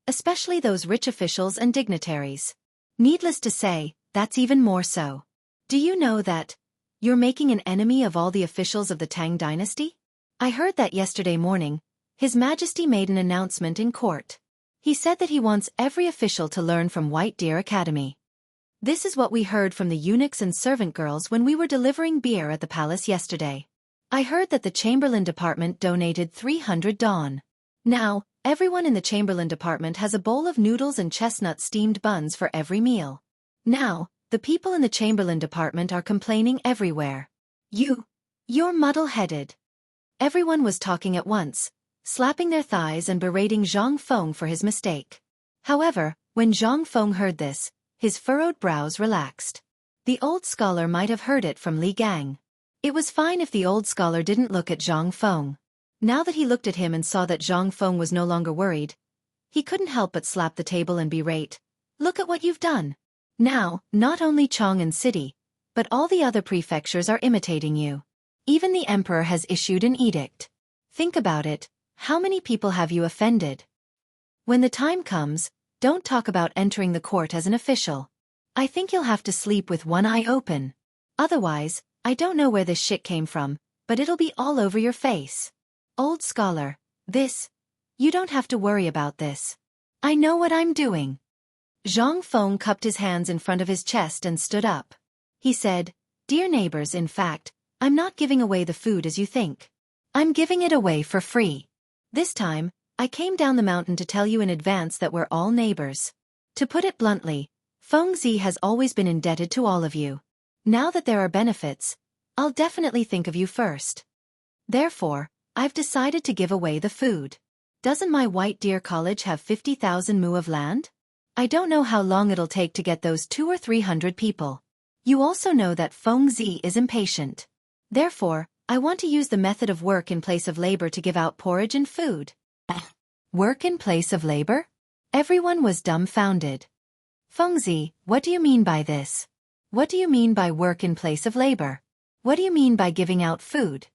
especially those rich officials and dignitaries. Needless to say, that's even more so. Do you know that you're making an enemy of all the officials of the Tang dynasty? I heard that yesterday morning, His Majesty made an announcement in court. He said that he wants every official to learn from White Deer Academy. This is what we heard from the eunuchs and servant girls when we were delivering beer at the palace yesterday. I heard that the Chamberlain Department donated 300 dawn. Now, everyone in the Chamberlain Department has a bowl of noodles and chestnut steamed buns for every meal. Now, the people in the Chamberlain Department are complaining everywhere. You're muddle-headed. Everyone was talking at once, slapping their thighs and berating Zhang Feng for his mistake. However, when Zhang Feng heard this, his furrowed brows relaxed. The old scholar might have heard it from Li Gang. It was fine if the old scholar didn't look at Zhang Feng. Now that he looked at him and saw that Zhang Feng was no longer worried, he couldn't help but slap the table and berate. Look at what you've done. Now, not only Chang'an City, but all the other prefectures are imitating you. Even the emperor has issued an edict. Think about it, how many people have you offended? When the time comes, don't talk about entering the court as an official. I think you'll have to sleep with one eye open. Otherwise, I don't know where this shit came from, but it'll be all over your face. Old scholar, you don't have to worry about this. I know what I'm doing. Zhang Feng cupped his hands in front of his chest and stood up. He said, "Dear neighbors, in fact, I'm not giving away the food as you think. I'm giving it away for free. This time, I came down the mountain to tell you in advance that we're all neighbors. To put it bluntly, Fengzi has always been indebted to all of you. Now that there are benefits, I'll definitely think of you first. Therefore, I've decided to give away the food. Doesn't my White Deer College have 50,000 mu of land? I don't know how long it'll take to get those 200 or 300 people. You also know that Fengzi is impatient. Therefore, I want to use the method of work in place of labor to give out porridge and food." Work in place of labor? Everyone was dumbfounded. Fengzi, what do you mean by this? What do you mean by work in place of labor? What do you mean by giving out food?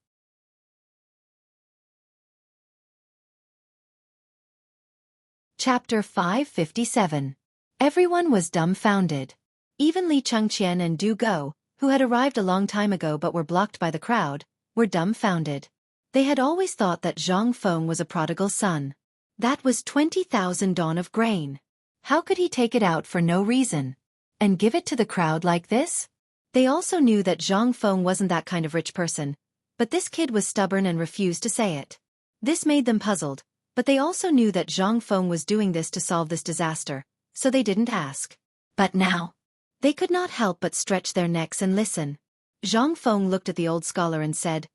Chapter 557. Everyone was dumbfounded. Even Li Chengqian and Du Go, who had arrived a long time ago but were blocked by the crowd, were dumbfounded. They had always thought that Zhang Feng was a prodigal son. That was 20,000 dawn of grain. How could he take it out for no reason and give it to the crowd like this? They also knew that Zhang Feng wasn't that kind of rich person, But this kid was stubborn and refused to say it. This made them puzzled, but they also knew that Zhang Feng was doing this to solve this disaster, so they didn't ask. But now, they could not help but stretch their necks and listen. Zhang Feng looked at the old scholar and said,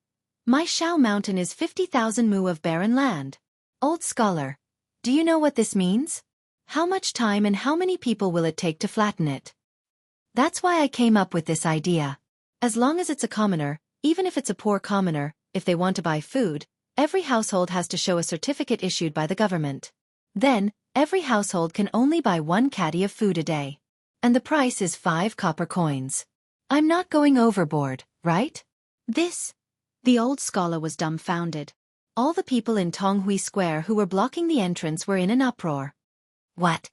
"My Shao Mountain is 50,000 mu of barren land. Old scholar, do you know what this means? How much time and how many people will it take to flatten it?" That's why I came up with this idea. As long as it's a commoner, even if it's a poor commoner, if they want to buy food, every household has to show a certificate issued by the government. Then, every household can only buy 1 caddy of food a day. And the price is 5 copper coins. I'm not going overboard, right? The old scholar was dumbfounded. All the people in Tonghui Square who were blocking the entrance were in an uproar. What?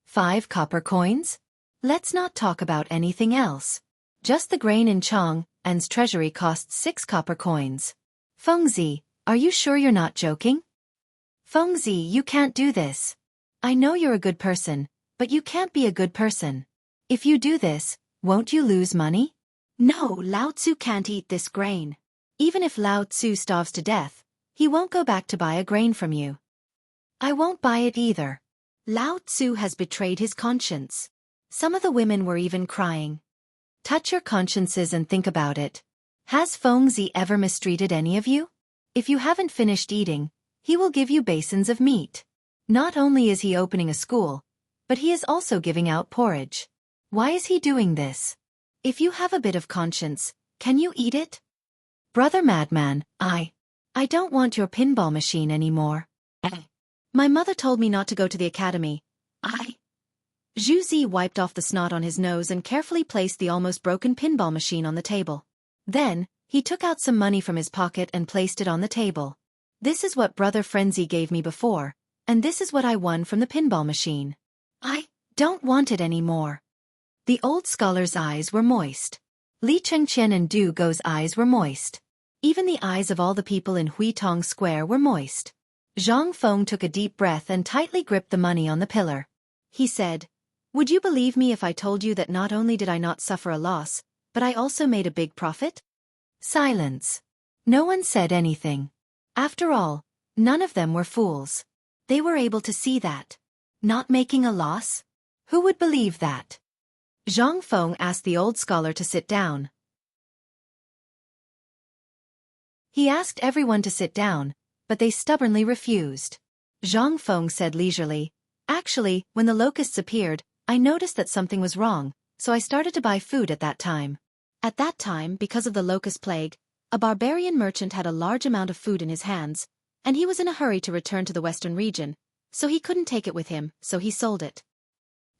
5 copper coins? Let's not talk about anything else. Just the grain in Chang'an's treasury costs 6 copper coins. Fengzi, are you sure you're not joking? Fengzi, you can't do this. I know you're a good person, but you can't be a good person. If you do this, won't you lose money? No, Lao Tzu can't eat this grain. Even if Lao Tzu starves to death, he won't go back to buy a grain from you. I won't buy it either. Lao Tzu has betrayed his conscience. Some of the women were even crying. Touch your consciences and think about it. Has Fengzi ever mistreated any of you? If you haven't finished eating, he will give you basins of meat. Not only is he opening a school, but he is also giving out porridge. Why is he doing this? If you have a bit of conscience, can you eat it? Brother Madman, I don't want your pinball machine anymore. My mother told me not to go to the academy. Zhu Zi wiped off the snot on his nose and carefully placed the almost broken pinball machine on the table. Then, he took out some money from his pocket and placed it on the table. This is what Brother Frenzy gave me before, and this is what I won from the pinball machine. I don't want it anymore. The old scholar's eyes were moist. Li Chengqian and Du Go's eyes were moist. Even the eyes of all the people in Huitong Square were moist. Zhang Feng took a deep breath and tightly gripped the money on the pillar. He said, "Would you believe me if I told you that not only did I not suffer a loss, but I also made a big profit?" Silence. No one said anything. After all, none of them were fools. They were able to see that. Not making a loss? Who would believe that? Zhang Feng asked the old scholar to sit down. He asked everyone to sit down, but they stubbornly refused. Zhang Feng said leisurely, "Actually, when the locusts appeared, I noticed that something was wrong, so I started to buy food at that time. At that time, because of the locust plague, a barbarian merchant had a large amount of food in his hands, and he was in a hurry to return to the western region, so he couldn't take it with him, so he sold it.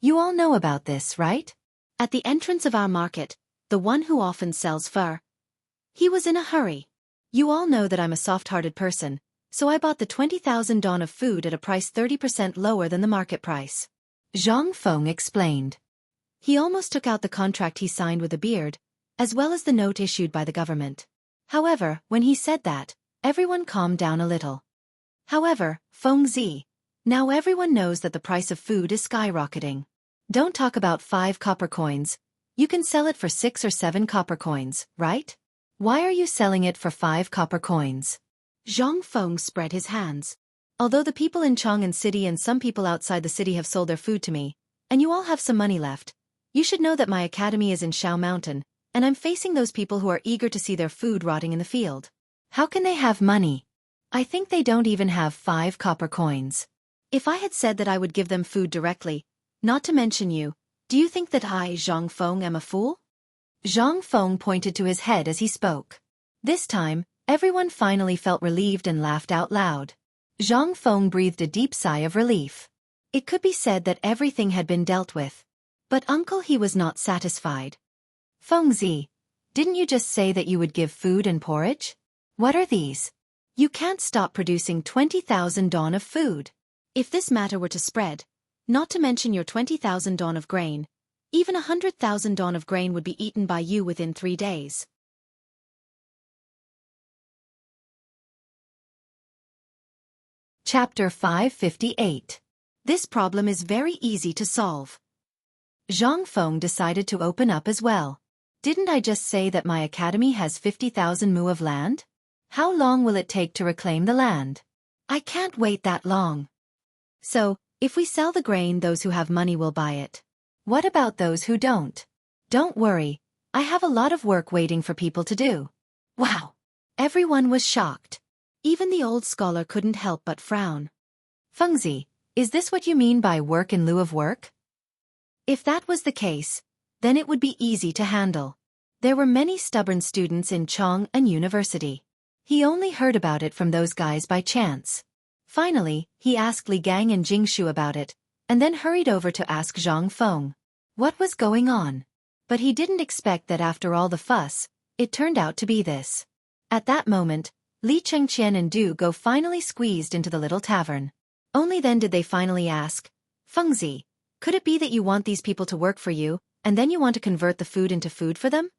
You all know about this, right? At the entrance of our market, the one who often sells fur. He was in a hurry. You all know that I'm a soft-hearted person, so I bought the 20,000 don of food at a price 30% lower than the market price." Zhang Feng explained. He almost took out the contract he signed with a beard, as well as the note issued by the government. However, when he said that, everyone calmed down a little. However, Fengzi, now everyone knows that the price of food is skyrocketing. Don't talk about 5 copper coins. You can sell it for 6 or 7 copper coins, right? Why are you selling it for 5 copper coins? Zhang Feng spread his hands. Although the people in Chang'an City and some people outside the city have sold their food to me, and you all have some money left, you should know that my academy is in Shao Mountain, and I'm facing those people who are eager to see their food rotting in the field. How can they have money? I think they don't even have 5 copper coins. If I had said that I would give them food directly, not to mention you, do you think that I, Zhang Feng, am a fool? Zhang Feng pointed to his head as he spoke. This time, everyone finally felt relieved and laughed out loud. Zhang Feng breathed a deep sigh of relief. It could be said that everything had been dealt with. But uncle, he was not satisfied. Fengzi, didn't you just say that you would give food and porridge? What are these? You can't stop producing 20,000 don of food. If this matter were to spread, not to mention your 20,000 don of grain, even 100,000 don of grain would be eaten by you within 3 days. Chapter 558. This problem is very easy to solve. Zhang Feng decided to open up as well. Didn't I just say that my academy has 50,000 mu of land? How long will it take to reclaim the land? I can't wait that long. So, if we sell the grain, those who have money will buy it. What about those who don't? Don't worry, I have a lot of work waiting for people to do. Wow! Everyone was shocked. Even the old scholar couldn't help but frown. Fengzi, is this what you mean by work in lieu of work? If that was the case, then it would be easy to handle. There were many stubborn students in Chang'an University. He only heard about it from those guys by chance. Finally, he asked Li Gang and Jingshu about it, and then hurried over to ask Zhang Feng what was going on. But he didn't expect that after all the fuss, it turned out to be this. At that moment, Li Chengqian and Du Go finally squeezed into the little tavern. Only then did they finally ask, Fengzi, could it be that you want these people to work for you, and then you want to convert the food into food for them?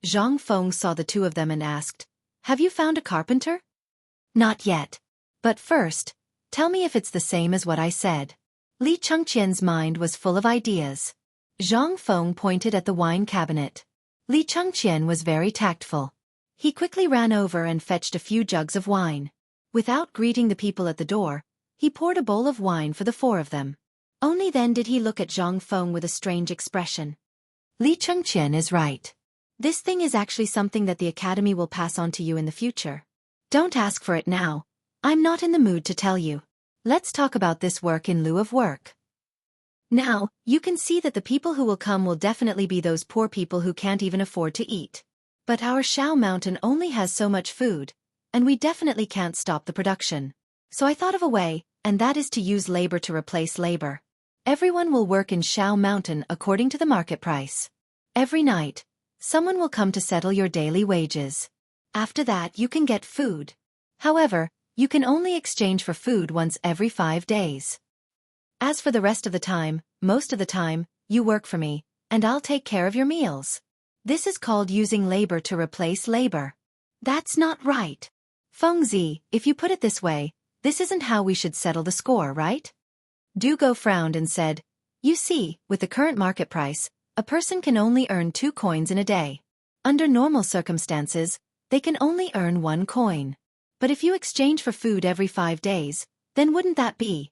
Zhang Feng saw the two of them and asked, have you found a carpenter? Not yet. But first, tell me if it's the same as what I said. Li Chengqian's mind was full of ideas. Zhang Feng pointed at the wine cabinet. Li Chengqian was very tactful. He quickly ran over and fetched a few jugs of wine. Without greeting the people at the door, he poured a bowl of wine for the four of them. Only then did he look at Zhang Feng with a strange expression. Li Chengqian is right. This thing is actually something that the academy will pass on to you in the future. Don't ask for it now. I'm not in the mood to tell you. Let's talk about this work in lieu of work. Now, you can see that the people who will come will definitely be those poor people who can't even afford to eat. But our Shao Mountain only has so much food, and we definitely can't stop the production. So I thought of a way, and that is to use labor to replace labor. Everyone will work in Shao Mountain according to the market price. Every night, someone will come to settle your daily wages. After that, you can get food. However, you can only exchange for food once every 5 days. As for the rest of the time, most of the time, you work for me, and I'll take care of your meals. This is called using labor to replace labor. That's not right. Fengzi, if you put it this way, this isn't how we should settle the score, right? Du Go frowned and said, you see, with the current market price, a person can only earn 2 coins in a day. Under normal circumstances, they can only earn 1 coin. But if you exchange for food every 5 days, then wouldn't that be?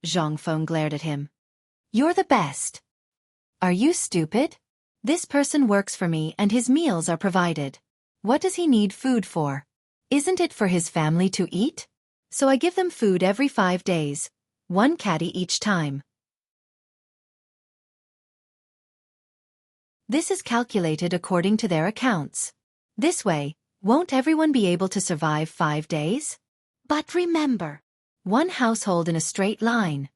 Zhang Feng glared at him. You're the best. Are you stupid? This person works for me and his meals are provided. What does he need food for? Isn't it for his family to eat? So I give them food every 5 days, 1 caddy each time. This is calculated according to their accounts. This way, won't everyone be able to survive 5 days? But remember, 1 household in a straight line.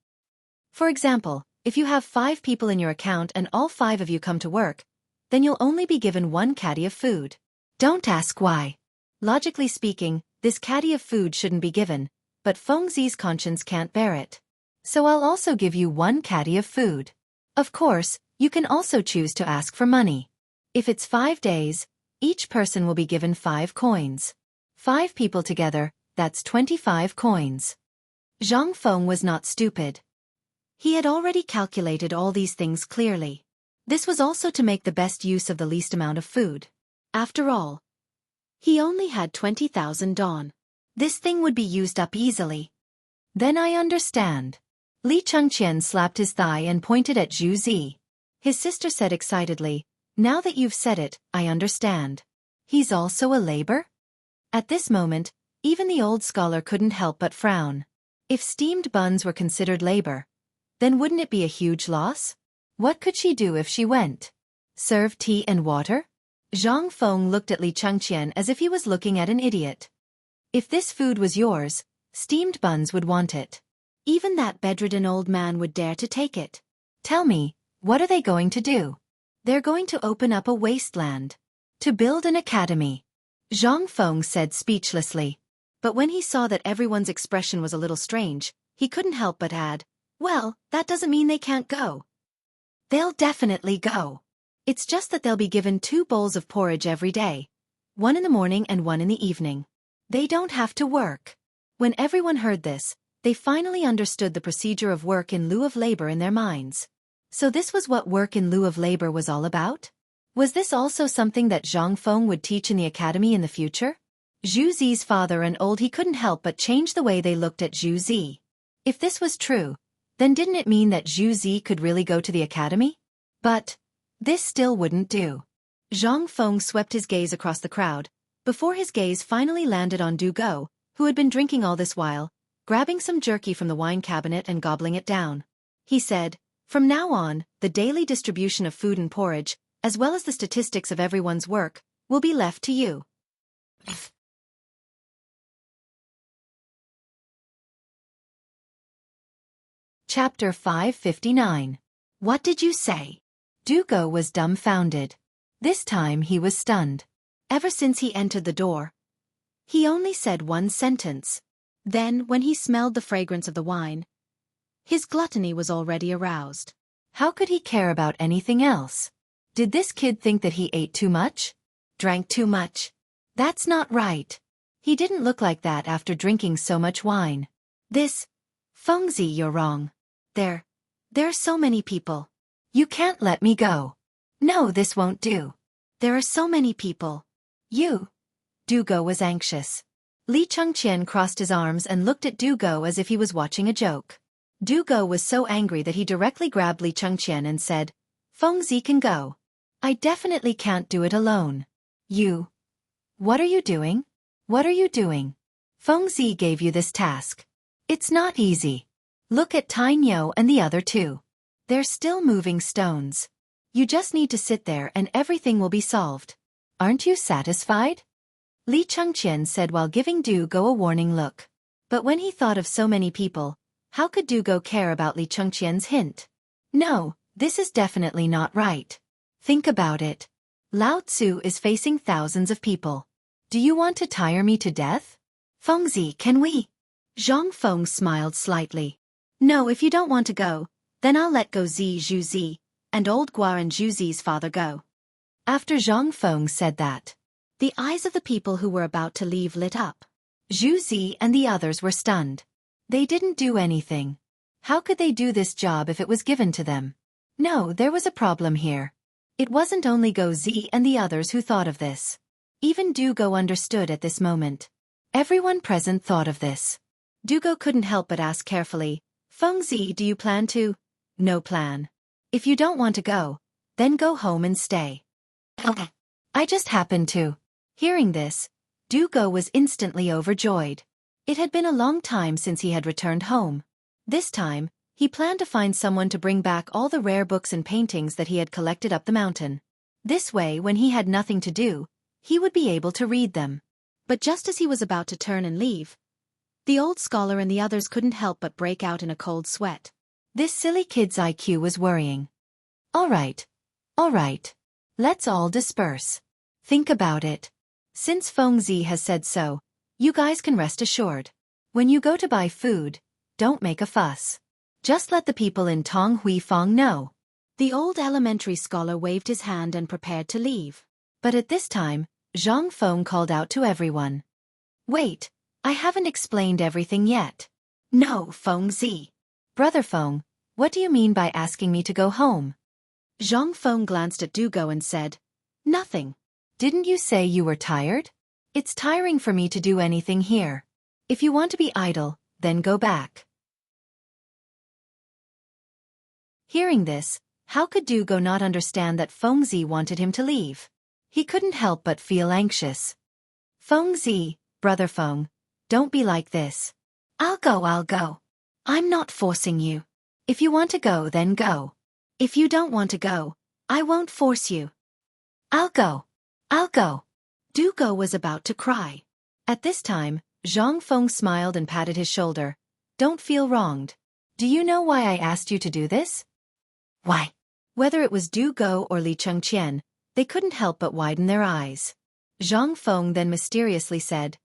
For example, if you have 5 people in your account and all 5 of you come to work, then you'll only be given 1 caddy of food. Don't ask why. Logically speaking, this caddy of food shouldn't be given, but Fengzi's conscience can't bear it. So I'll also give you 1 caddy of food. Of course, you can also choose to ask for money. If it's 5 days, each person will be given 5 coins. 5 people together, that's 25 coins. Zhang Feng was not stupid. He had already calculated all these things clearly. This was also to make the best use of the least amount of food. After all, he only had 20,000 dong. This thing would be used up easily. Then I understand. Li Chengqian slapped his thigh and pointed at Zhu Zi. His sister said excitedly, now that you've said it, I understand. He's also a labor? At this moment, even the old scholar couldn't help but frown. If steamed buns were considered labor, then wouldn't it be a huge loss? What could she do if she went? Serve tea and water? Zhang Feng looked at Li Chengqian as if he was looking at an idiot. If this food was yours, steamed buns would want it. Even that bedridden old man would dare to take it. Tell me, what are they going to do? They're going to open up a wasteland. To build an academy. Zhang Feng said speechlessly. But when he saw that everyone's expression was a little strange, he couldn't help but add, well, that doesn't mean they can't go. They'll definitely go. It's just that they'll be given 2 bowls of porridge every day. 1 in the morning and 1 in the evening. They don't have to work. When everyone heard this, they finally understood the procedure of work in lieu of labor in their minds. So this was what work in lieu of labor was all about? Was this also something that Zhang Feng would teach in the academy in the future? Zhu Zi's father and old he couldn't help but change the way they looked at Zhu Zi. If this was true, then didn't it mean that Zhu Zi could really go to the academy? But this still wouldn't do. Zhang Feng swept his gaze across the crowd, before his gaze finally landed on Du Go, who had been drinking all this while, grabbing some jerky from the wine cabinet and gobbling it down. He said, "From now on, the daily distribution of food and porridge, as well as the statistics of everyone's work, will be left to you." Chapter 559. What did you say? Du Go was dumbfounded. This time he was stunned. Ever since he entered the door, he only said one sentence. Then, when he smelled the fragrance of the wine, his gluttony was already aroused. How could he care about anything else? Did this kid think that he ate too much? Drank too much? That's not right. He didn't look like that after drinking so much wine. Fengzi, you're wrong. There are so many people. You can't let me go. No, this won't do. There are so many people. Du Go was anxious. Li Chengqian crossed his arms and looked at Du Go as if he was watching a joke. Du Go was so angry that he directly grabbed Li Chengqian and said, "Fengzi can go. I definitely can't do it alone. What are you doing? What are you doing? Fengzi gave you this task. It's not easy. Look at Tainyo and the other two. They're still moving stones. You just need to sit there and everything will be solved. Aren't you satisfied?" Li Chengqian said while giving Du Go a warning look. But when he thought of so many people, how could Du Go care about Li Chengqian's hint? No, this is definitely not right. Think about it. Lao Tzu is facing thousands of people. Do you want to tire me to death? Fengzi, can we? Zhang Feng smiled slightly. No, if you don't want to go, then I'll let go Zhu Zi, and old Gua and Zhu Zi's father go. After Zhang Feng said that, the eyes of the people who were about to leave lit up. Zhu Zi and the others were stunned. They didn't do anything. How could they do this job if it was given to them? No, there was a problem here. It wasn't only Go Zi and the others who thought of this. Even Du Go understood at this moment. Everyone present thought of this. Du Go couldn't help but ask carefully, "Fengzi, do you plan to?" "No plan. If you don't want to go, then go home and stay." "Okay. I just happened to." Hearing this, Du Go was instantly overjoyed. It had been a long time since he had returned home. This time, he planned to find someone to bring back all the rare books and paintings that he had collected up the mountain. This way, when he had nothing to do, he would be able to read them. But just as he was about to turn and leave, the old scholar and the others couldn't help but break out in a cold sweat. This silly kid's IQ was worrying. All right. Let's all disperse. Think about it. Since Fengzi has said so, you guys can rest assured. When you go to buy food, don't make a fuss. Just let the people in Tong Hui Fong know. The old elementary scholar waved his hand and prepared to leave. But at this time, Zhang Feng called out to everyone. Wait, I haven't explained everything yet. No, Fengzi. Brother Feng, what do you mean by asking me to go home? Zhang Feng glanced at Du Go and said, Nothing. Didn't you say you were tired? It's tiring for me to do anything here. If you want to be idle, then go back. Hearing this, how could Du Go not understand that Fengzi wanted him to leave? He couldn't help but feel anxious. Fengzi, Brother Feng, don't be like this. I'll go. I'm not forcing you. If you want to go, then go. If you don't want to go, I won't force you. I'll go. Du Go was about to cry. At this time, Zhang Feng smiled and patted his shoulder. Don't feel wronged. Do you know why I asked you to do this? Why? Whether it was Du Go or Li Chengqian, they couldn't help but widen their eyes. Zhang Feng then mysteriously said,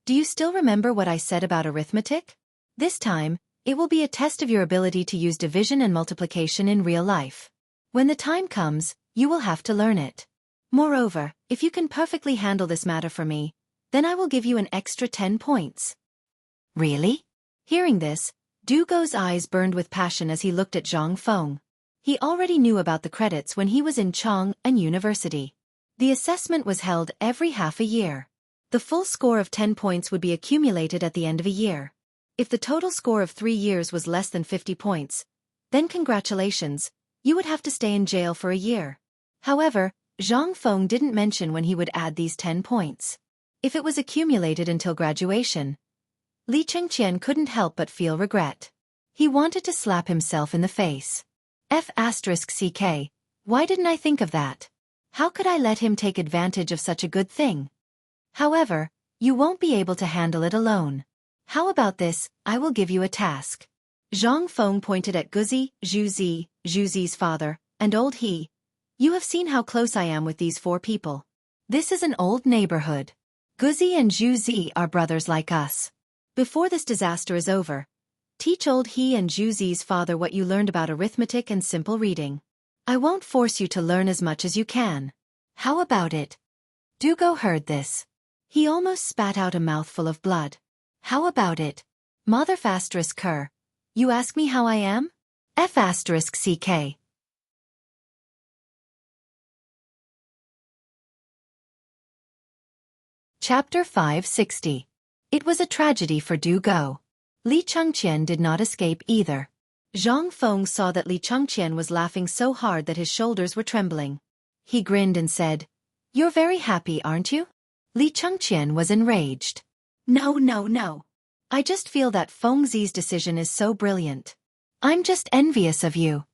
Do you still remember what I said about arithmetic? This time, it will be a test of your ability to use division and multiplication in real life. When the time comes, you will have to learn it. Moreover, if you can perfectly handle this matter for me, then I will give you an extra 10 points. Really? Hearing this, Du Go's eyes burned with passion as he looked at Zhang Feng. He already knew about the credits when he was in Chang'an University. The assessment was held every half a year. The full score of 10 points would be accumulated at the end of a year. If the total score of 3 years was less than 50 points, then congratulations, you would have to stay in jail for a year. However, Zhang Feng didn't mention when he would add these 10 points. If it was accumulated until graduation, Li Chengqian couldn't help but feel regret. He wanted to slap himself in the face. F***ck, why didn't I think of that? How could I let him take advantage of such a good thing? However, you won't be able to handle it alone. How about this, I will give you a task. Zhang Feng pointed at Guzi, Zhuzi's father, and old He. You have seen how close I am with these 4 people. This is an old neighborhood. Guzi and Zhuzi are brothers like us. Before this disaster is over, teach old He and Zhuzi's father what you learned about arithmetic and simple reading. I won't force you to learn as much as you can. How about it? Dugo heard this. He almost spat out a mouthful of blood. How about it? Mother ****, you ask me how I am? F***ck. Chapter 560. It was a tragedy for Du Go. Li Chengqian did not escape either. Zhang Feng saw that Li Chengqian was laughing so hard that his shoulders were trembling. He grinned and said, "You're very happy, aren't you?" Li Chengqian was enraged. No. I just feel that Feng Zi's decision is so brilliant. I'm just envious of you.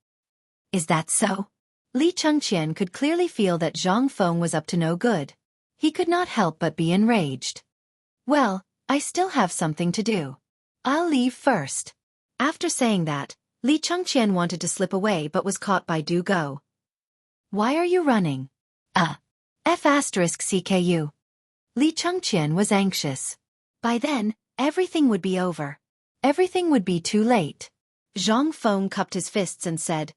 Is that so? Li Chengqian could clearly feel that Zhang Feng was up to no good. He could not help but be enraged. Well, I still have something to do. I'll leave first. After saying that, Li Chengqian wanted to slip away but was caught by Du Go. Why are you running? F*****. Li Chengqian was anxious. By then, everything would be over. Everything would be too late. Zhang Feng cupped his fists and said,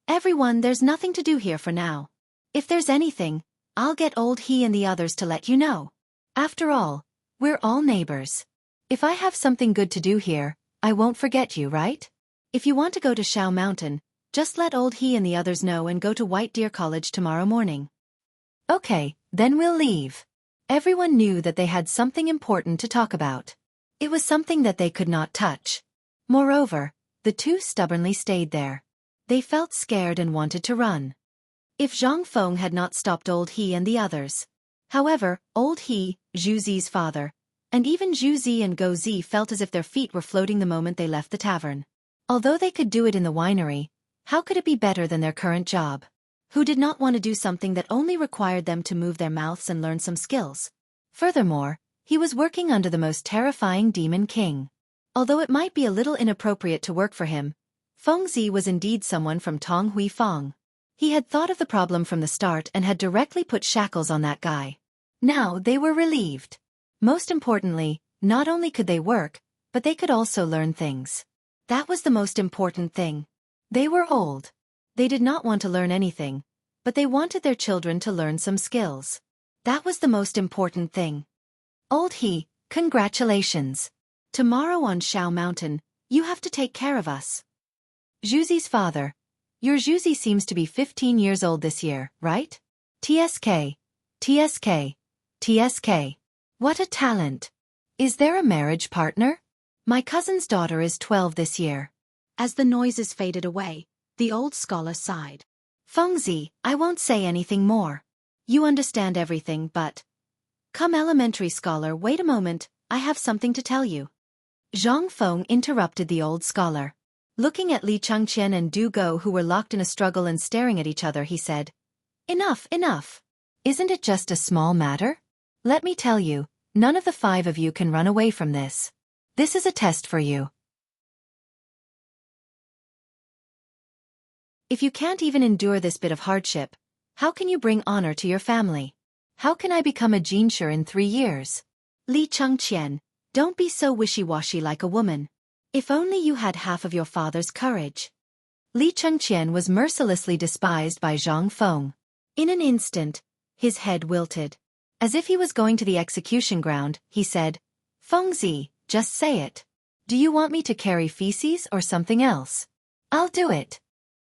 "Everyone, there's nothing to do here for now. If there's anything, I'll get old He and the others to let you know. After all, we're all neighbors. If I have something good to do here, I won't forget you, right? If you want to go to Shao Mountain, just let old He and the others know and go to White Deer College tomorrow morning." Okay, then we'll leave. Everyone knew that they had something important to talk about. It was something that they could not touch. Moreover, the 2 stubbornly stayed there. They felt scared and wanted to run. If Zhang Feng had not stopped old He and the others. However, old He, Zhuzi's father, and even Zhuzi and Gozi felt as if their feet were floating the moment they left the tavern. Although they could do it in the winery, how could it be better than their current job? Who did not want to do something that only required them to move their mouths and learn some skills? Furthermore, he was working under the most terrifying demon king. Although it might be a little inappropriate to work for him, Feng Zi was indeed someone from Tong Hui Fong. He had thought of the problem from the start and had directly put shackles on that guy. Now they were relieved. Most importantly, not only could they work, but they could also learn things. That was the most important thing. They were old. They did not want to learn anything, but they wanted their children to learn some skills. That was the most important thing. Old He, congratulations. Tomorrow on Shao Mountain, you have to take care of us. Zhuzi's father. Your Zhuzi seems to be 15 years old this year, right? TSK. What a talent. Is there a marriage partner? My cousin's daughter is 12 this year. As the noises faded away, the old scholar sighed. Feng Zi, I won't say anything more. You understand everything, but... Come, elementary scholar, wait a moment, I have something to tell you. Zhang Feng interrupted the old scholar. Looking at Li Chengqian and Du Go, who were locked in a struggle and staring at each other, he said, Enough. Isn't it just a small matter? Let me tell you, none of the 5 of you can run away from this. This is a test for you. If you can't even endure this bit of hardship, how can you bring honor to your family? How can I become a jinshi in 3 years? Li Chengqian, don't be so wishy-washy like a woman. If only you had half of your father's courage. Li Chengqian was mercilessly despised by Zhang Feng. In an instant, his head wilted. As if he was going to the execution ground, he said, Feng Zi, just say it. Do you want me to carry feces or something else? I'll do it.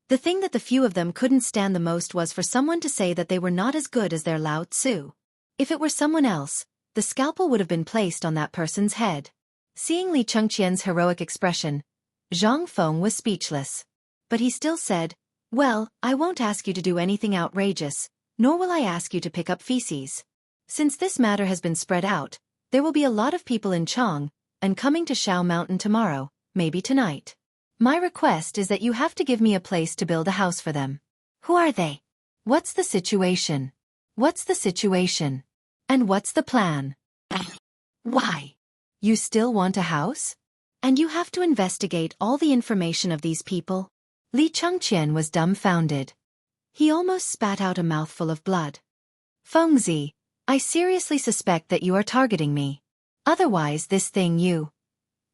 The thing that the few of them couldn't stand the most was for someone to say that they were not as good as their Lao Tzu. If it were someone else, the scalpel would have been placed on that person's head. Seeing Li Chengqian's heroic expression, Zhang Feng was speechless. But he still said, "Well, I won't ask you to do anything outrageous, nor will I ask you to pick up feces. Since this matter has been spread out, there will be a lot of people in Chang, and coming to Shao Mountain tomorrow, maybe tonight. My request is that you have to give me a place to build a house for them." "Who are they? What's the situation? What's the situation? And what's the plan?" "Why? You still want a house? And you have to investigate all the information of these people?" Li Chengqian was dumbfounded. He almost spat out a mouthful of blood. "Fengzi, I seriously suspect that you are targeting me. Otherwise this thing you—"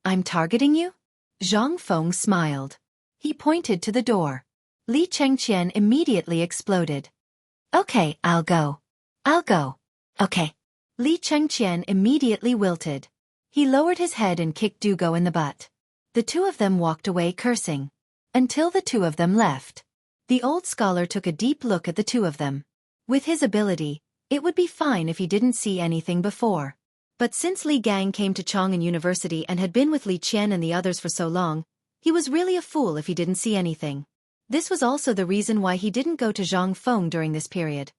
"I'm targeting you?" Zhang Feng smiled. He pointed to the door. Li Chengqian immediately exploded. "Okay, I'll go. I'll go. Okay." Li Chengqian immediately wilted. He lowered his head and kicked Dugo in the butt. The two of them walked away cursing. Until the two of them left. The old scholar took a deep look at the two of them. With his ability, it would be fine if he didn't see anything before. But since Li Gang came to Chong'an University and had been with Li Qian and the others for so long, he was really a fool if he didn't see anything. This was also the reason why he didn't go to Zhang Feng during this period.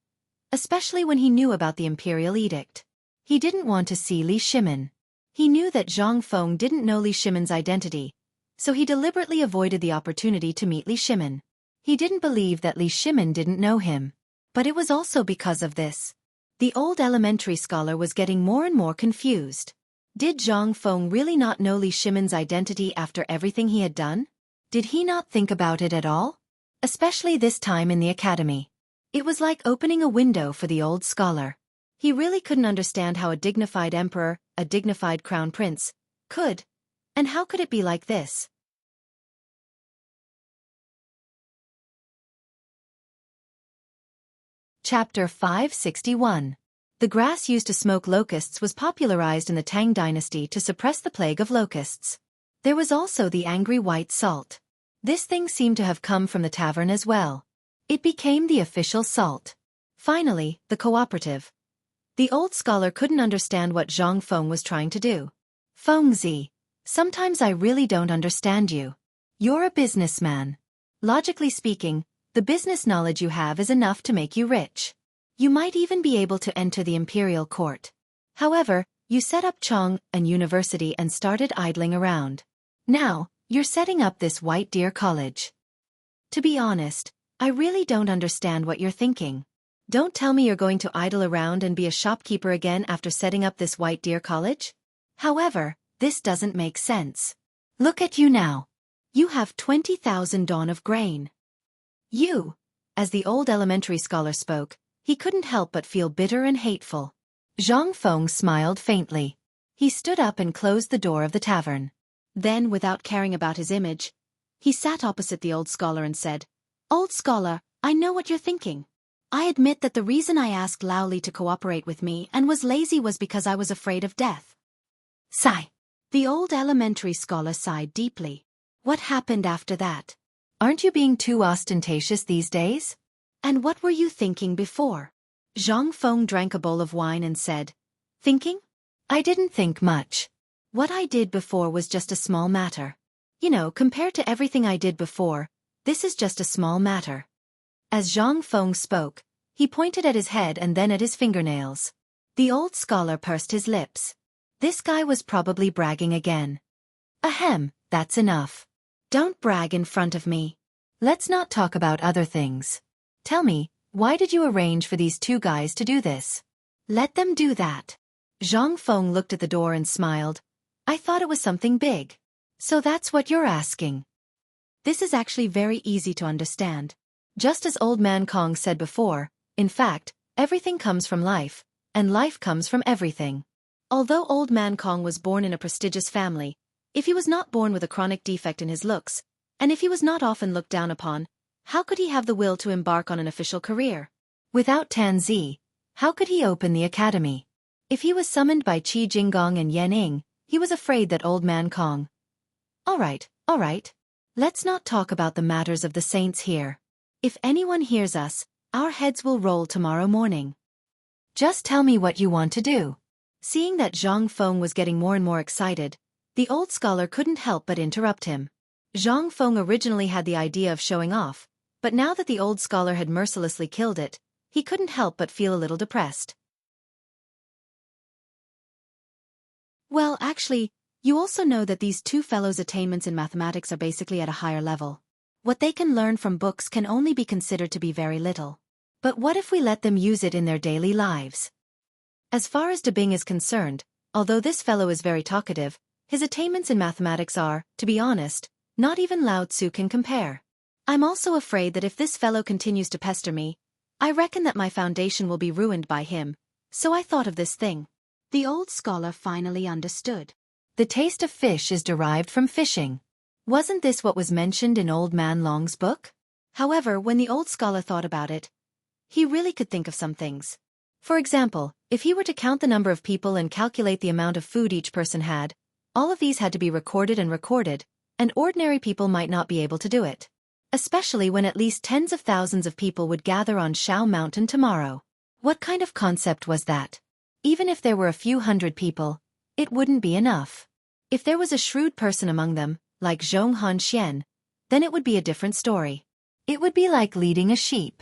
Especially when he knew about the Imperial Edict. He didn't want to see Li Shimin. He knew that Zhang Feng didn't know Li Shimin's identity, so he deliberately avoided the opportunity to meet Li Shimin. He didn't believe that Li Shimin didn't know him. But it was also because of this. The old elementary scholar was getting more and more confused. Did Zhang Feng really not know Li Shimin's identity after everything he had done? Did he not think about it at all? Especially this time in the academy. It was like opening a window for the old scholar. He really couldn't understand how a dignified emperor, a dignified crown prince, could. And how could it be like this? Chapter 561. The grass used to smoke locusts was popularized in the Tang dynasty to suppress the plague of locusts. There was also the angry white salt. This thing seemed to have come from the tavern as well. It became the official salt. Finally, the cooperative. The old scholar couldn't understand what Zhang Feng was trying to do. "Fengzi, sometimes I really don't understand you. You're a businessman. Logically speaking, the business knowledge you have is enough to make you rich. You might even be able to enter the imperial court. However, you set up Chong'an University and started idling around. Now, you're setting up this White Deer College. To be honest, I really don't understand what you're thinking. Don't tell me you're going to idle around and be a shopkeeper again after setting up this White Deer College? However, this doesn't make sense. Look at you now. You have 20,000 dawn of grain. You." As the old elementary scholar spoke, he couldn't help but feel bitter and hateful. Zhang Feng smiled faintly. He stood up and closed the door of the tavern. Then, without caring about his image, he sat opposite the old scholar and said, "Old scholar, I know what you're thinking. I admit that the reason I asked Lao Li to cooperate with me and was lazy was because I was afraid of death." Sigh. The old elementary scholar sighed deeply. What happened after that? Aren't you being too ostentatious these days? And what were you thinking before? Zhang Feng drank a bowl of wine and said, "Thinking? I didn't think much. What I did before was just a small matter. You know, compared to everything I did before, this is just a small matter." As Zhang Feng spoke, he pointed at his head and then at his fingernails. The old scholar pursed his lips. This guy was probably bragging again. "Ahem, that's enough. Don't brag in front of me. Let's not talk about other things. Tell me, why did you arrange for these two guys to do this?" "Let them do that." Zhang Feng looked at the door and smiled. "I thought it was something big. So that's what you're asking." This is actually very easy to understand. Just as Old Man Kong said before, in fact, everything comes from life, and life comes from everything. Although Old Man Kong was born in a prestigious family, if he was not born with a chronic defect in his looks, and if he was not often looked down upon, how could he have the will to embark on an official career? Without Tanzi, how could he open the academy? If he was summoned by Qi Jinggong and Yan Ying, he was afraid that Old Man Kong. All right. Let's not talk about the matters of the saints here. If anyone hears us, our heads will roll tomorrow morning. Just tell me what you want to do. Seeing that Zhang Feng was getting more and more excited, the old scholar couldn't help but interrupt him. Zhang Feng originally had the idea of showing off, but now that the old scholar had mercilessly killed it, he couldn't help but feel a little depressed. Well, actually, you also know that these two fellows' attainments in mathematics are basically at a higher level. What they can learn from books can only be considered to be very little. But what if we let them use it in their daily lives? As far as Debing is concerned, although this fellow is very talkative, his attainments in mathematics are, to be honest, not even Lao Tzu can compare. I'm also afraid that if this fellow continues to pester me, I reckon that my foundation will be ruined by him, so I thought of this thing. The old scholar finally understood. The taste of fish is derived from fishing. Wasn't this what was mentioned in Old Man Long's book? However, when the old scholar thought about it, he really could think of some things. For example, if he were to count the number of people and calculate the amount of food each person had, all of these had to be recorded, and ordinary people might not be able to do it. Especially when at least tens of thousands of people would gather on Shao Mountain tomorrow. What kind of concept was that? Even if there were a few hundred people, it wouldn't be enough. If there was a shrewd person among them, like Zhong Hanxian, then it would be a different story. It would be like leading a sheep.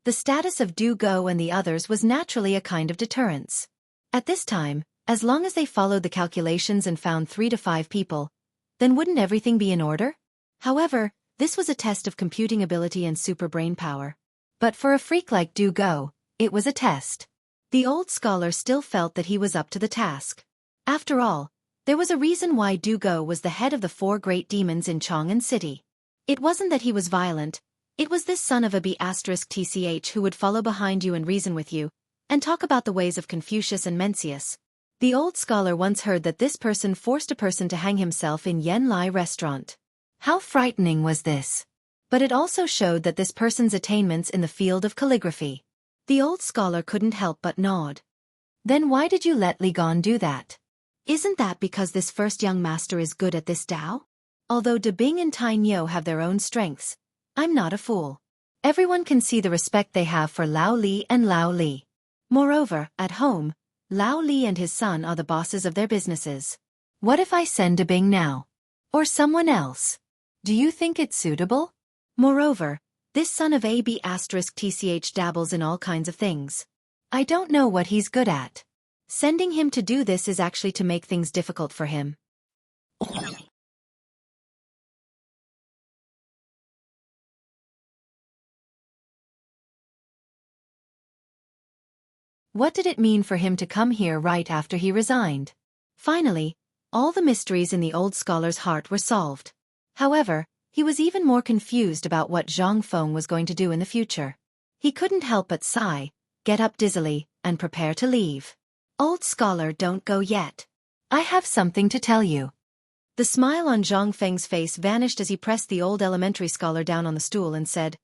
The status of Du Go and the others was naturally a kind of deterrence. At this time, as long as they followed the calculations and found 3 to 5 people, then wouldn't everything be in order? However, this was a test of computing ability and super brain power. But for a freak like Du Go, it was a test. The old scholar still felt that he was up to the task. After all, there was a reason why Du Go was the head of the 4 great demons in Chang'an City. It wasn't that he was violent, it was this son of a B***tch who would follow behind you and reason with you, and talk about the ways of Confucius and Mencius. The old scholar once heard that this person forced a person to hang himself in Yen Lai restaurant. How frightening was this? But it also showed that this person's attainments in the field of calligraphy. The old scholar couldn't help but nod. Then why did you let Li Gan do that? Isn't that because this first young master is good at this Tao? Although Debing and Tai Nyo have their own strengths, I'm not a fool. Everyone can see the respect they have for Lao Li and Lao Li. Moreover, at home, Lao Li and his son are the bosses of their businesses. What if I send Debing now? Or someone else? Do you think it's suitable? Moreover, this son of AB***tch dabbles in all kinds of things. I don't know what he's good at. Sending him to do this is actually to make things difficult for him. What did it mean for him to come here right after he resigned? Finally, all the mysteries in the old scholar's heart were solved. However, he was even more confused about what Zhang Feng was going to do in the future. He couldn't help but sigh, get up dizzily, and prepare to leave. Old scholar, don't go yet. I have something to tell you. The smile on Zhang Feng's face vanished as he pressed the old elementary scholar down on the stool and said,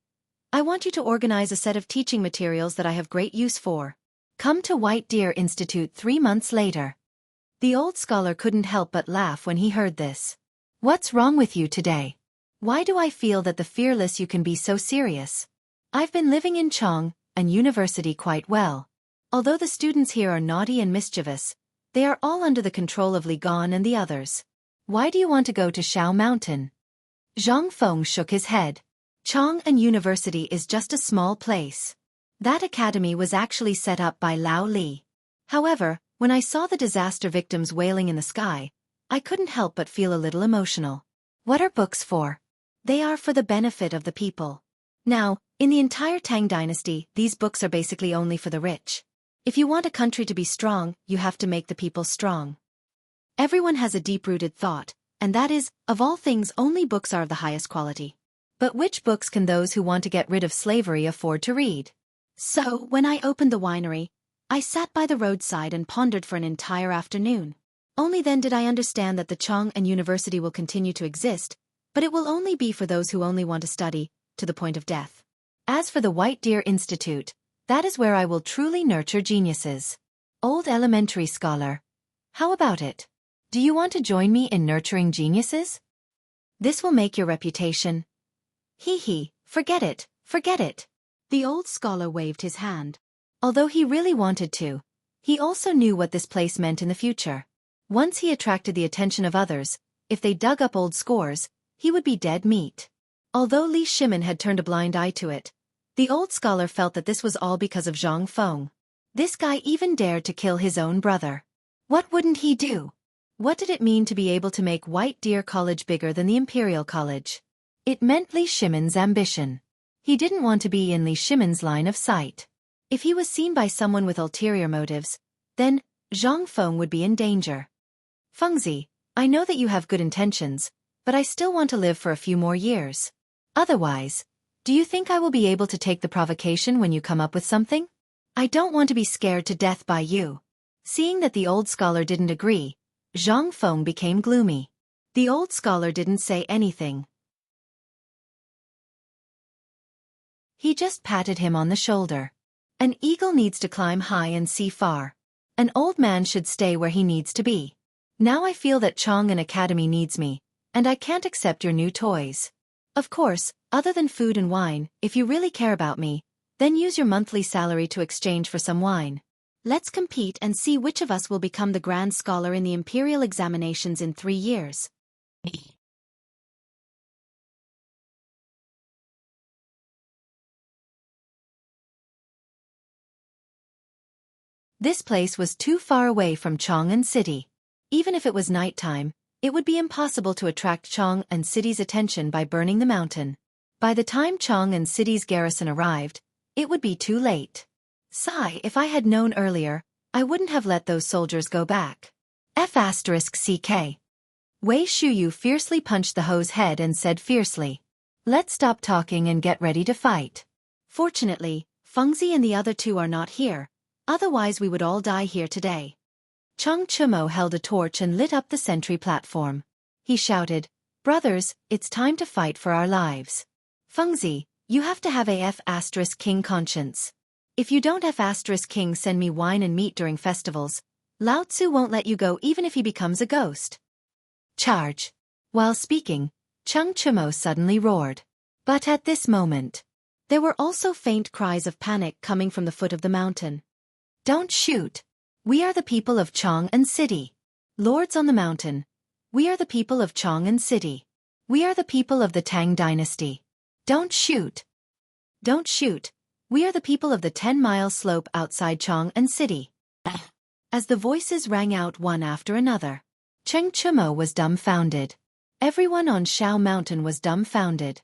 I want you to organize a set of teaching materials that I have great use for. Come to White Deer Institute 3 months later. The old scholar couldn't help but laugh when he heard this. What's wrong with you today? Why do I feel that the fearless you can be so serious? I've been living in Chang'an University quite well. Although the students here are naughty and mischievous, they are all under the control of Li Gan and the others. Why do you want to go to Shao Mountain? Zhang Feng shook his head. Chang'an University is just a small place. That academy was actually set up by Lao Li. However, when I saw the disaster victims wailing in the sky, I couldn't help but feel a little emotional. What are books for? They are for the benefit of the people. Now, in the entire Tang dynasty, these books are basically only for the rich. If you want a country to be strong, you have to make the people strong. Everyone has a deep-rooted thought, and that is, of all things only books are of the highest quality. But which books can those who want to get rid of slavery afford to read? So, when I opened the winery, I sat by the roadside and pondered for an entire afternoon. Only then did I understand that the Chang'an University will continue to exist, but it will only be for those who only want to study, to the point of death. As for the White Deer Institute, that is where I will truly nurture geniuses. Old elementary scholar. How about it? Do you want to join me in nurturing geniuses? This will make your reputation. Hee, forget it, forget it. The old scholar waved his hand. Although he really wanted to, he also knew what this place meant in the future. Once he attracted the attention of others, if they dug up old scores, he would be dead meat. Although Li Shimin had turned a blind eye to it, the old scholar felt that this was all because of Zhang Feng. This guy even dared to kill his own brother. What wouldn't he do? What did it mean to be able to make White Deer College bigger than the Imperial College? It meant Li Shimin's ambition. He didn't want to be in Li Shimin's line of sight. If he was seen by someone with ulterior motives, then Zhang Feng would be in danger. Fengzi, I know that you have good intentions, but I still want to live for a few more years. Otherwise, do you think I will be able to take the provocation when you come up with something? I don't want to be scared to death by you. Seeing that the old scholar didn't agree, Zhang Feng became gloomy. The old scholar didn't say anything. He just patted him on the shoulder. An eagle needs to climb high and see far. An old man should stay where he needs to be. Now I feel that Chang'an Academy needs me, and I can't accept your new toys. Of course, other than food and wine, if you really care about me, then use your monthly salary to exchange for some wine. Let's compete and see which of us will become the grand scholar in the imperial examinations in 3 years. This place was too far away from Chang'an City. Even if it was nighttime, it would be impossible to attract Chang'an City's attention by burning the mountain. By the time Chang'an City's garrison arrived, it would be too late. Sigh, if I had known earlier, I wouldn't have let those soldiers go back. F***CK. Wei Shuyu fiercely punched the ho's head and said fiercely, "Let's stop talking and get ready to fight." Fortunately, Fengzi and the other two are not here, otherwise we would all die here today. Cheng Chumo held a torch and lit up the sentry platform. He shouted, "Brothers, it's time to fight for our lives. Fengzi, you have to have a F***king conscience. If you don't F***king send me wine and meat during festivals, Lao Tzu won't let you go even if he becomes a ghost." Charge. While speaking, Cheng Chumo suddenly roared. But at this moment, there were also faint cries of panic coming from the foot of the mountain. "Don't shoot. We are the people of Chang'an City. Lords on the mountain. We are the people of Chang'an City. We are the people of the Tang dynasty. Don't shoot. Don't shoot. We are the people of the 10-mile slope outside Chang'an City." As the voices rang out one after another, Cheng Chumo was dumbfounded. Everyone on Shao Mountain was dumbfounded.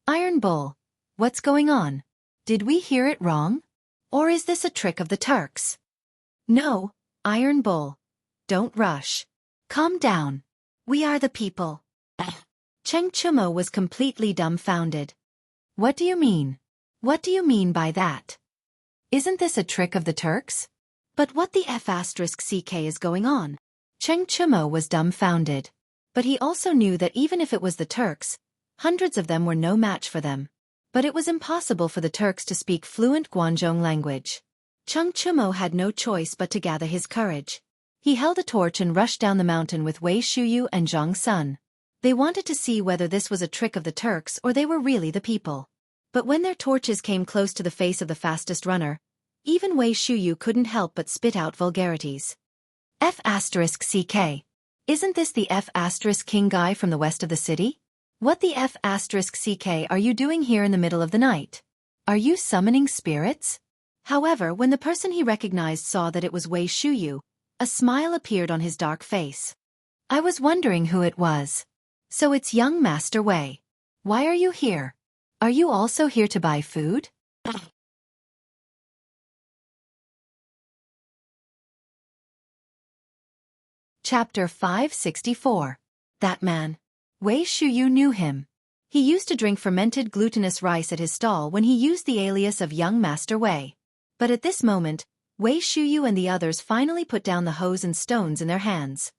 "Iron Bull, what's going on? Did we hear it wrong? Or is this a trick of the Turks?" "No, Iron Bull. Don't rush. Calm down. We are the people." Cheng Chumo was completely dumbfounded. "What do you mean? What do you mean by that? Isn't this a trick of the Turks? But what the F***ck is going on?" Cheng Chumo was dumbfounded. But he also knew that even if it was the Turks, hundreds of them were no match for them. But it was impossible for the Turks to speak fluent Guanzhong language. Cheng Chumo had no choice but to gather his courage. He held a torch and rushed down the mountain with Wei Shuyu and Zhang Sun. They wanted to see whether this was a trick of the Turks or they were really the people. But when their torches came close to the face of the fastest runner, even Wei Shuyu couldn't help but spit out vulgarities. F***ck. Isn't this the F***king guy from the west of the city? What the F***ck are you doing here in the middle of the night? Are you summoning spirits? However, when the person he recognized saw that it was Wei Shuyu, a smile appeared on his dark face. "I was wondering who it was. So it's young Master Wei. Why are you here? Are you also here to buy food?" Chapter 564. That man. Wei Shuyu knew him. He used to drink fermented glutinous rice at his stall when he used the alias of Young Master Wei. But at this moment, Wei Shuyu and the others finally put down the hoes and stones in their hands.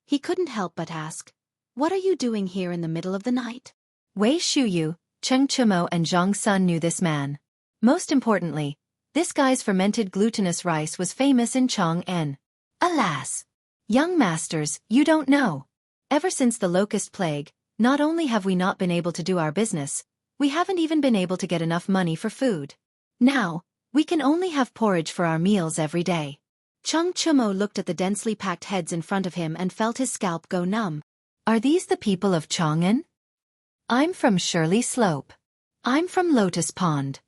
He couldn't help but ask, "What are you doing here in the middle of the night?" Wei Shuyu, Cheng Chumo and Zhang Sun knew this man. Most importantly, this guy's fermented glutinous rice was famous in Chang'an. Alas! Young masters, you don't know. Ever since the locust plague, Not only have we not been able to do our business, we haven't even been able to get enough money for food. Now, we can only have porridge for our meals every day. Chung Chumo looked at the densely packed heads in front of him and felt his scalp go numb. Are these the people of Chang'an? I'm from Shirley Slope. I'm from Lotus Pond.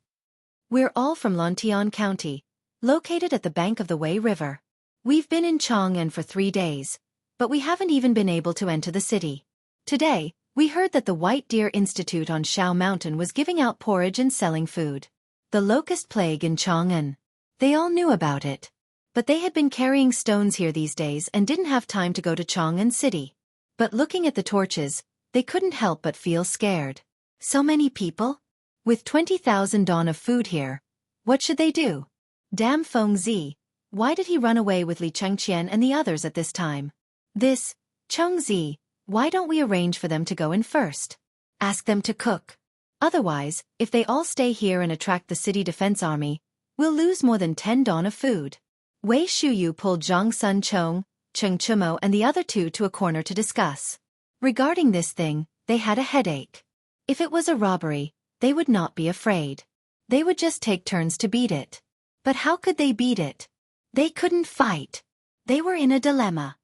We're all from Lontian County, located at the bank of the Wei River. We've been in Chang'an for 3 days, but we haven't even been able to enter the city. Today, we heard that the White Deer Institute on Shao Mountain was giving out porridge and selling food. The locust plague in Chang'an. They all knew about it. But they had been carrying stones here these days and didn't have time to go to Chang'an City. But looking at the torches, they couldn't help but feel scared. So many people? With 20,000 don of food here, what should they do? Damn Feng Zi, why did he run away with Li Chengqian and the others at this time? This, Cheng Zi, why don't we arrange for them to go in first? Ask them to cook. Otherwise, if they all stay here and attract the city defense army, we'll lose more than 10 don of food. Wei Shuyu pulled Zhang Sun Chong, Cheng Chumo and the other two to a corner to discuss. Regarding this thing, they had a headache. If it was a robbery, they would not be afraid. They would just take turns to beat it. But how could they beat it? They couldn't fight. They were in a dilemma.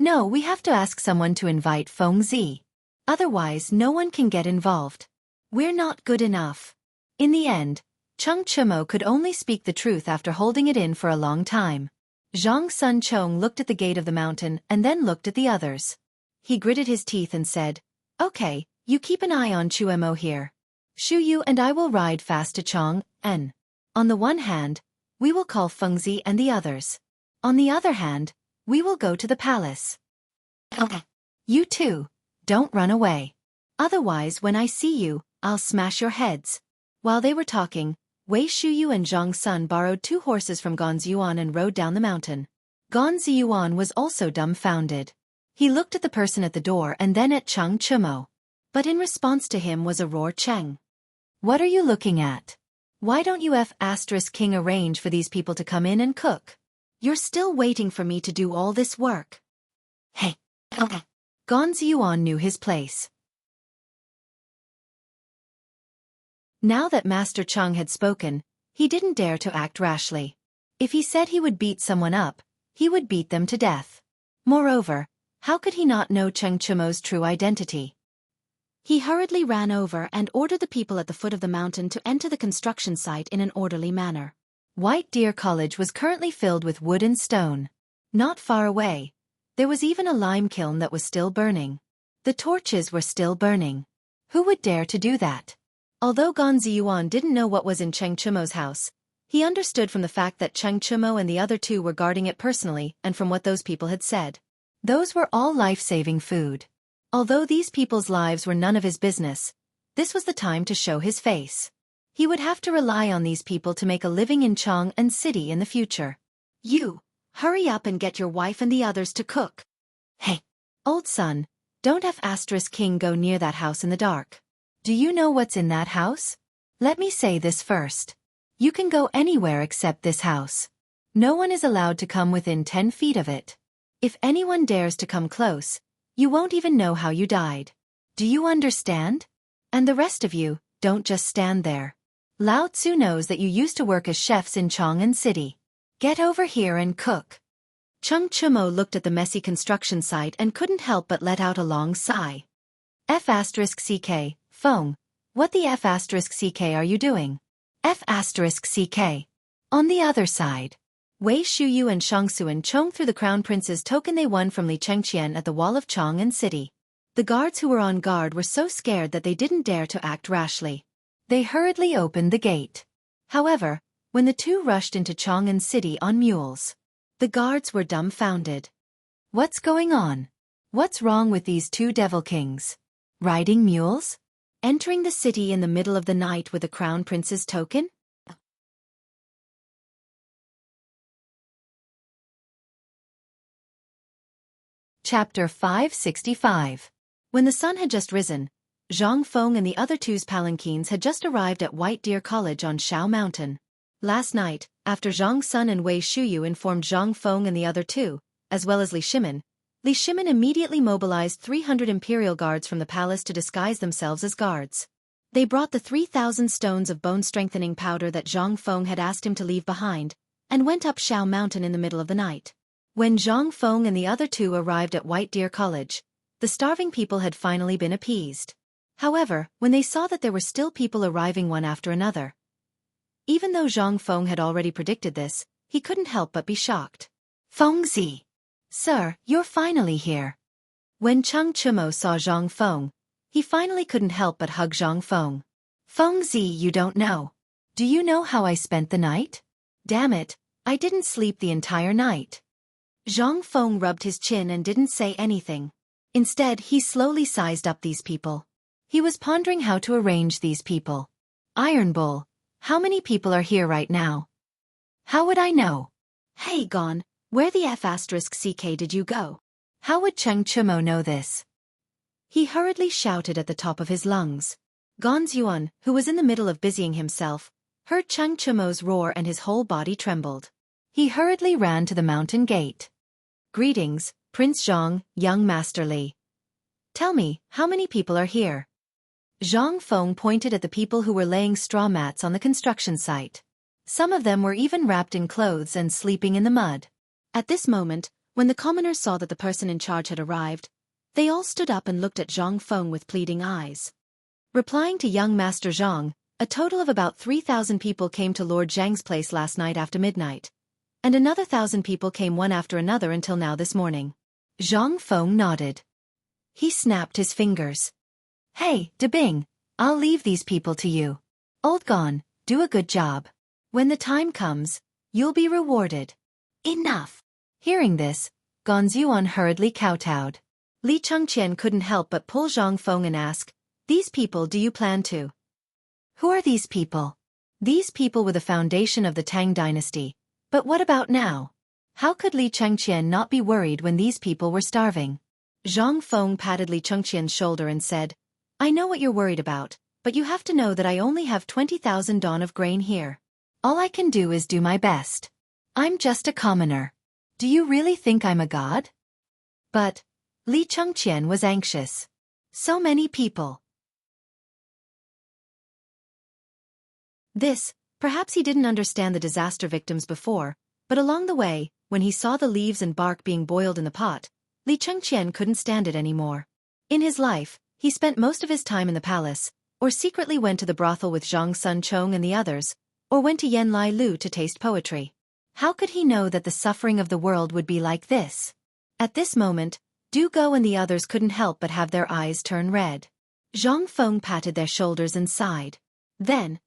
No, we have to ask someone to invite Feng Zi. Otherwise, no one can get involved. We're not good enough. In the end, Chung Chumo could only speak the truth after holding it in for a long time. Zhang Sun Chong looked at the gate of the mountain and then looked at the others. He gritted his teeth and said, "Okay, you keep an eye on Chuemo here. Shu Yu and I will ride fast to Chang'an. On the one hand, we will call Feng Zi and the others. On the other hand, we will go to the palace. Okay. You too, don't run away. Otherwise when I see you, I'll smash your heads." While they were talking, Wei Shuyu and Zhang Sun borrowed 2 horses from Gon Ziyuan and rode down the mountain. Gon Ziyuan was also dumbfounded. He looked at the person at the door and then at Chung Chumo. But in response to him was a roar Cheng. "What are you looking at? Why don't you King arrange for these people to come in and cook? You're still waiting for me to do all this work." Hey. Okay. Gon Ziyuan knew his place. Now that Master Chung had spoken, he didn't dare to act rashly. If he said he would beat someone up, he would beat them to death. Moreover, how could he not know Cheng Chumo's true identity? He hurriedly ran over and ordered the people at the foot of the mountain to enter the construction site in an orderly manner. White Deer College was currently filled with wood and stone. Not far away, there was even a lime kiln that was still burning. The torches were still burning. Who would dare to do that? Although Gon Ziyuan didn't know what was in Cheng Chumo's house, he understood from the fact that Cheng Chumo and the other 2 were guarding it personally and from what those people had said. Those were all life-saving food. Although these people's lives were none of his business, this was the time to show his face. He would have to rely on these people to make a living in Chang'an City in the future. "You, hurry up and get your wife and the others to cook." "Hey, old son, don't have King go near that house in the dark. Do you know what's in that house? Let me say this first. You can go anywhere except this house. No one is allowed to come within 10 feet of it. If anyone dares to come close, you won't even know how you died. Do you understand? And the rest of you, don't just stand there. Lao Tzu knows that you used to work as chefs in Chang'an City. Get over here and cook." Chung Chumo looked at the messy construction site and couldn't help but let out a long sigh. F***CK, Feng, what the F***CK are you doing? F***CK. On the other side. Wei Shuyu and Shangsuan Chong threw the crown prince's token they won from Li Chengqian at the wall of Chang'an City. The guards who were on guard were so scared that they didn't dare to act rashly. They hurriedly opened the gate. However, when the 2 rushed into Chang'an City on mules, the guards were dumbfounded. What's going on? What's wrong with these 2 devil kings? Riding mules? Entering the city in the middle of the night with the crown prince's token? Chapter 565. When the sun had just risen, Zhang Feng and the other 2's palanquins had just arrived at White Deer College on Shao Mountain. Last night, after Zhang Sun and Wei Shuyu informed Zhang Feng and the other 2, as well as Li Shimin, Li Shimin immediately mobilized 300 imperial guards from the palace to disguise themselves as guards. They brought the 3,000 stones of bone-strengthening powder that Zhang Feng had asked him to leave behind, and went up Shao Mountain in the middle of the night. When Zhang Feng and the other two arrived at White Deer College, the starving people had finally been appeased. However, when they saw that there were still people arriving one after another, even though Zhang Feng had already predicted this, he couldn't help but be shocked. Fengzi! Sir, you're finally here. When Cheng Chumo saw Zhang Feng, he finally couldn't help but hug Zhang Feng. Fengzi, you don't know. Do you know how I spent the night? Damn it, I didn't sleep the entire night. Zhang Feng rubbed his chin and didn't say anything. Instead, he slowly sized up these people. He was pondering how to arrange these people. Iron Bull, how many people are here right now? How would I know? Hey Gon, where the F*CK did you go? How would Cheng Chumo know this? He hurriedly shouted at the top of his lungs. Gon Zuan, who was in the middle of busying himself, heard Cheng Chumo's roar and his whole body trembled. He hurriedly ran to the mountain gate. Greetings, Prince Zhang, young Master Li. Tell me, how many people are here? Zhang Feng pointed at the people who were laying straw mats on the construction site. Some of them were even wrapped in clothes and sleeping in the mud. At this moment, when the commoners saw that the person in charge had arrived, they all stood up and looked at Zhang Feng with pleading eyes. Replying to young Master Zhang, a total of about 3,000 people came to Lord Zhang's place last night after midnight, and another 1,000 people came one after another until now this morning. Zhang Feng nodded. He snapped his fingers. Hey, De Bing, I'll leave these people to you. Old Gon, do a good job. When the time comes, you'll be rewarded. Enough. Hearing this, Gon Zuan hurriedly kowtowed. Li Chengqian couldn't help but pull Zhang Feng and ask, these people do you plan to? Who are these people? These people were the foundation of the Tang dynasty. But what about now? How could Li Chengqian not be worried when these people were starving? Zhang Feng patted Li Chengqian's shoulder and said, I know what you're worried about, but you have to know that I only have 20,000 dawn of grain here. All I can do is do my best. I'm just a commoner. Do you really think I'm a god? But Li Chengqian was anxious. So many people. Perhaps he didn't understand the disaster victims before, but along the way, when he saw the leaves and bark being boiled in the pot, Li Chengqian couldn't stand it anymore. In his life, he spent most of his time in the palace, or secretly went to the brothel with Zhang Sun Chong and the others, or went to Yen Lai Lu to taste poetry. How could he know that the suffering of the world would be like this? At this moment, Du Go and the others couldn't help but have their eyes turn red. Zhang Feng patted their shoulders and sighed. Then,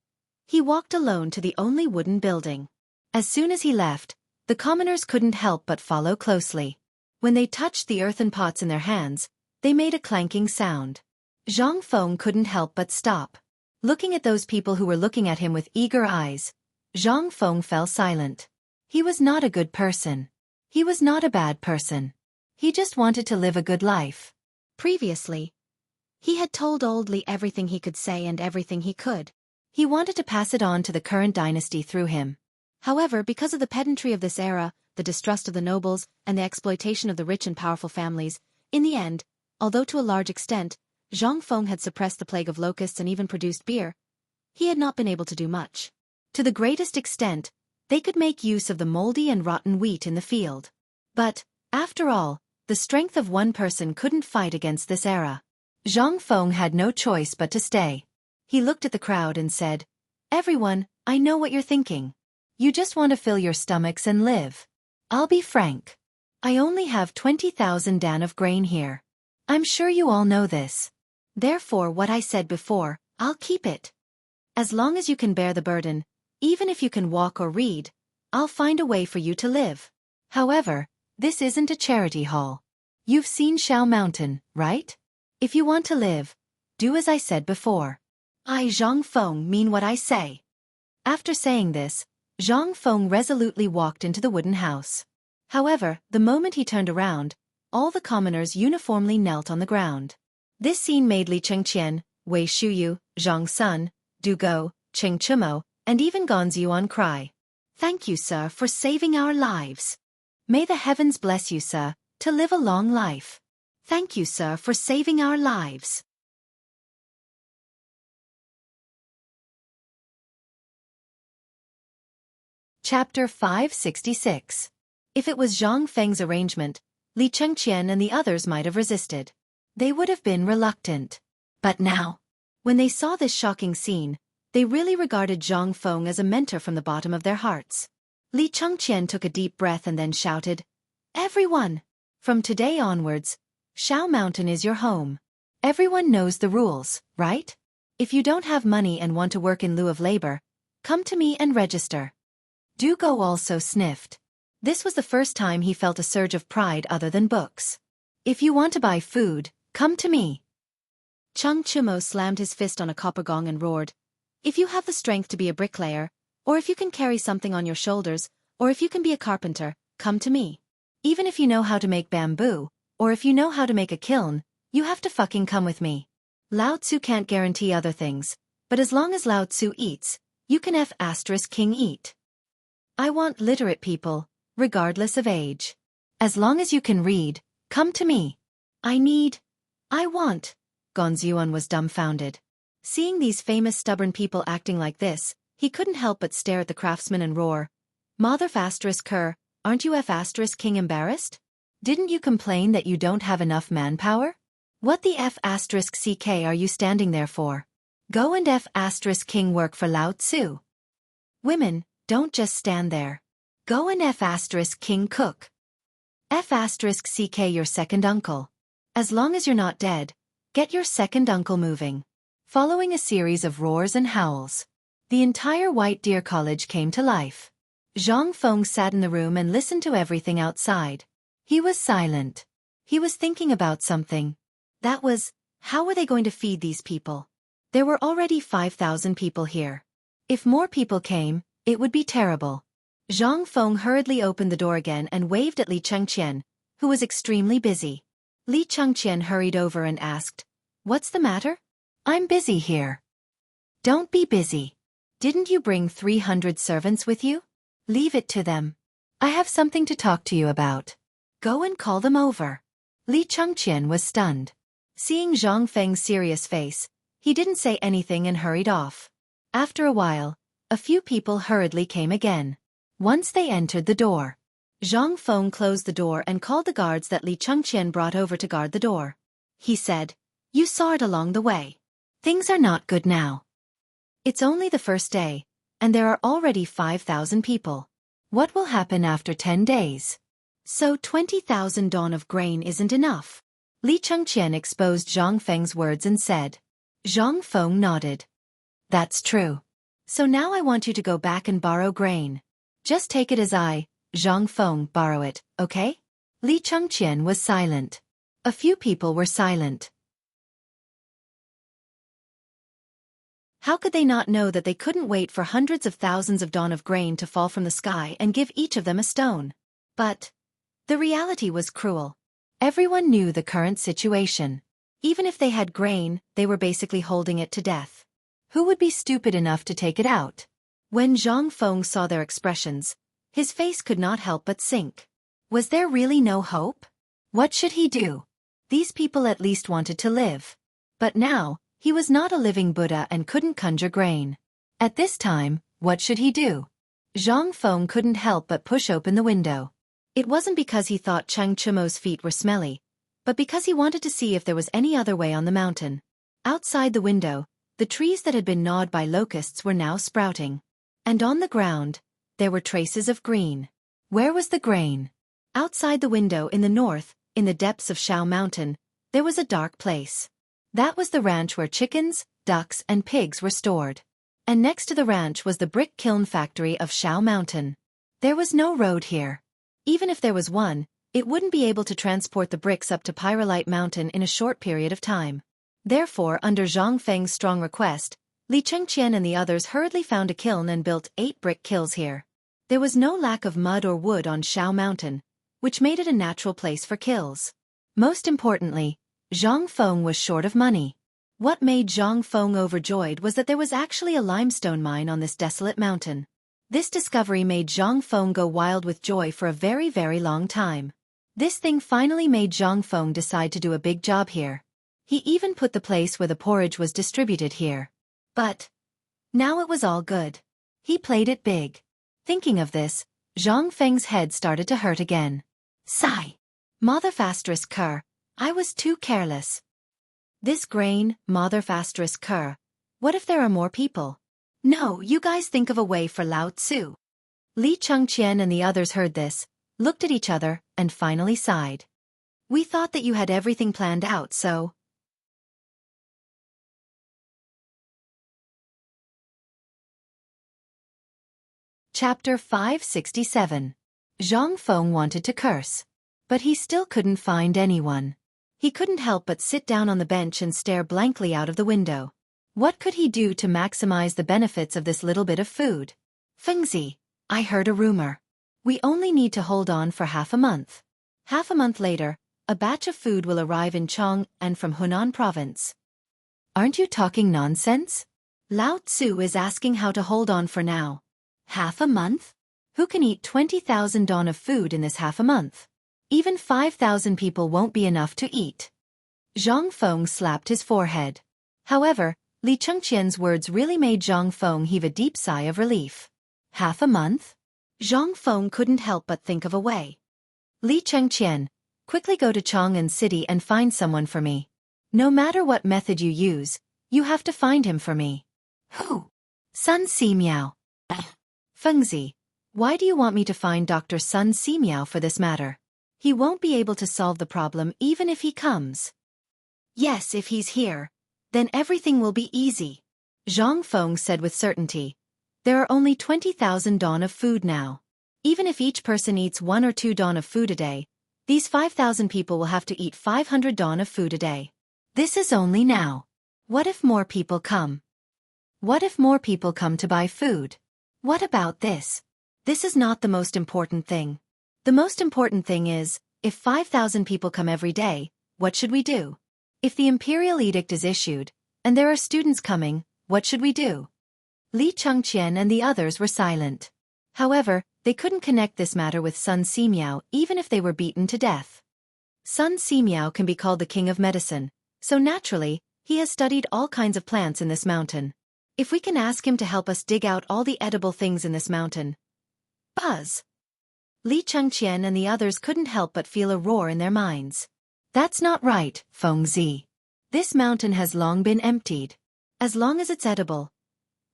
he walked alone to the only wooden building. As soon as he left, the commoners couldn't help but follow closely. When they touched the earthen pots in their hands, they made a clanking sound. Zhang Feng couldn't help but stop. Looking at those people who were looking at him with eager eyes, Zhang Feng fell silent. He was not a good person. He was not a bad person. He just wanted to live a good life. Previously, he had told Old Li everything he could say and everything he could. He wanted to pass it on to the current dynasty through him. However, because of the pedantry of this era, the distrust of the nobles, and the exploitation of the rich and powerful families, in the end, although to a large extent, Zhang Feng had suppressed the plague of locusts and even produced beer, he had not been able to do much. To the greatest extent, they could make use of the moldy and rotten wheat in the field. But, after all, the strength of one person couldn't fight against this era. Zhang Feng had no choice but to stay. He looked at the crowd and said, Everyone, I know what you're thinking. You just want to fill your stomachs and live. I'll be frank. I only have 20,000 dan of grain here. I'm sure you all know this. Therefore what I said before, I'll keep it. As long as you can bear the burden, even if you can walk or read, I'll find a way for you to live. However, this isn't a charity hall. You've seen Shao Mountain, right? If you want to live, do as I said before. I Zhang Feng mean what I say. After saying this, Zhang Feng resolutely walked into the wooden house. However, the moment he turned around, all the commoners uniformly knelt on the ground. This scene made Li Chengqian, Wei Shuyu, Zhang Sun, Du Go, Cheng Chumo, and even Gon Zuan cry. Thank you, sir, for saving our lives. May the heavens bless you, sir, to live a long life. Thank you, sir, for saving our lives. Chapter 566. If it was Zhang Feng's arrangement, Li Chengqian and the others might have resisted. They would have been reluctant. But now, when they saw this shocking scene, they really regarded Zhang Feng as a mentor from the bottom of their hearts. Li Chengqian took a deep breath and then shouted, "Everyone! From today onwards, Shao Mountain is your home. Everyone knows the rules, right? If you don't have money and want to work in lieu of labor, come to me and register." Du Go also sniffed. This was the first time he felt a surge of pride other than books. "If you want to buy food, come to me." Cheng Chumo slammed his fist on a copper gong and roared, "If you have the strength to be a bricklayer, or if you can carry something on your shoulders, or if you can be a carpenter, come to me. Even if you know how to make bamboo, or if you know how to make a kiln, you have to fucking come with me. Lao Tzu can't guarantee other things, but as long as Lao Tzu eats, you can King eat. I want literate people, regardless of age. As long as you can read, come to me. I want. Gonzyuan was dumbfounded. Seeing these famous stubborn people acting like this, he couldn't help but stare at the craftsman and roar, "Mother Ker, aren't you King embarrassed? Didn't you complain that you don't have enough manpower? What the CK are you standing there for? Go and King work for Lao Tzu. Women, don't just stand there. Go and King cook. CK your second uncle. As long as you're not dead, get your second uncle moving." Following a series of roars and howls, the entire White Deer College came to life. Zhang Feng sat in the room and listened to everything outside. He was silent. He was thinking about something. That was, how were they going to feed these people? There were already 5,000 people here. If more people came, it would be terrible. Zhang Feng hurriedly opened the door again and waved at Li Chengqian, who was extremely busy. Li Chengqian hurried over and asked, "What's the matter?" "I'm busy here." "Don't be busy. Didn't you bring 300 servants with you? Leave it to them. I have something to talk to you about. Go and call them over." Li Chengqian was stunned. Seeing Zhang Feng's serious face, he didn't say anything and hurried off. After a while, a few people hurriedly came again. Once they entered the door, Zhang Feng closed the door and called the guards that Li Chengqian brought over to guard the door. He said, "You saw it along the way. Things are not good now. It's only the first day, and there are already 5,000 people. What will happen after 10 days? So 20,000 dawn of grain isn't enough." Li Chengqian exposed Zhang Feng's words and said. Zhang Feng nodded. "That's true. So now I want you to go back and borrow grain. Just take it as Zhang Feng, borrow it, okay?" Li Chengqian was silent. A few people were silent. How could they not know that they couldn't wait for hundreds of thousands of dawn of grain to fall from the sky and give each of them a stone? But the reality was cruel. Everyone knew the current situation. Even if they had grain, they were basically holding it to death. Who would be stupid enough to take it out? When Zhang Feng saw their expressions, his face could not help but sink. Was there really no hope? What should he do? These people at least wanted to live. But now, he was not a living Buddha and couldn't conjure grain. At this time, what should he do? Zhang Feng couldn't help but push open the window. It wasn't because he thought Cheng Chumo's feet were smelly, but because he wanted to see if there was any other way on the mountain. Outside the window, the trees that had been gnawed by locusts were now sprouting. And on the ground, there were traces of green. Where was the grain? Outside the window in the north, in the depths of Shao Mountain, there was a dark place. That was the ranch where chickens, ducks, and pigs were stored. And next to the ranch was the brick kiln factory of Shao Mountain. There was no road here. Even if there was one, it wouldn't be able to transport the bricks up to Pyrolite Mountain in a short period of time. Therefore, under Zhang Feng's strong request, Li Chengqian and the others hurriedly found a kiln and built 8 brick kilns here. There was no lack of mud or wood on Shao Mountain, which made it a natural place for kilns. Most importantly, Zhang Feng was short of money. What made Zhang Feng overjoyed was that there was actually a limestone mine on this desolate mountain. This discovery made Zhang Feng go wild with joy for a very, very long time. This thing finally made Zhang Feng decide to do a big job here. He even put the place where the porridge was distributed here. But now it was all good. He played it big. Thinking of this, Zhang Feng's head started to hurt again. Sigh. Mother asterisk cur, I was too careless. This grain, mother asterisk cur. What if there are more people? No, you guys think of a way for Lao Tzu. Li Chengqian and the others heard this, looked at each other, and finally sighed. We thought that you had everything planned out, so... Chapter 567. Zhang Feng wanted to curse. But he still couldn't find anyone. He couldn't help but sit down on the bench and stare blankly out of the window. What could he do to maximize the benefits of this little bit of food? Fengzi, I heard a rumor. We only need to hold on for half a month. Half a month later, a batch of food will arrive in Chong and from Hunan province. Aren't you talking nonsense? Lao Tzu is asking how to hold on for now. Half a month? Who can eat 20,000 don of food in this half a month? Even 5,000 people won't be enough to eat. Zhang Feng slapped his forehead. However, Li Chengqian's words really made Zhang Feng heave a deep sigh of relief. Half a month? Zhang Feng couldn't help but think of a way. Li Chengqian, quickly go to Chang'an City and find someone for me. No matter what method you use, you have to find him for me. Who? Sun Simiao. Fengzi, why do you want me to find Dr. Sun Simiao for this matter? He won't be able to solve the problem even if he comes. Yes, if he's here, then everything will be easy. Zhang Feng said with certainty. There are only 20,000 don of food now. Even if each person eats 1 or 2 don of food a day, these 5,000 people will have to eat 500 don of food a day. This is only now. What if more people come? What if more people come to buy food? What about this? This is not the most important thing. The most important thing is, if 5,000 people come every day, what should we do? If the imperial edict is issued, and there are students coming, what should we do? Li Chengqian and the others were silent. However, they couldn't connect this matter with Sun Simiao even if they were beaten to death. Sun Simiao can be called the king of medicine, so naturally, he has studied all kinds of plants in this mountain. If we can ask him to help us dig out all the edible things in this mountain. Buzz! Li Chengqian and the others couldn't help but feel a roar in their minds. That's not right, Fengzi. This mountain has long been emptied. As long as it's edible.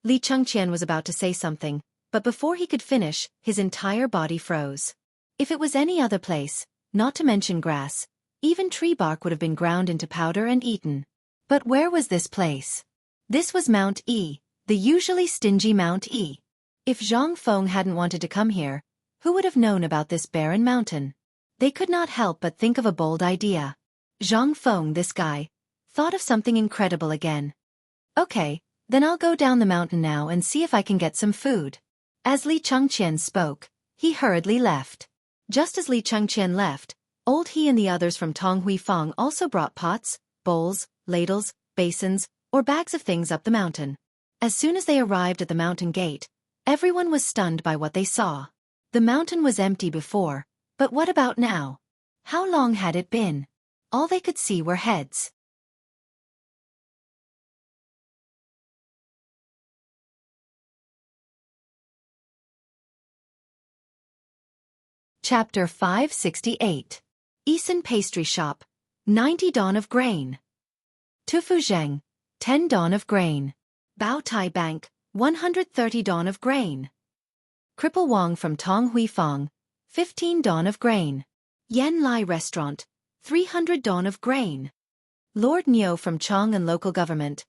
Li Chengqian was about to say something, but before he could finish, his entire body froze. If it was any other place, not to mention grass, even tree bark would have been ground into powder and eaten. But where was this place? This was Mount E, the usually stingy Mount E. If Zhang Feng hadn't wanted to come here, who would have known about this barren mountain? They could not help but think of a bold idea. Zhang Feng, this guy, thought of something incredible again. Okay, then I'll go down the mountain now and see if I can get some food. As Li Chengqian spoke, he hurriedly left. Just as Li Chengqian left, Old He and the others from Tonghui Fang also brought pots, bowls, ladles, basins, or bags of things up the mountain. As soon as they arrived at the mountain gate, everyone was stunned by what they saw. The mountain was empty before, but what about now? How long had it been? All they could see were heads. Chapter 568. Eason Pastry Shop, 90 don of grain. Tufuzheng, 10 don of grain. Bao Tai Bank, 130 don of grain. Cripple Wang from Tonghui Fang, 15 don of grain. Yen Lai Restaurant, 300 don of grain. Lord Nyo from Chang'an Local Government,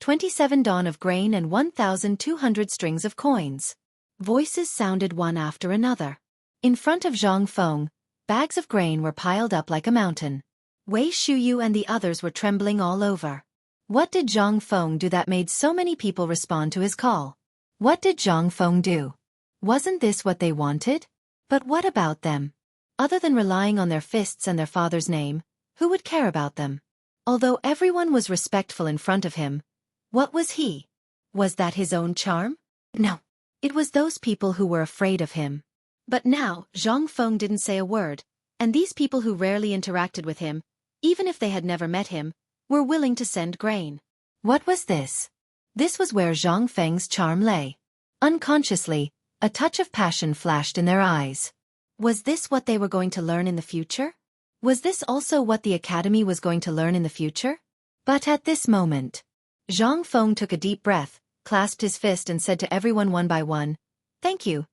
27 don of grain and 1,200 strings of coins. Voices sounded one after another. In front of Zhang Feng, bags of grain were piled up like a mountain. Wei Shuyu and the others were trembling all over. What did Zhang Feng do that made so many people respond to his call? What did Zhang Feng do? Wasn't this what they wanted? But what about them? Other than relying on their fists and their father's name, who would care about them? Although everyone was respectful in front of him, what was he? Was that his own charm? No. It was those people who were afraid of him. But now, Zhang Feng didn't say a word, And these people who rarely interacted with him, even if they had never met him, were willing to send grain. What was this? This was where Zhang Feng's charm lay. Unconsciously, a touch of passion flashed in their eyes. Was this what they were going to learn in the future? Was this also what the academy was going to learn in the future? But at this moment, Zhang Feng took a deep breath, clasped his fist and said to everyone one by one, thank you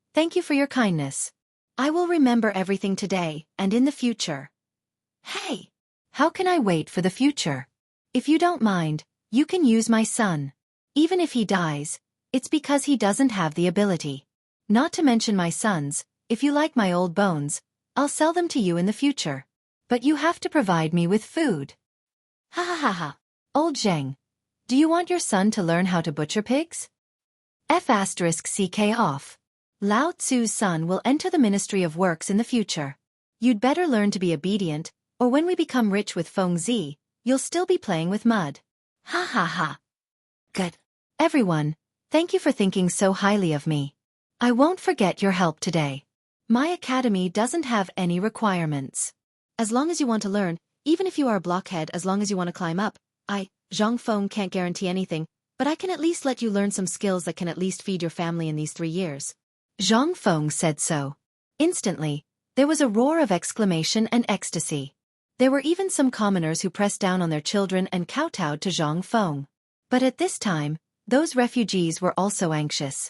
for your kindness. I will remember everything today and in the future. Hey! How can I wait for the future? If you don't mind, you can use my son. Even if he dies, it's because he doesn't have the ability. Not to mention my sons, if you like my old bones, I'll sell them to you in the future. But you have to provide me with food. Ha ha ha ha. Old Zheng, do you want your son to learn how to butcher pigs? F***ck off. Lao Tzu's son will enter the Ministry of Works in the future. You'd better learn to be obedient, or when we become rich with Feng Zi, you'll still be playing with mud. Ha ha ha. Good. Everyone, thank you for thinking so highly of me. I won't forget your help today. My academy doesn't have any requirements. As long as you want to learn, even if you are a blockhead, as long as you want to climb up, Zhang Feng, can't guarantee anything, but I can at least let you learn some skills that can at least feed your family in these 3 years. Zhang Feng said so. Instantly, there was a roar of exclamation and ecstasy. There were even some commoners who pressed down on their children and kowtowed to Zhang Feng. But at this time, those refugees were also anxious.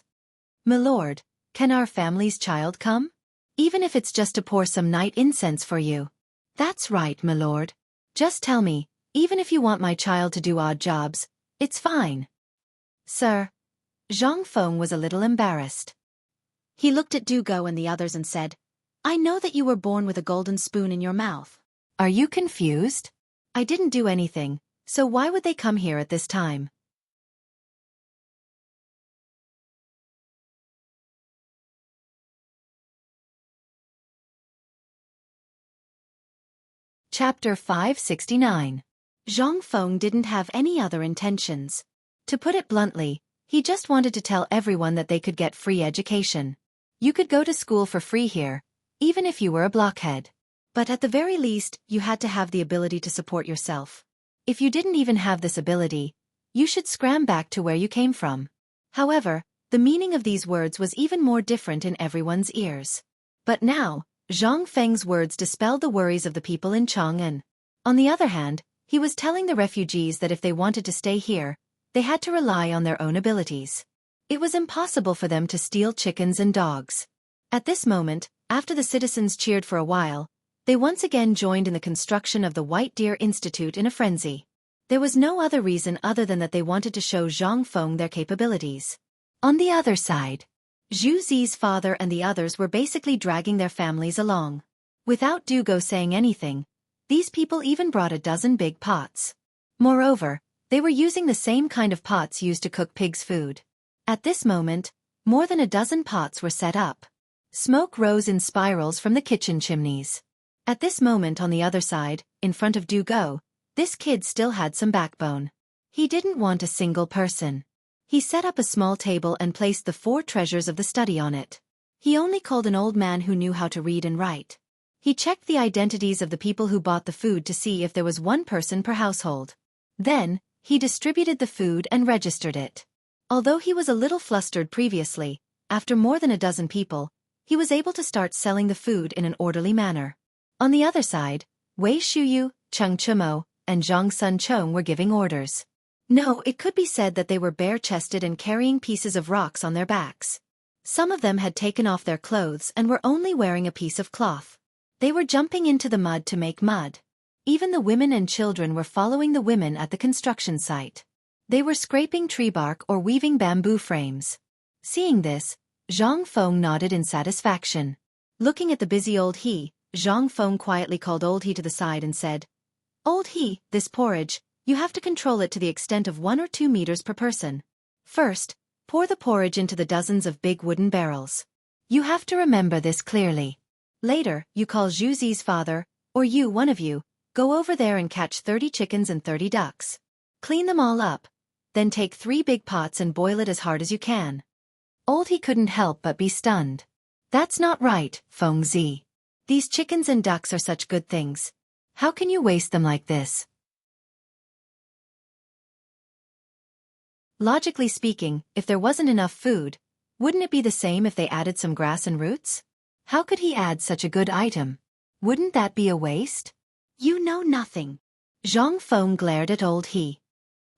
Milord, can our family's child come? Even if it's just to pour some night incense for you. That's right, milord. Just tell me, even if you want my child to do odd jobs, it's fine. Sir. Zhang Feng was a little embarrassed. He looked at Dugo and the others and said, I know that you were born with a golden spoon in your mouth. Are you confused? I didn't do anything, so why would they come here at this time? Chapter 569. Zhang Feng didn't have any other intentions. To put it bluntly, he just wanted to tell everyone that they could get free education. You could go to school for free here, even if you were a blockhead. But at the very least, you had to have the ability to support yourself. If you didn't even have this ability, you should scram back to where you came from. However, the meaning of these words was even more different in everyone's ears. But now, Zhang Feng's words dispelled the worries of the people in Chang'an. On the other hand, he was telling the refugees that if they wanted to stay here, they had to rely on their own abilities. It was impossible for them to steal chickens and dogs. At this moment, after the citizens cheered for a while, they once again joined in the construction of the White Deer Institute in a frenzy. There was no other reason other than that they wanted to show Zhang Feng their capabilities. On the other side, Zhu Zi's father and the others were basically dragging their families along. Without Dugo saying anything, these people even brought a dozen big pots. Moreover, they were using the same kind of pots used to cook pigs' food. At this moment, more than a dozen pots were set up. Smoke rose in spirals from the kitchen chimneys. At this moment on the other side, in front of Dugo, this kid still had some backbone. He didn't want a single person. He set up a small table and placed the 4 treasures of the study on it. He only called an old man who knew how to read and write. He checked the identities of the people who bought the food to see if there was 1 person per household. Then, he distributed the food and registered it. Although he was a little flustered previously, after more than a dozen people, he was able to start selling the food in an orderly manner. On the other side, Wei Shuyu, Cheng Chumo, and Zhang Sun Chong were giving orders. No, it could be said that they were bare-chested and carrying pieces of rocks on their backs. Some of them had taken off their clothes and were only wearing a piece of cloth. They were jumping into the mud to make mud. Even the women and children were following the women at the construction site. They were scraping tree bark or weaving bamboo frames. Seeing this, Zhang Feng nodded in satisfaction. Looking at the busy old he, Zhang Feng quietly called old he to the side and said, Old he, this porridge, you have to control it to the extent of 1 or 2 meters per person. First, pour the porridge into the dozens of big wooden barrels. You have to remember this clearly. Later, you call Zhu Zi's father, or you, one of you, go over there and catch 30 chickens and 30 ducks. Clean them all up. Then take 3 big pots and boil it as hard as you can. Old he couldn't help but be stunned. That's not right, Feng Zi. These chickens and ducks are such good things. How can you waste them like this? Logically speaking, if there wasn't enough food, wouldn't it be the same if they added some grass and roots? How could he add such a good item? Wouldn't that be a waste? You know nothing. Zhang Feng glared at old he.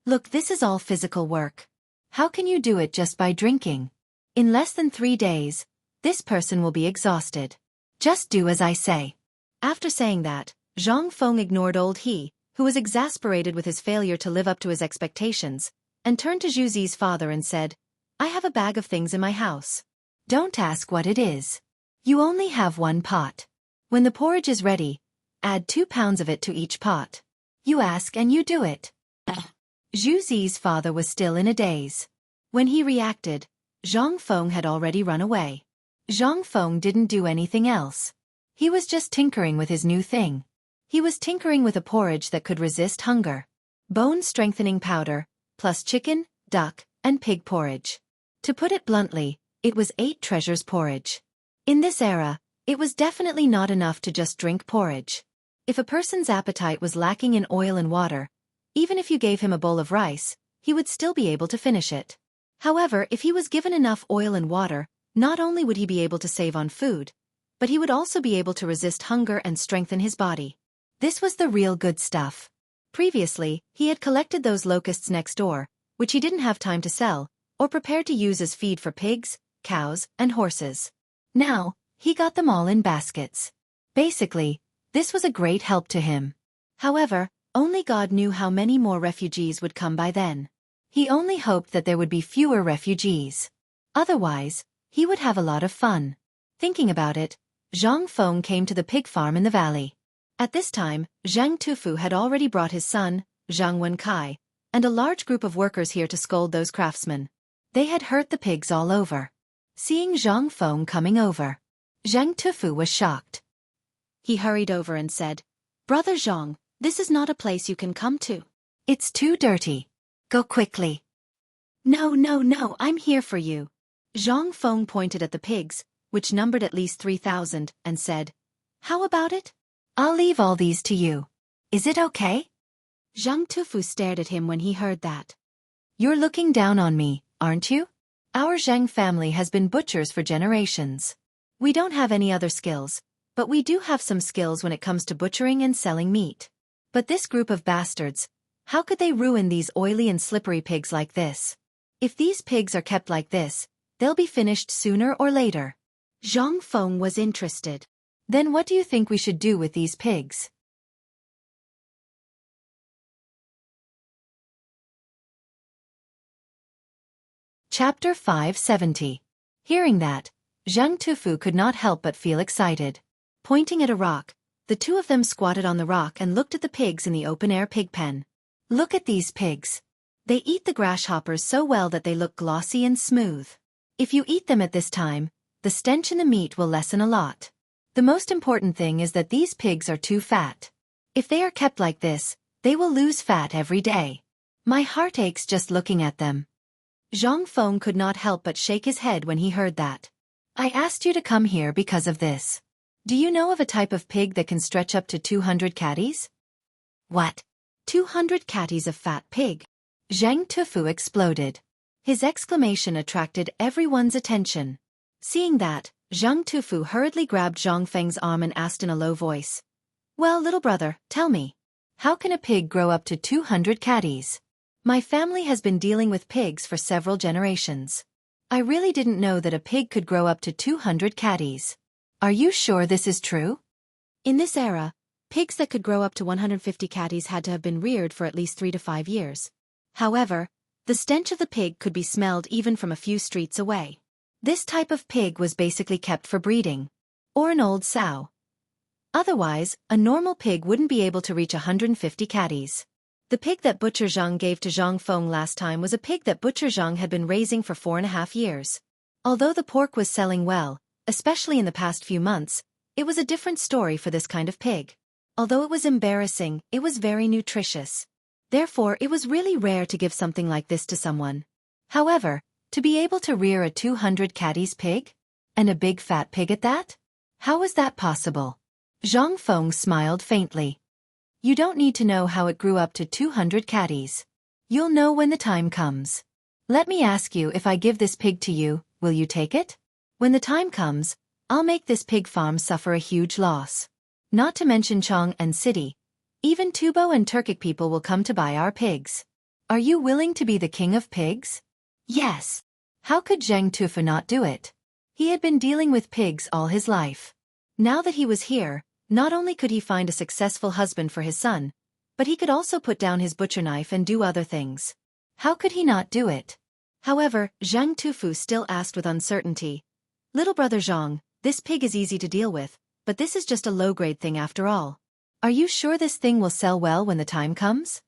Look, this is all physical work. How can you do it just by drinking? In less than 3 days, this person will be exhausted. Just do as I say. After saying that, Zhang Feng ignored old he, who was exasperated with his failure to live up to his expectations, and turned to Zhu Zi's father and said, I have a bag of things in my house. Don't ask what it is. You only have 1 pot. When the porridge is ready, add 2 pounds of it to each pot. You ask and you do it. Zhu Zi's father was still in a daze. When he reacted, Zhang Feng had already run away. Zhang Feng didn't do anything else. He was just tinkering with his new thing. He was tinkering with a porridge that could resist hunger. Bone-strengthening powder, plus chicken, duck, and pig porridge. To put it bluntly, it was 8 treasures porridge. In this era, it was definitely not enough to just drink porridge. If a person's appetite was lacking in oil and water, even if you gave him a bowl of rice, he would still be able to finish it. However, if he was given enough oil and water, not only would he be able to save on food, but he would also be able to resist hunger and strengthen his body. This was the real good stuff. Previously, he had collected those locusts next door, which he didn't have time to sell, or prepared to use as feed for pigs, cows, and horses. Now, he got them all in baskets. Basically, this was a great help to him. However, only God knew how many more refugees would come by then. He only hoped that there would be fewer refugees. Otherwise, he would have a lot of fun. Thinking about it, Zhang Feng came to the pig farm in the valley. At this time, Zhang Tufu had already brought his son, Zhang Wenkai, and a large group of workers here to scold those craftsmen. They had hurt the pigs all over. Seeing Zhang Feng coming over, Zhang Tufu was shocked. He hurried over and said, Brother Zhang, this is not a place you can come to. It's too dirty. Go quickly. No, I'm here for you. Zhang Feng pointed at the pigs, which numbered at least 3,000, and said, How about it? I'll leave all these to you. Is it okay? Zhang Tufu stared at him when he heard that. You're looking down on me, aren't you? Our Zhang family has been butchers for generations. We don't have any other skills, but we do have some skills when it comes to butchering and selling meat. But this group of bastards, how could they ruin these oily and slippery pigs like this? If these pigs are kept like this, they'll be finished sooner or later. Zhang Feng was interested. Then what do you think we should do with these pigs? Chapter 570. Hearing that, Zhang Tufu could not help but feel excited. Pointing at a rock, the two of them squatted on the rock and looked at the pigs in the open-air pig pen. Look at these pigs. They eat the grasshoppers so well that they look glossy and smooth. If you eat them at this time, the stench in the meat will lessen a lot. The most important thing is that these pigs are too fat. If they are kept like this, they will lose fat every day. My heart aches just looking at them. Zhang Feng could not help but shake his head when he heard that. I asked you to come here because of this. Do you know of a type of pig that can stretch up to 200 catties? What? 200 catties of fat pig? Zhang Tufu exploded. His exclamation attracted everyone's attention. Seeing that, Zhang Tufu hurriedly grabbed Zhang Feng's arm and asked in a low voice. Well, little brother, tell me. How can a pig grow up to 200 catties? My family has been dealing with pigs for several generations. I really didn't know that a pig could grow up to 200 catties. Are you sure this is true? In this era, pigs that could grow up to 150 catties had to have been reared for at least 3 to 5 years. However, the stench of the pig could be smelled even from a few streets away. This type of pig was basically kept for breeding. Or an old sow. Otherwise, a normal pig wouldn't be able to reach 150 catties. The pig that Butcher Zhang gave to Zhang Feng last time was a pig that Butcher Zhang had been raising for 4.5 years. Although the pork was selling well, especially in the past few months, it was a different story for this kind of pig. Although it was embarrassing, it was very nutritious. Therefore, it was really rare to give something like this to someone. However, to be able to rear a 200 catties pig? And a big fat pig at that? How was that possible? Zhang Feng smiled faintly. You don't need to know how it grew up to 200 caddies. You'll know when the time comes. Let me ask you, if I give this pig to you, will you take it? When the time comes, I'll make this pig farm suffer a huge loss. Not to mention Chong and City. Even Tubo and Turkic people will come to buy our pigs. Are you willing to be the king of pigs? Yes. How could Zheng Tufu not do it? He had been dealing with pigs all his life. Now that he was here, not only could he find a successful husband for his son, but he could also put down his butcher knife and do other things. How could he not do it? However, Zhang Tufu still asked with uncertainty. Little brother Zhang, this pig is easy to deal with, but this is just a low-grade thing after all. Are you sure this thing will sell well when the time comes?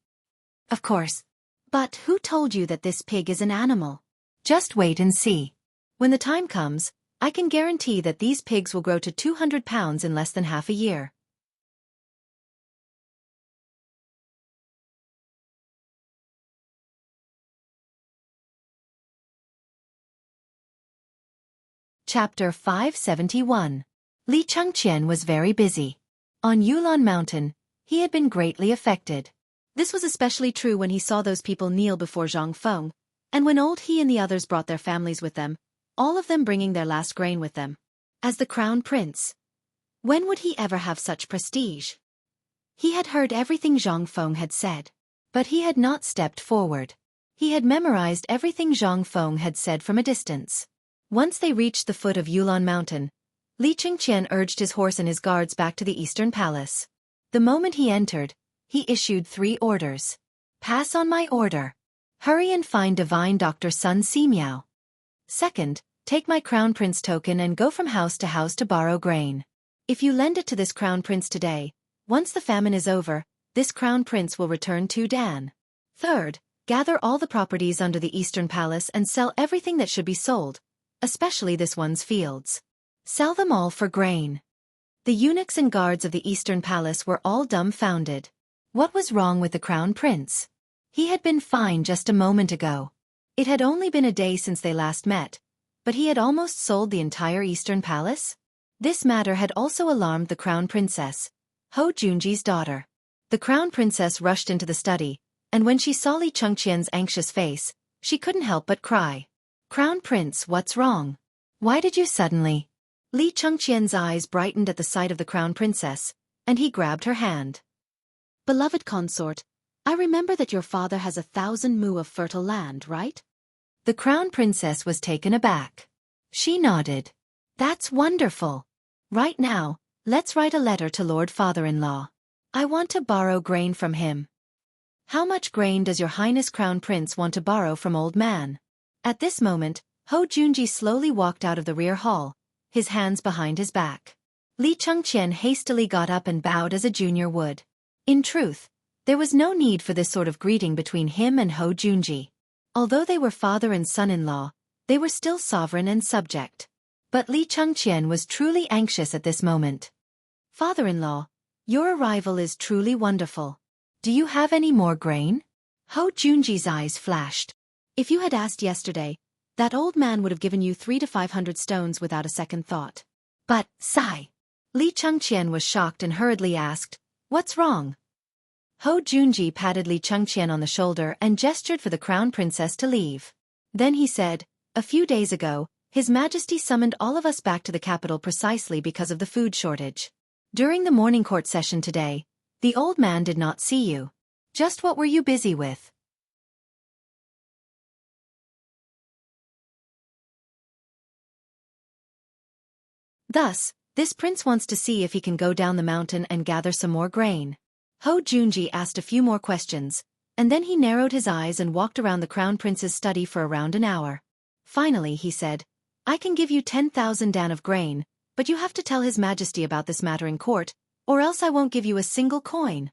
Of course. But who told you that this pig is an animal? Just wait and see. When the time comes, I can guarantee that these pigs will grow to 200 pounds in less than half a year. Chapter 571. Li Chengqian was very busy. On Yulon Mountain, he had been greatly affected. This was especially true when he saw those people kneel before Zhang Feng, and when old he and the others brought their families with them, all of them bringing their last grain with them. As the crown prince, when would he ever have such prestige? He had heard everything Zhang Feng had said, but he had not stepped forward. He had memorized everything Zhang Feng had said from a distance. Once they reached the foot of Yulon Mountain, Li Chengqian urged his horse and his guards back to the Eastern Palace. The moment he entered, he issued 3 orders. Pass on my order. Hurry and find divine Dr. Sun Simiao. Second, take my crown prince token and go from house to borrow grain. If you lend it to this crown prince today, once the famine is over, this crown prince will return to Dan. Third, gather all the properties under the Eastern Palace and sell everything that should be sold, especially this one's fields. Sell them all for grain. The eunuchs and guards of the Eastern Palace were all dumbfounded. What was wrong with the crown prince? He had been fine just a moment ago. It had only been a day since they last met, but he had almost sold the entire Eastern Palace? This matter had also alarmed the crown princess, Ho Junji's daughter. The crown princess rushed into the study, and when she saw Li Chengqian's anxious face, she couldn't help but cry. Crown prince, what's wrong? Why did you suddenly? Li Chengqian's eyes brightened at the sight of the crown princess, and he grabbed her hand. Beloved consort, I remember that your father has 1,000 mu of fertile land, right? The crown princess was taken aback. She nodded. That's wonderful. Right now, let's write a letter to Lord Father-in-law. I want to borrow grain from him. How much grain does your Highness Crown Prince want to borrow from old man? At this moment, Ho Junji slowly walked out of the rear hall, his hands behind his back. Li Chengqian hastily got up and bowed as a junior would. In truth, there was no need for this sort of greeting between him and Ho Junji. Although they were father and son-in-law, they were still sovereign and subject. But Li Chengqian was truly anxious at this moment. Father-in-law, your arrival is truly wonderful. Do you have any more grain? Ho Junji's eyes flashed. If you had asked yesterday, that old man would have given you 300 to 500 stones without a second thought. But, sigh. Li Chengqian was shocked and hurriedly asked, what's wrong? Ho Junji patted Li Chengqian on the shoulder and gestured for the crown princess to leave. Then he said, a few days ago, His Majesty summoned all of us back to the capital precisely because of the food shortage. During the morning court session today, the old man did not see you. Just what were you busy with? Thus, this prince wants to see if he can go down the mountain and gather some more grain. Ho Junji asked a few more questions, and then he narrowed his eyes and walked around the crown prince's study for around an hour. Finally, he said, I can give you 10,000 dan of grain, but you have to tell His Majesty about this matter in court, or else I won't give you a single coin.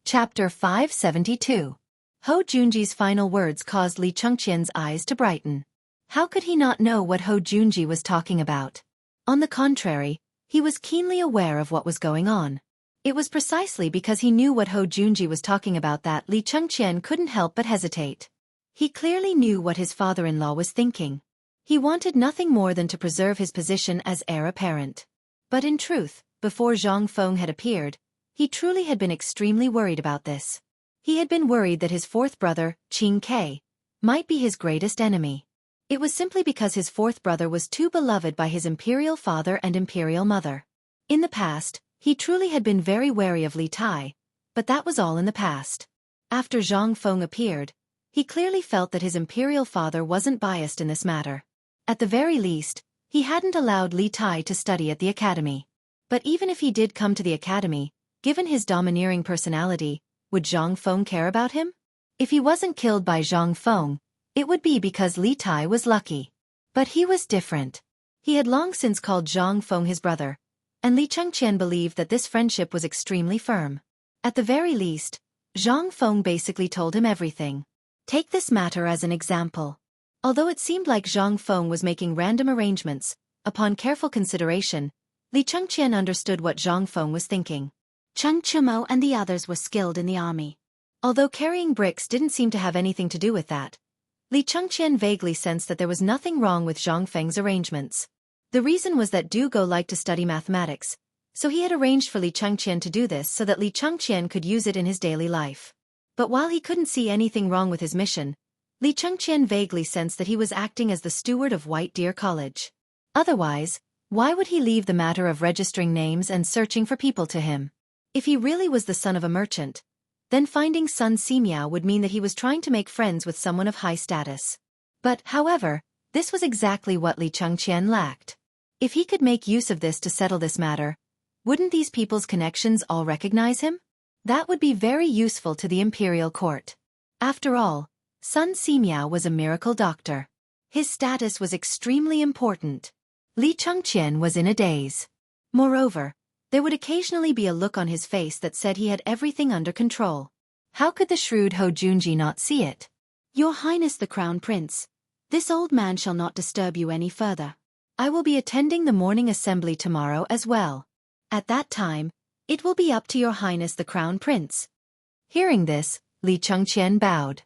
Chapter 572. Ho Junji's final words caused Li Chengqian's eyes to brighten. How could he not know what Ho Junji was talking about? On the contrary, he was keenly aware of what was going on. It was precisely because he knew what Ho Junji was talking about that Li Chengqian couldn't help but hesitate. He clearly knew what his father-in-law was thinking. He wanted nothing more than to preserve his position as heir apparent. But in truth, before Zhang Feng had appeared, he truly had been extremely worried about this. He had been worried that his fourth brother, Qing Ke, might be his greatest enemy. It was simply because his fourth brother was too beloved by his imperial father and imperial mother. In the past, he truly had been very wary of Li Tai, but that was all in the past. After Zhang Feng appeared, he clearly felt that his imperial father wasn't biased in this matter. At the very least, he hadn't allowed Li Tai to study at the academy. But even if he did come to the academy, given his domineering personality, would Zhang Feng care about him? If he wasn't killed by Zhang Feng, it would be because Li Tai was lucky. But he was different. He had long since called Zhang Feng his brother, and Li Chengqian believed that this friendship was extremely firm. At the very least, Zhang Feng basically told him everything. Take this matter as an example. Although it seemed like Zhang Feng was making random arrangements, upon careful consideration, Li Chengqian understood what Zhang Feng was thinking. Cheng Chumo and the others were skilled in the army. Although carrying bricks didn't seem to have anything to do with that, Li Chengqian vaguely sensed that there was nothing wrong with Zhang Feng's arrangements. The reason was that Du Go liked to study mathematics, so he had arranged for Li Chengqian to do this so that Li Chengqian could use it in his daily life. But while he couldn't see anything wrong with his mission, Li Chengqian vaguely sensed that he was acting as the steward of White Deer College. Otherwise, why would he leave the matter of registering names and searching for people to him? If he really was the son of a merchant, then finding Sun Simiao would mean that he was trying to make friends with someone of high status. But, however, this was exactly what Li Chengqian lacked. If he could make use of this to settle this matter, wouldn't these people's connections all recognize him? That would be very useful to the imperial court. After all, Sun Simiao was a miracle doctor. His status was extremely important. Li Chengqian was in a daze. Moreover, there would occasionally be a look on his face that said he had everything under control. How could the shrewd Ho Junji not see it? Your Highness the Crown Prince, this old man shall not disturb you any further. I will be attending the morning assembly tomorrow as well. At that time, it will be up to your Highness the Crown Prince. Hearing this, Li Chengqian bowed.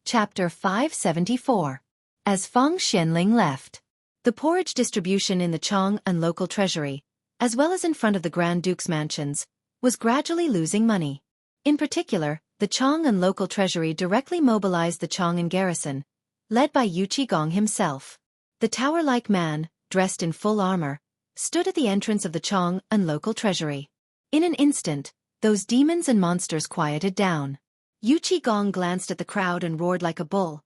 Chapter 574. As Feng Xianling left. The porridge distribution in the Chong and local treasury, as well as in front of the Grand Duke's mansions, was gradually losing money. In particular, the Chong and local treasury directly mobilized the Chong and garrison, led by Yu Qigong himself. The tower-like man, dressed in full armor, stood at the entrance of the Chong and local treasury. In an instant, those demons and monsters quieted down. Yu Qigong glanced at the crowd and roared like a bull.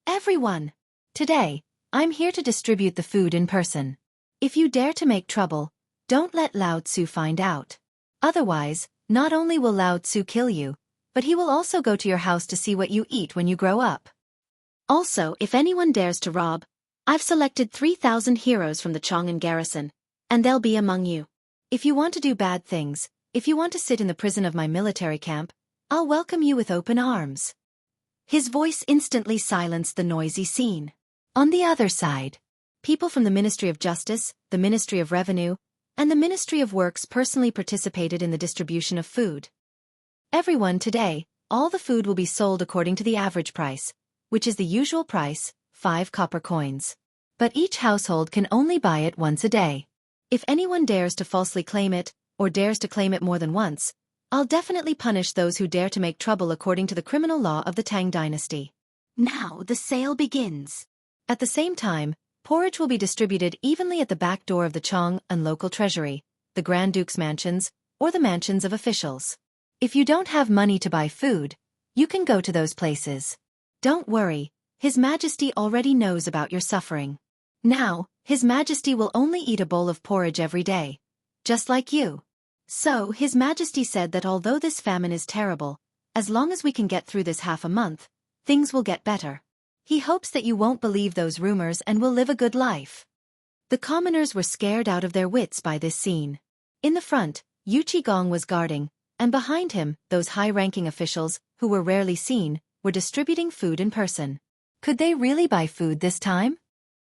Everyone! Today, I'm here to distribute the food in person. If you dare to make trouble, don't let Lao Tzu find out. Otherwise, not only will Lao Tzu kill you, but he will also go to your house to see what you eat when you grow up. Also, if anyone dares to rob, I've selected 3,000 heroes from the Chong'an garrison, and they'll be among you. If you want to do bad things, if you want to sit in the prison of my military camp, I'll welcome you with open arms. His voice instantly silenced the noisy scene. On the other side, people from the Ministry of Justice, the Ministry of Revenue, and the Ministry of Works personally participated in the distribution of food. Everyone today, all the food will be sold according to the average price, which is the usual price, 5 copper coins. But each household can only buy it once a day. If anyone dares to falsely claim it, or dares to claim it more than once, I'll definitely punish those who dare to make trouble according to the criminal law of the Tang dynasty. Now the sale begins. At the same time, porridge will be distributed evenly at the back door of the Chong and local treasury, the Grand Duke's mansions, or the mansions of officials. If you don't have money to buy food, you can go to those places. Don't worry, His Majesty already knows about your suffering. Now, His Majesty will only eat a bowl of porridge every day, just like you. So, His Majesty said that although this famine is terrible, as long as we can get through this half a month, things will get better. He hopes that you won't believe those rumors and will live a good life. The commoners were scared out of their wits by this scene. In the front, Yu Qigong was guarding, and behind him, those high-ranking officials, who were rarely seen, were distributing food in person. Could they really buy food this time?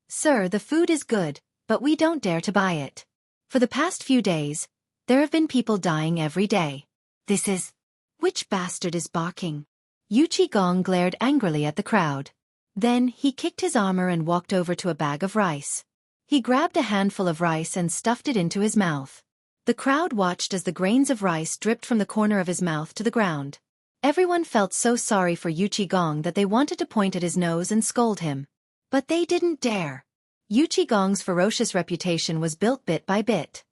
Sir, the food is good, but we don't dare to buy it. For the past few days, there have been people dying every day. This is... Which bastard is barking? Yu Qigong glared angrily at the crowd. Then he kicked his armor and walked over to a bag of rice. He grabbed a handful of rice and stuffed it into his mouth. The crowd watched as the grains of rice dripped from the corner of his mouth to the ground. Everyone felt so sorry for Yu Qigong that they wanted to point at his nose and scold him. But they didn't dare. Yu Qigong's ferocious reputation was built bit by bit.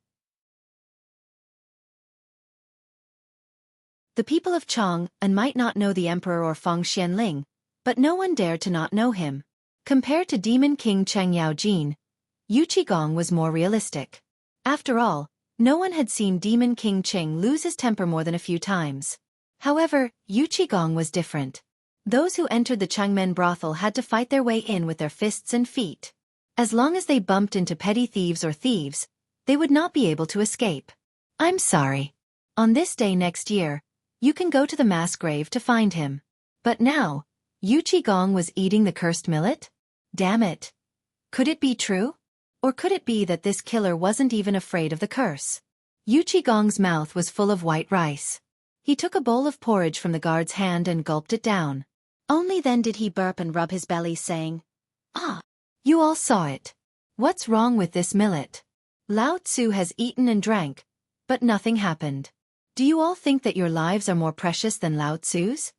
The people of Chang might not know the emperor or Feng Xianling, but no one dared to not know him. Compared to Demon King Cheng Yaojin, Yu Qigong was more realistic. After all, no one had seen Demon King Cheng lose his temper more than a few times. However, Yu Qigong was different. Those who entered the Changmen brothel had to fight their way in with their fists and feet. As long as they bumped into petty thieves or thieves, they would not be able to escape. I'm sorry. On this day next year, you can go to the mass grave to find him. But now, Yu Qigong was eating the cursed millet? Damn it. Could it be true? Or could it be that this killer wasn't even afraid of the curse? Yu Qigong's mouth was full of white rice. He took a bowl of porridge from the guard's hand and gulped it down. Only then did he burp and rub his belly, saying, "Ah, you all saw it. What's wrong with this millet? Lao Tzu has eaten and drank, but nothing happened. Do you all think that your lives are more precious than Lao Tzu's?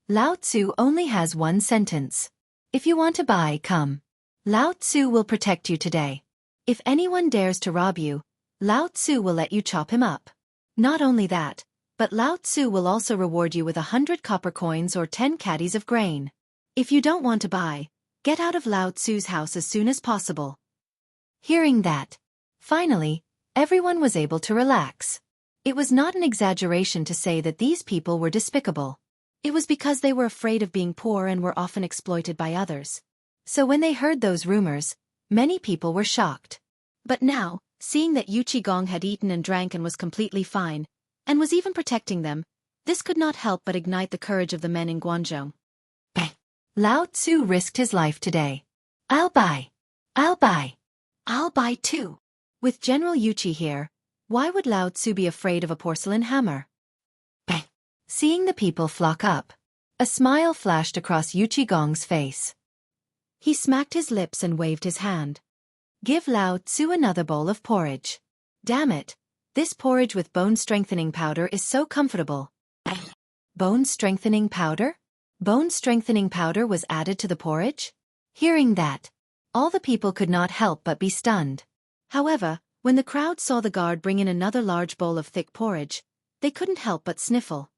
Lao Tzu only has one sentence. If you want to buy, come. Lao Tzu will protect you today. If anyone dares to rob you, Lao Tzu will let you chop him up. Not only that, but Lao Tzu will also reward you with 100 copper coins or 10 caddies of grain. If you don't want to buy, get out of Lao Tzu's house as soon as possible." Hearing that, finally, everyone was able to relax. It was not an exaggeration to say that these people were despicable. It was because they were afraid of being poor and were often exploited by others. So when they heard those rumors, many people were shocked. But now, seeing that Yu Qigong had eaten and drank and was completely fine, and was even protecting them, this could not help but ignite the courage of the men in Guangzhou. Lao Tzu risked his life today. I'll buy. I'll buy. I'll buy too. With General Yu Qi here, why would Lao Tzu be afraid of a porcelain hammer? Seeing the people flock up, a smile flashed across Yu Qigong's face. He smacked his lips and waved his hand. Give Lao Tzu another bowl of porridge. Damn it, this porridge with bone-strengthening powder is so comfortable. Bone-strengthening powder? Bone-strengthening powder was added to the porridge? Hearing that, all the people could not help but be stunned. However, when the crowd saw the guard bring in another large bowl of thick porridge, they couldn't help but sniffle.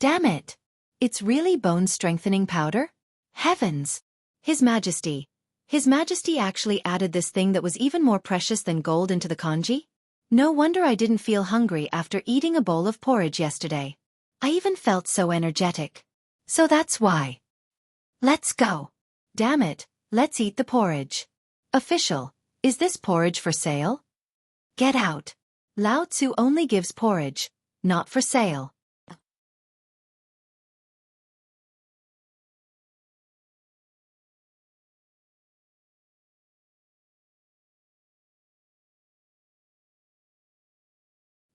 Damn it! It's really bone-strengthening powder? Heavens! His Majesty actually added this thing that was even more precious than gold into the congee? No wonder I didn't feel hungry after eating a bowl of porridge yesterday. I even felt so energetic. So that's why. Let's go. Damn it, let's eat the porridge. Official, is this porridge for sale? Get out. Lao Tzu only gives porridge, not for sale.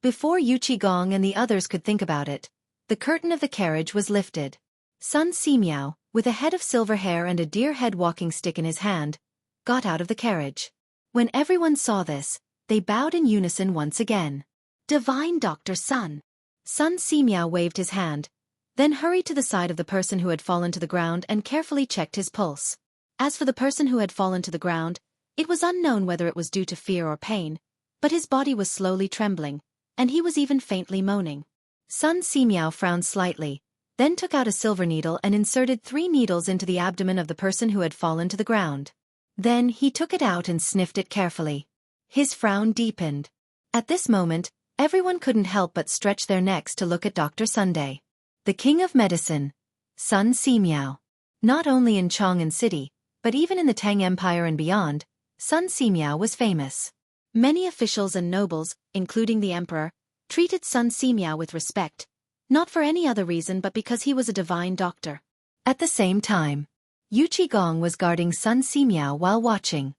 Before Yu Qigong and the others could think about it, the curtain of the carriage was lifted. Sun Simiao, with a head of silver hair and a deer head walking stick in his hand, got out of the carriage. When everyone saw this, they bowed in unison once again. Divine Dr. Sun. Sun Simiao waved his hand, then hurried to the side of the person who had fallen to the ground and carefully checked his pulse. As for the person who had fallen to the ground, it was unknown whether it was due to fear or pain, but his body was slowly trembling, and he was even faintly moaning. Sun Simiao frowned slightly, then took out a silver needle and inserted 3 needles into the abdomen of the person who had fallen to the ground. Then he took it out and sniffed it carefully. His frown deepened. At this moment, everyone couldn't help but stretch their necks to look at Dr. Sunday. The king of medicine, Sun Simiao. Not only in Chang'an City, but even in the Tang Empire and beyond, Sun Simiao was famous. Many officials and nobles, including the emperor, treated Sun Simiao with respect, not for any other reason but because he was a divine doctor. At the same time, Yu Qigong was guarding Sun Simiao while watching.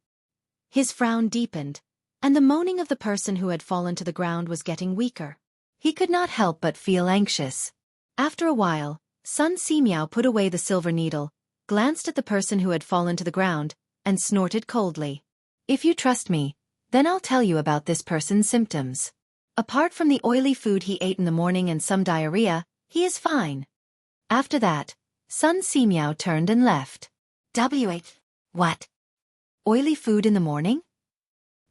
His frown deepened, and the moaning of the person who had fallen to the ground was getting weaker. He could not help but feel anxious. After a while, Sun Simiao put away the silver needle, glanced at the person who had fallen to the ground, and snorted coldly. If you trust me, then I'll tell you about this person's symptoms. Apart from the oily food he ate in the morning and some diarrhea, he is fine. After that, Sun Simiao turned and left. What? Oily food in the morning?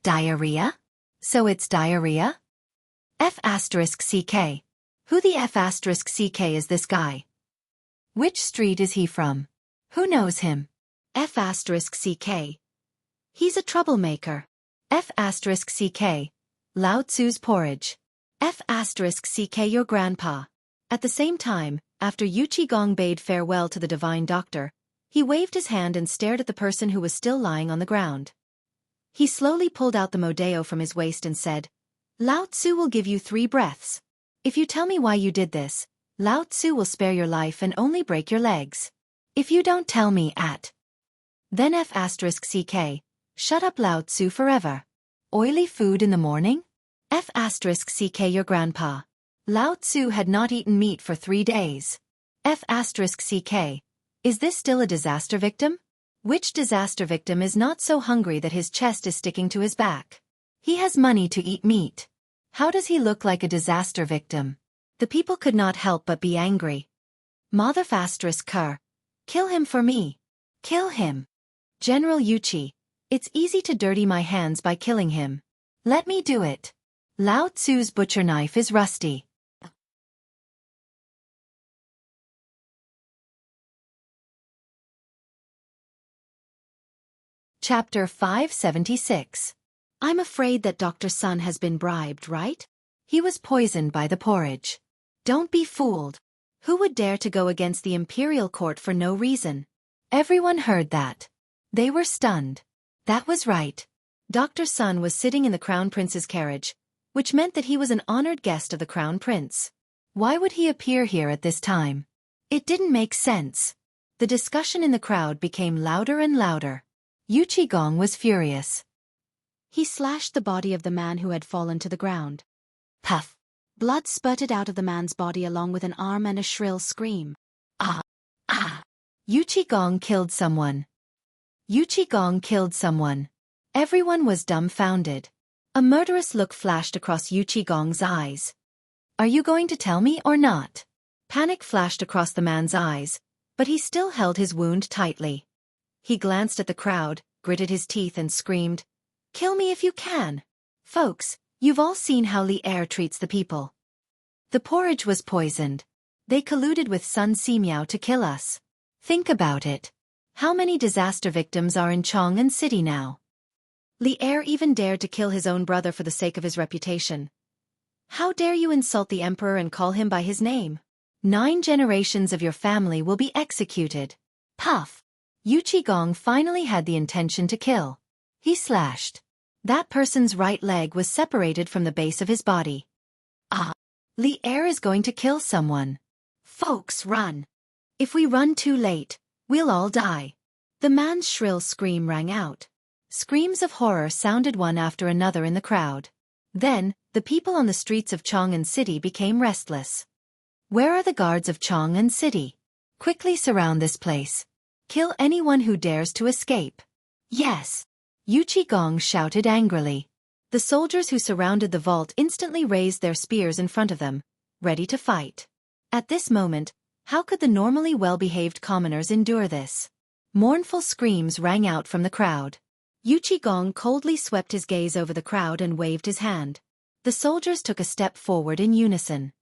Diarrhea? So it's diarrhea? F***CK. Who the F***CK is this guy? Which street is he from? Who knows him? F***CK. He's a troublemaker. F***CK. Lao Tzu's porridge. F***CK your grandpa. At the same time, after Yu Qigong bade farewell to the divine doctor, he waved his hand and stared at the person who was still lying on the ground. He slowly pulled out the modeo from his waist and said, Lao Tzu will give you 3 breaths. If you tell me why you did this, Lao Tzu will spare your life and only break your legs. If you don't tell me then F***CK. Shut up Lao Tzu forever. Oily food in the morning? F***CK your grandpa. Lao Tzu had not eaten meat for 3 days. F***CK. Is this still a disaster victim? Which disaster victim is not so hungry that his chest is sticking to his back? He has money to eat meat. How does he look like a disaster victim? The people could not help but be angry. Mother****, kill him for me. Kill him. General Yuchi, it's easy to dirty my hands by killing him. Let me do it. Lao Tzu's butcher knife is rusty. Chapter 576. I'm afraid that Dr. Sun has been bribed, right? He was poisoned by the porridge. Don't be fooled. Who would dare to go against the imperial court for no reason? Everyone heard that. They were stunned. That was right. Dr. Sun was sitting in the crown prince's carriage, which meant that he was an honored guest of the crown prince. Why would he appear here at this time? It didn't make sense. The discussion in the crowd became louder and louder. Yu Qigong was furious. He slashed the body of the man who had fallen to the ground. Puff! Blood spurted out of the man's body along with an arm and a shrill scream. Ah! Ah! Yu Qigong killed someone. Yu Qigong killed someone. Everyone was dumbfounded. A murderous look flashed across Yu Qigong's eyes. Are you going to tell me or not? Panic flashed across the man's eyes, but he still held his wound tightly. He glanced at the crowd, gritted his teeth and screamed, Kill me if you can. Folks, you've all seen how Li Er treats the people. The porridge was poisoned. They colluded with Sun Simiao to kill us. Think about it. How many disaster victims are in Chang'an City now? Li Er even dared to kill his own brother for the sake of his reputation. How dare you insult the emperor and call him by his name? 9 generations of your family will be executed. Puff! Yu Qigong finally had the intention to kill. He slashed. That person's right leg was separated from the base of his body. Ah! Li Er is going to kill someone. Folks, run! If we run too late, we'll all die. The man's shrill scream rang out. Screams of horror sounded one after another in the crowd. Then, the people on the streets of Chang'an City became restless. Where are the guards of Chang'an City? Quickly surround this place. Kill anyone who dares to escape. Yes! Yu Qigong shouted angrily. The soldiers who surrounded the vault instantly raised their spears in front of them, ready to fight. At this moment, how could the normally well-behaved commoners endure this? Mournful screams rang out from the crowd. Yu Qigong coldly swept his gaze over the crowd and waved his hand. The soldiers took a step forward in unison.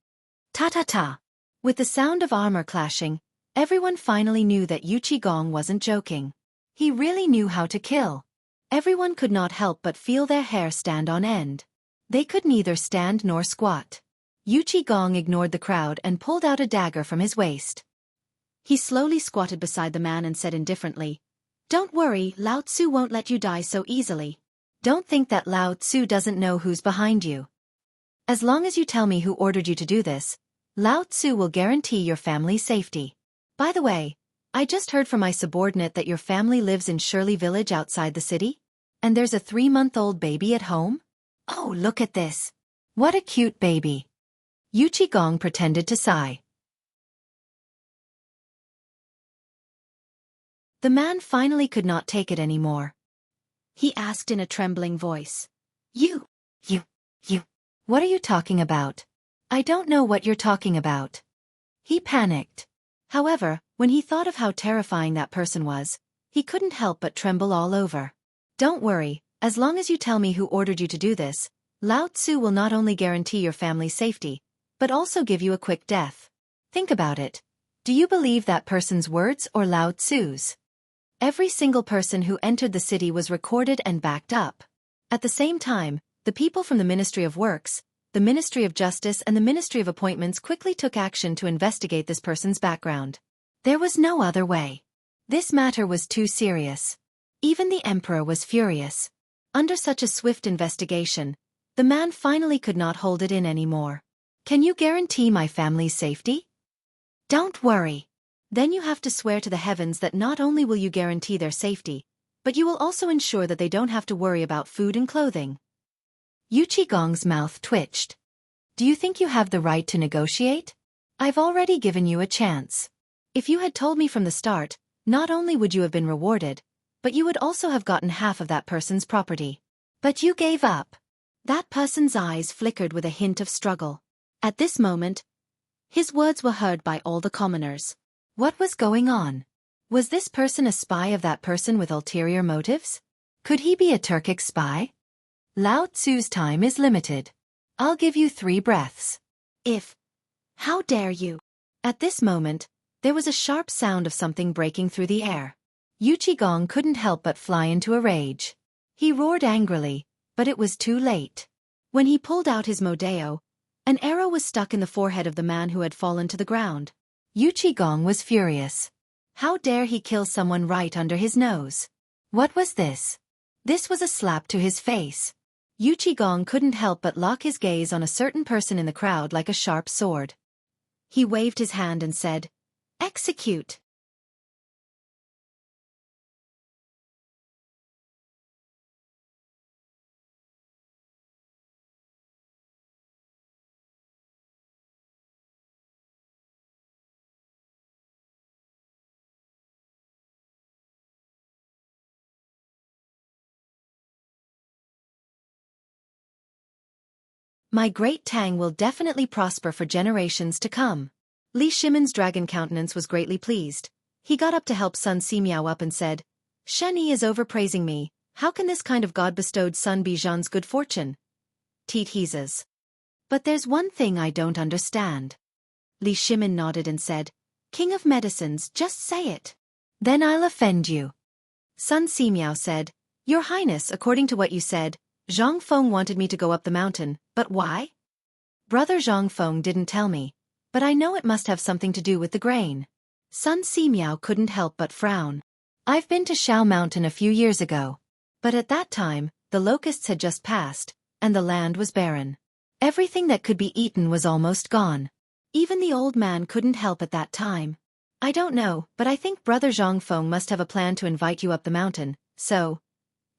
Ta-ta-ta! With the sound of armor clashing, everyone finally knew that Yu Qigong wasn't joking. He really knew how to kill. Everyone could not help but feel their hair stand on end. They could neither stand nor squat. Yu Qigong ignored the crowd and pulled out a dagger from his waist. He slowly squatted beside the man and said indifferently, Don't worry, Lao Tzu won't let you die so easily. Don't think that Lao Tzu doesn't know who's behind you. As long as you tell me who ordered you to do this, Lao Tzu will guarantee your family's safety. By the way, I just heard from my subordinate that your family lives in Shirley Village outside the city? And there's a 3-month-old baby at home? Oh, look at this. What a cute baby. Yu Qigong pretended to sigh. The man finally could not take it anymore. He asked in a trembling voice. You. What are you talking about? I don't know what you're talking about. He panicked. However, when he thought of how terrifying that person was, he couldn't help but tremble all over. Don't worry, as long as you tell me who ordered you to do this, Lao Tzu will not only guarantee your family's safety, but also give you a quick death. Think about it. Do you believe that person's words or Lao Tzu's? Every single person who entered the city was recorded and backed up. At the same time, the people from the Ministry of Works, the Ministry of Justice and the Ministry of Appointments quickly took action to investigate this person's background. There was no other way. This matter was too serious. Even the emperor was furious. Under such a swift investigation, the man finally could not hold it in anymore. Can you guarantee my family's safety? Don't worry. Then you have to swear to the heavens that not only will you guarantee their safety, but you will also ensure that they don't have to worry about food and clothing. Yu Qigong's mouth twitched. Do you think you have the right to negotiate? I've already given you a chance. If you had told me from the start, not only would you have been rewarded, but you would also have gotten half of that person's property. But you gave up. That person's eyes flickered with a hint of struggle. At this moment, his words were heard by all the commoners. What was going on? Was this person a spy of that person with ulterior motives? Could he be a Turkic spy? Lao Tzu's time is limited. I'll give you 3 breaths. How dare you? At this moment, there was a sharp sound of something breaking through the air. Yu Qigong couldn't help but fly into a rage. He roared angrily, but it was too late. When he pulled out his Modeo, an arrow was stuck in the forehead of the man who had fallen to the ground. Yu Qigong was furious. How dare he kill someone right under his nose? What was this? This was a slap to his face. Yu Qigong couldn't help but lock his gaze on a certain person in the crowd like a sharp sword. He waved his hand and said, "Execute." My great Tang will definitely prosper for generations to come. Li Shimon's dragon countenance was greatly pleased. He got up to help Sun Simiao up and said, Shen Yi is overpraising me. How can this kind of God-bestowed son be Zhan's good fortune? Teet Heezes. But there's one thing I don't understand. Li Shimon nodded and said, King of Medicines, just say it. Then I'll offend you. Sun Simiao said, Your Highness, according to what you said, Zhang Feng wanted me to go up the mountain, but why? Brother Zhang Feng didn't tell me, but I know it must have something to do with the grain. Sun Simiao couldn't help but frown. I've been to Shao Mountain a few years ago. But at that time, the locusts had just passed, and the land was barren. Everything that could be eaten was almost gone. Even the old man couldn't help at that time. I don't know, but I think Brother Zhang Feng must have a plan to invite you up the mountain, so...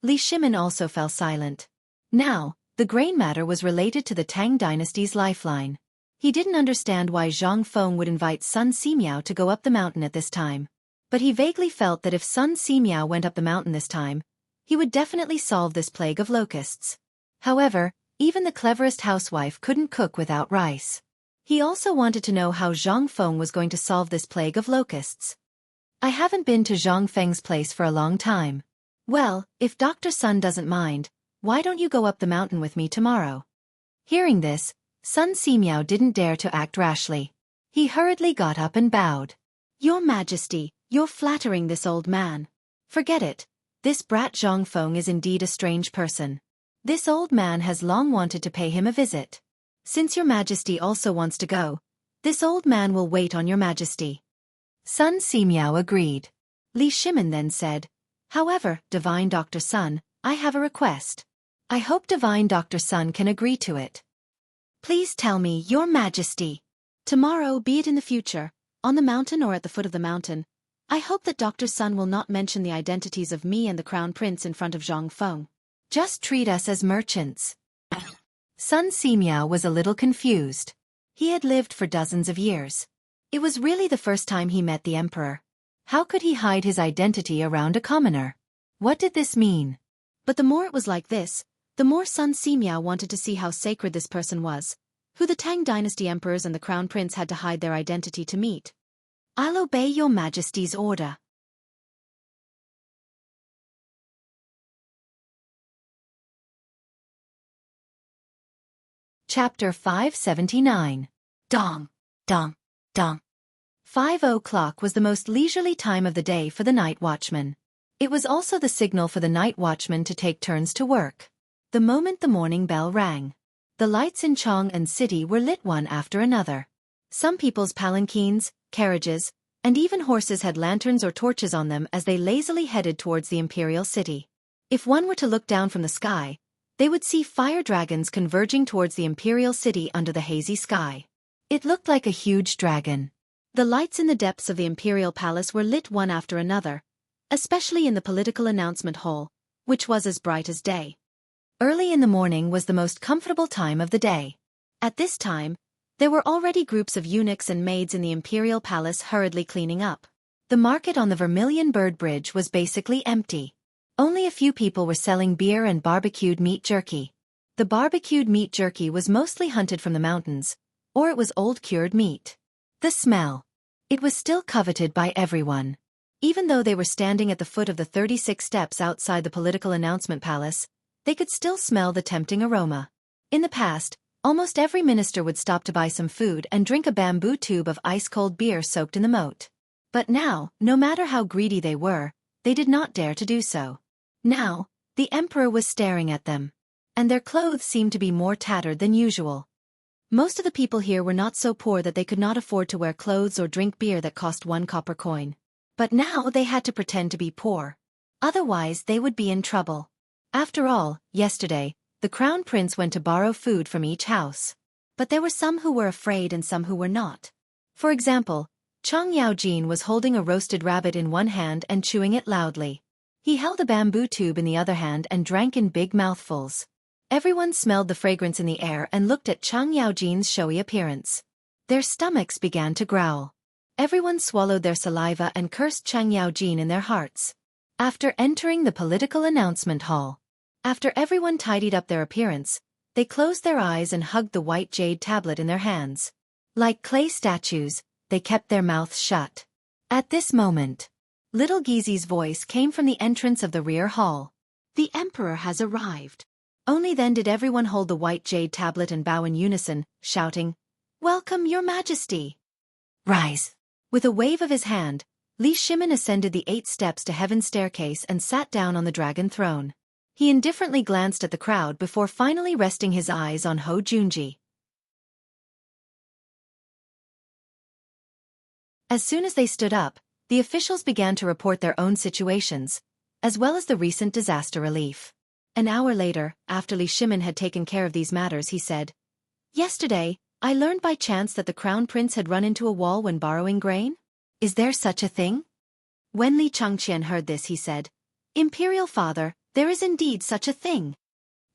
Li Shimon also fell silent. Now, the grain matter was related to the Tang dynasty's lifeline. He didn't understand why Zhang Feng would invite Sun Simiao to go up the mountain at this time. But he vaguely felt that if Sun Simiao went up the mountain this time, he would definitely solve this plague of locusts. However, even the cleverest housewife couldn't cook without rice. He also wanted to know how Zhang Feng was going to solve this plague of locusts. I haven't been to Zhang Feng's place for a long time. Well, if Dr. Sun doesn't mind, why don't you go up the mountain with me tomorrow? Hearing this, Sun Simiao didn't dare to act rashly. He hurriedly got up and bowed. Your Majesty, you're flattering this old man. Forget it. This brat Zhang Feng is indeed a strange person. This old man has long wanted to pay him a visit. Since your Majesty also wants to go, this old man will wait on your Majesty. Sun Simiao agreed. Li Shimon then said, However, Divine Dr. Sun, I have a request. I hope Divine Dr. Sun can agree to it. Please tell me, Your Majesty. Tomorrow, be it in the future, on the mountain or at the foot of the mountain, I hope that Dr. Sun will not mention the identities of me and the Crown Prince in front of Zhang Feng. Just treat us as merchants. Sun Simiao was a little confused. He had lived for dozens of years. It was really the first time he met the emperor. How could he hide his identity around a commoner? What did this mean? But the more it was like this, the more Sun Simiao wanted to see how sacred this person was, who the Tang dynasty emperors and the crown prince had to hide their identity to meet. I'll obey Your Majesty's order. Chapter 579. Dong, dong, dong. 5 o'clock was the most leisurely time of the day for the night watchman. It was also the signal for the night watchman to take turns to work. The moment the morning bell rang, the lights in Chang'an City were lit one after another. Some people's palanquins, carriages, and even horses had lanterns or torches on them as they lazily headed towards the imperial city. If one were to look down from the sky, they would see fire dragons converging towards the imperial city under the hazy sky. It looked like a huge dragon. The lights in the depths of the imperial palace were lit one after another, especially in the political announcement hall, which was as bright as day. Early in the morning was the most comfortable time of the day. At this time, there were already groups of eunuchs and maids in the imperial palace hurriedly cleaning up. The market on the Vermilion Bird Bridge was basically empty. Only a few people were selling beer and barbecued meat jerky. The barbecued meat jerky was mostly hunted from the mountains, or it was old cured meat. The smell. It was still coveted by everyone. Even though they were standing at the foot of the 36 steps outside the political announcement palace, they could still smell the tempting aroma. In the past, almost every minister would stop to buy some food and drink a bamboo tube of ice-cold beer soaked in the moat. But now, no matter how greedy they were, they did not dare to do so. Now, the emperor was staring at them, and their clothes seemed to be more tattered than usual. Most of the people here were not so poor that they could not afford to wear clothes or drink beer that cost 1 copper coin. But now they had to pretend to be poor. Otherwise they would be in trouble. After all, yesterday, the crown prince went to borrow food from each house. But there were some who were afraid and some who were not. For example, Chang Yaojin was holding a roasted rabbit in one hand and chewing it loudly. He held a bamboo tube in the other hand and drank in big mouthfuls. Everyone smelled the fragrance in the air and looked at Chang Yaojin's showy appearance. Their stomachs began to growl. Everyone swallowed their saliva and cursed Chang Yaojin in their hearts. After entering the political announcement hall, after everyone tidied up their appearance, they closed their eyes and hugged the white jade tablet in their hands. Like clay statues, they kept their mouths shut. At this moment, little Gizi's voice came from the entrance of the rear hall. The emperor has arrived. Only then did everyone hold the white jade tablet and bow in unison, shouting, "Welcome, Your Majesty!" Rise! With a wave of his hand, Li Shimin ascended the 8 steps to heaven's staircase and sat down on the dragon throne. He indifferently glanced at the crowd before finally resting his eyes on Ho Junji. As soon as they stood up, the officials began to report their own situations, as well as the recent disaster relief. An hour later, after Li Shimin had taken care of these matters, he said, "Yesterday, I learned by chance that the crown prince had run into a wall when borrowing grain. Is there such a thing?" When Li Changqian heard this, he said, "Imperial father, there is indeed such a thing."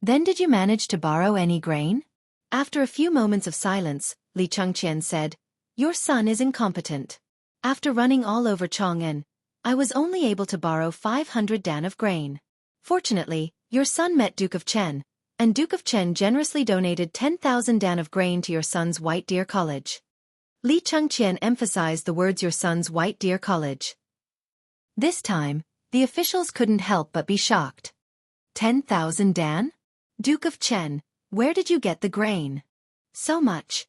"Then did you manage to borrow any grain?" After a few moments of silence, Li Changqian said, "Your son is incompetent. After running all over Chang'an, I was only able to borrow 500 dan of grain. Fortunately, your son met Duke of Chen, and Duke of Chen generously donated 10,000 dan of grain to your son's White Deer College." Li Changqian emphasized the words "your son's White Deer College." This time, the officials couldn't help but be shocked. 10,000 dan? Duke of Chen, where did you get the grain? So much.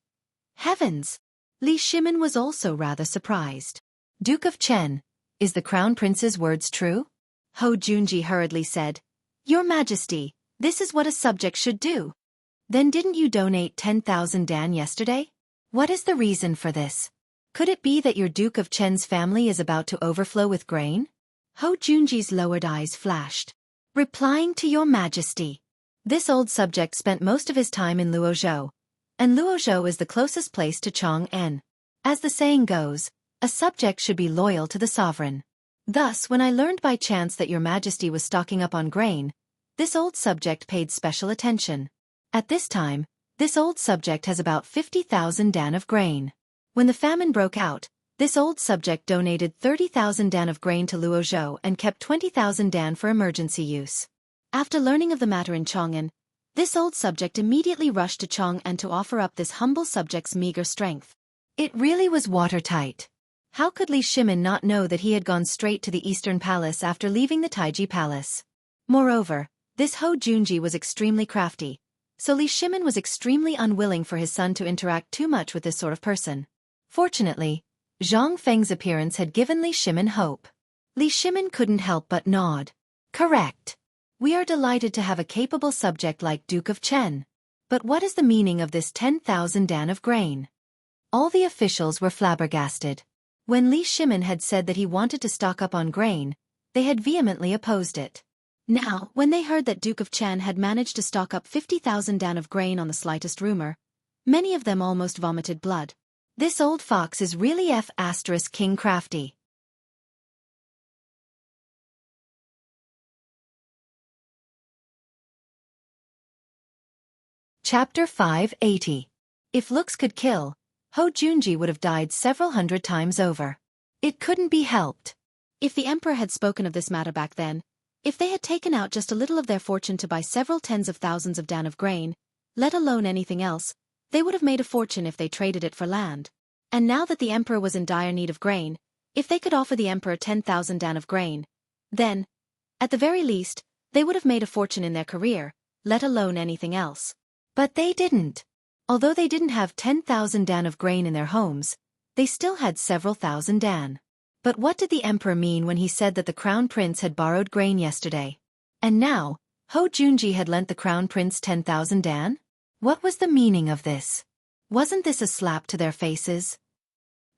Heavens! Li Shimin was also rather surprised. "Duke of Chen, is the crown prince's words true?" Ho Junji hurriedly said, "Your Majesty, this is what a subject should do." "Then didn't you donate 10,000 dan yesterday? What is the reason for this? Could it be that your Duke of Chen's family is about to overflow with grain?" Ho Junji's lowered eyes flashed. Replying to your majesty. This old subject spent most of his time in Luozhou, and Luozhou is the closest place to Chang'an. As the saying goes, a subject should be loyal to the sovereign. Thus, when I learned by chance that your majesty was stocking up on grain, this old subject paid special attention. At this time, this old subject has about 50,000 dan of grain. When the famine broke out, this old subject donated 30,000 dan of grain to Luozhou and kept 20,000 dan for emergency use. After learning of the matter in Chang'an, this old subject immediately rushed to Chang'an to offer up this humble subject's meager strength. It really was watertight. How could Li Shimin not know that he had gone straight to the Eastern Palace after leaving the Taiji Palace? Moreover, this Ho Junji was extremely crafty, so Li Shimin was extremely unwilling for his son to interact too much with this sort of person. Fortunately, Zhang Feng's appearance had given Li Shimin hope. Li Shimin couldn't help but nod. Correct. We are delighted to have a capable subject like Duke of Chen. But what is the meaning of this 10,000 dan of grain? All the officials were flabbergasted. When Li Shimin had said that he wanted to stock up on grain, they had vehemently opposed it. Now, when they heard that Duke of Chen had managed to stock up 50,000 dan of grain on the slightest rumor, many of them almost vomited blood. This old fox is really King crafty. Chapter 580. If looks could kill, Ho Junji would have died several hundred times over. It couldn't be helped. If the emperor had spoken of this matter back then, if they had taken out just a little of their fortune to buy several tens of thousands of dan of grain, let alone anything else, they would have made a fortune if they traded it for land. And now that the emperor was in dire need of grain, if they could offer the emperor 10,000 dan of grain, then, at the very least, they would have made a fortune in their career, let alone anything else. But they didn't. Although they didn't have 10,000 dan of grain in their homes, they still had several thousand dan. But what did the emperor mean when he said that the crown prince had borrowed grain yesterday? And now, Ho Junji had lent the crown prince 10,000 dan? What was the meaning of this? Wasn't this a slap to their faces?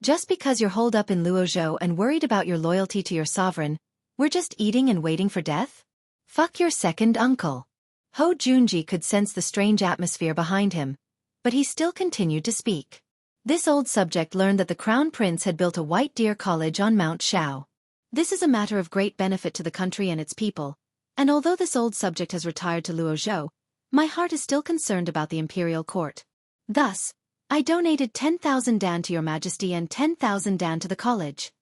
Just because you're holed up in Luozhou and worried about your loyalty to your sovereign, we're just eating and waiting for death? Fuck your second uncle. Ho Junji could sense the strange atmosphere behind him, but he still continued to speak. This old subject learned that the crown prince had built a White Deer College on Mount Shao. This is a matter of great benefit to the country and its people, and although this old subject has retired to Luozhou, my heart is still concerned about the imperial court. Thus, I donated 10,000 dan to your majesty and 10,000 dan to the college.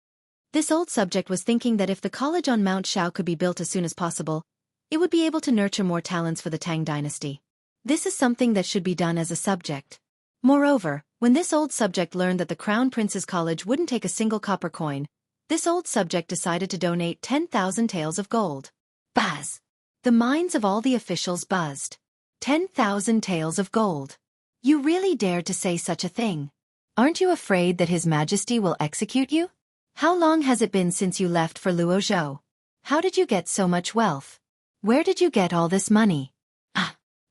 This old subject was thinking that if the college on Mount Shao could be built as soon as possible, it would be able to nurture more talents for the Tang dynasty. This is something that should be done as a subject. Moreover, when this old subject learned that the crown prince's college wouldn't take a single copper coin, this old subject decided to donate 10,000 taels of gold. Buzz! The minds of all the officials buzzed. 10,000 taels of gold. You really dared to say such a thing. Aren't you afraid that His Majesty will execute you? How long has it been since you left for Luozhou? How did you get so much wealth? Where did you get all this money?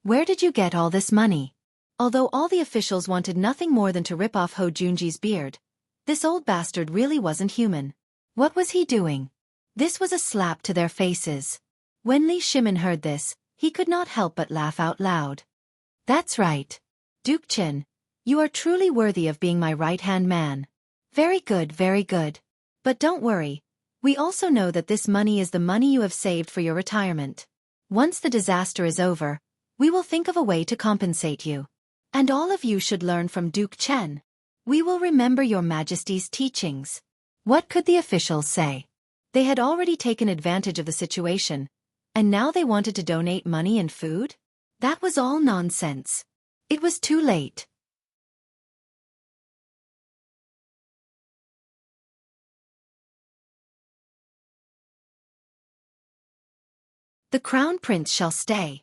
Where did you get all this money? Although all the officials wanted nothing more than to rip off Ho Junji's beard, this old bastard really wasn't human. What was he doing? This was a slap to their faces. When Li Shimin heard this, he could not help but laugh out loud. That's right. Duke Chen, you are truly worthy of being my right-hand man. Very good, very good. But don't worry, we also know that this money is the money you have saved for your retirement. Once the disaster is over, we will think of a way to compensate you. And all of you should learn from Duke Chen. We will remember your Majesty's teachings. What could the officials say? They had already taken advantage of the situation, and now they wanted to donate money and food? That was all nonsense. It was too late. The crown prince shall stay.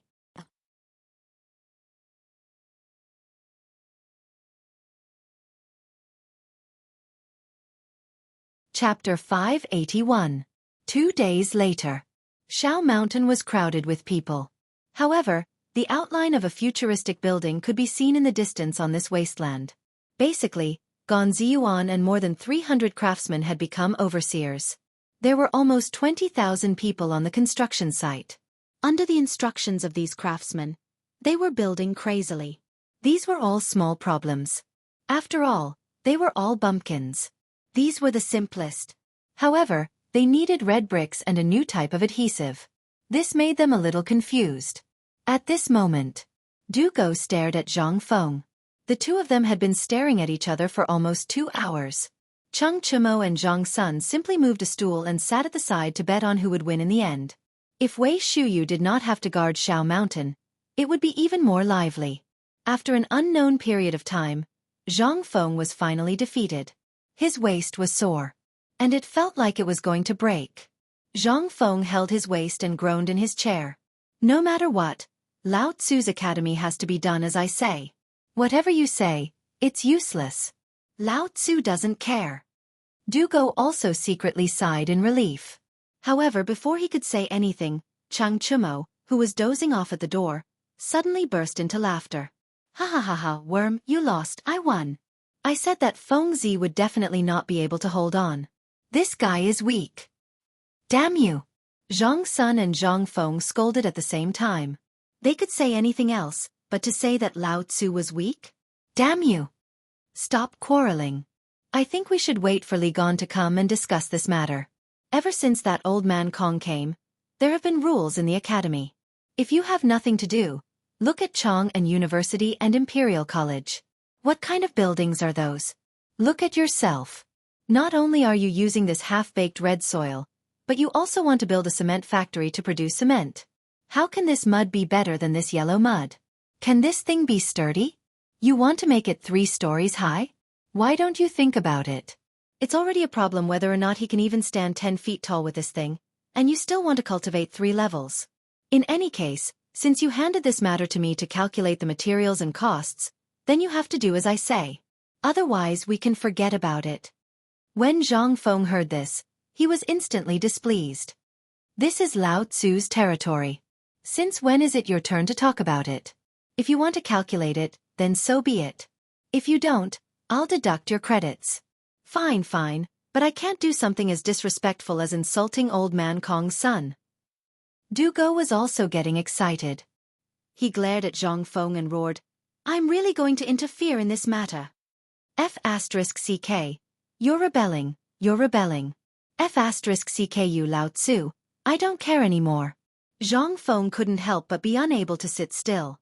Chapter 581. 2 days later. Shao Mountain was crowded with people. However, the outline of a futuristic building could be seen in the distance on this wasteland. Basically, Gan Ziyuan and more than 300 craftsmen had become overseers. There were almost 20,000 people on the construction site. Under the instructions of these craftsmen, they were building crazily. These were all small problems. After all, they were all bumpkins. These were the simplest. However, they needed red bricks and a new type of adhesive. This made them a little confused. At this moment, Dugo stared at Zhang Feng. The two of them had been staring at each other for almost 2 hours. Cheng Chumo and Zhang Sun simply moved a stool and sat at the side to bet on who would win in the end. If Wei Shuyu did not have to guard Shao Mountain, it would be even more lively. After an unknown period of time, Zhang Feng was finally defeated. His waist was sore, and it felt like it was going to break. Zhang Feng held his waist and groaned in his chair. No matter what, Lao Tzu's academy has to be done as I say. Whatever you say, it's useless. Lao Tzu doesn't care. Dugo also secretly sighed in relief. However, before he could say anything, Chang Chumo, who was dozing off at the door, suddenly burst into laughter. Ha ha ha ha, worm, you lost, I won. I said that Feng Zi would definitely not be able to hold on. This guy is weak. Damn you! Zhang Sun and Zhang Feng scolded at the same time. They could say anything else, but to say that Lao Tzu was weak? Damn you! Stop quarreling. I think we should wait for Li Gan to come and discuss this matter. Ever since that old man Kong came, there have been rules in the academy. If you have nothing to do, look at Chong and University and Imperial College. What kind of buildings are those? Look at yourself. Not only are you using this half-baked red soil, but you also want to build a cement factory to produce cement. How can this mud be better than this yellow mud? Can this thing be sturdy? You want to make it 3 stories high? Why don't you think about it? It's already a problem whether or not he can even stand 10 feet tall with this thing, and you still want to cultivate 3 levels. In any case, since you handed this matter to me to calculate the materials and costs, then you have to do as I say. Otherwise we can forget about it. When Zhang Feng heard this, he was instantly displeased. This is Lao Tzu's territory. Since when is it your turn to talk about it? If you want to calculate it, then so be it. If you don't, I'll deduct your credits. Fine, fine, but I can't do something as disrespectful as insulting old man Kong's son. Dugo was also getting excited. He glared at Zhang Feng and roared, I'm really going to interfere in this matter. F***CK. You're rebelling, you're rebelling. F***CKU Lao Tzu, I don't care anymore. Zhang Feng couldn't help but be unable to sit still.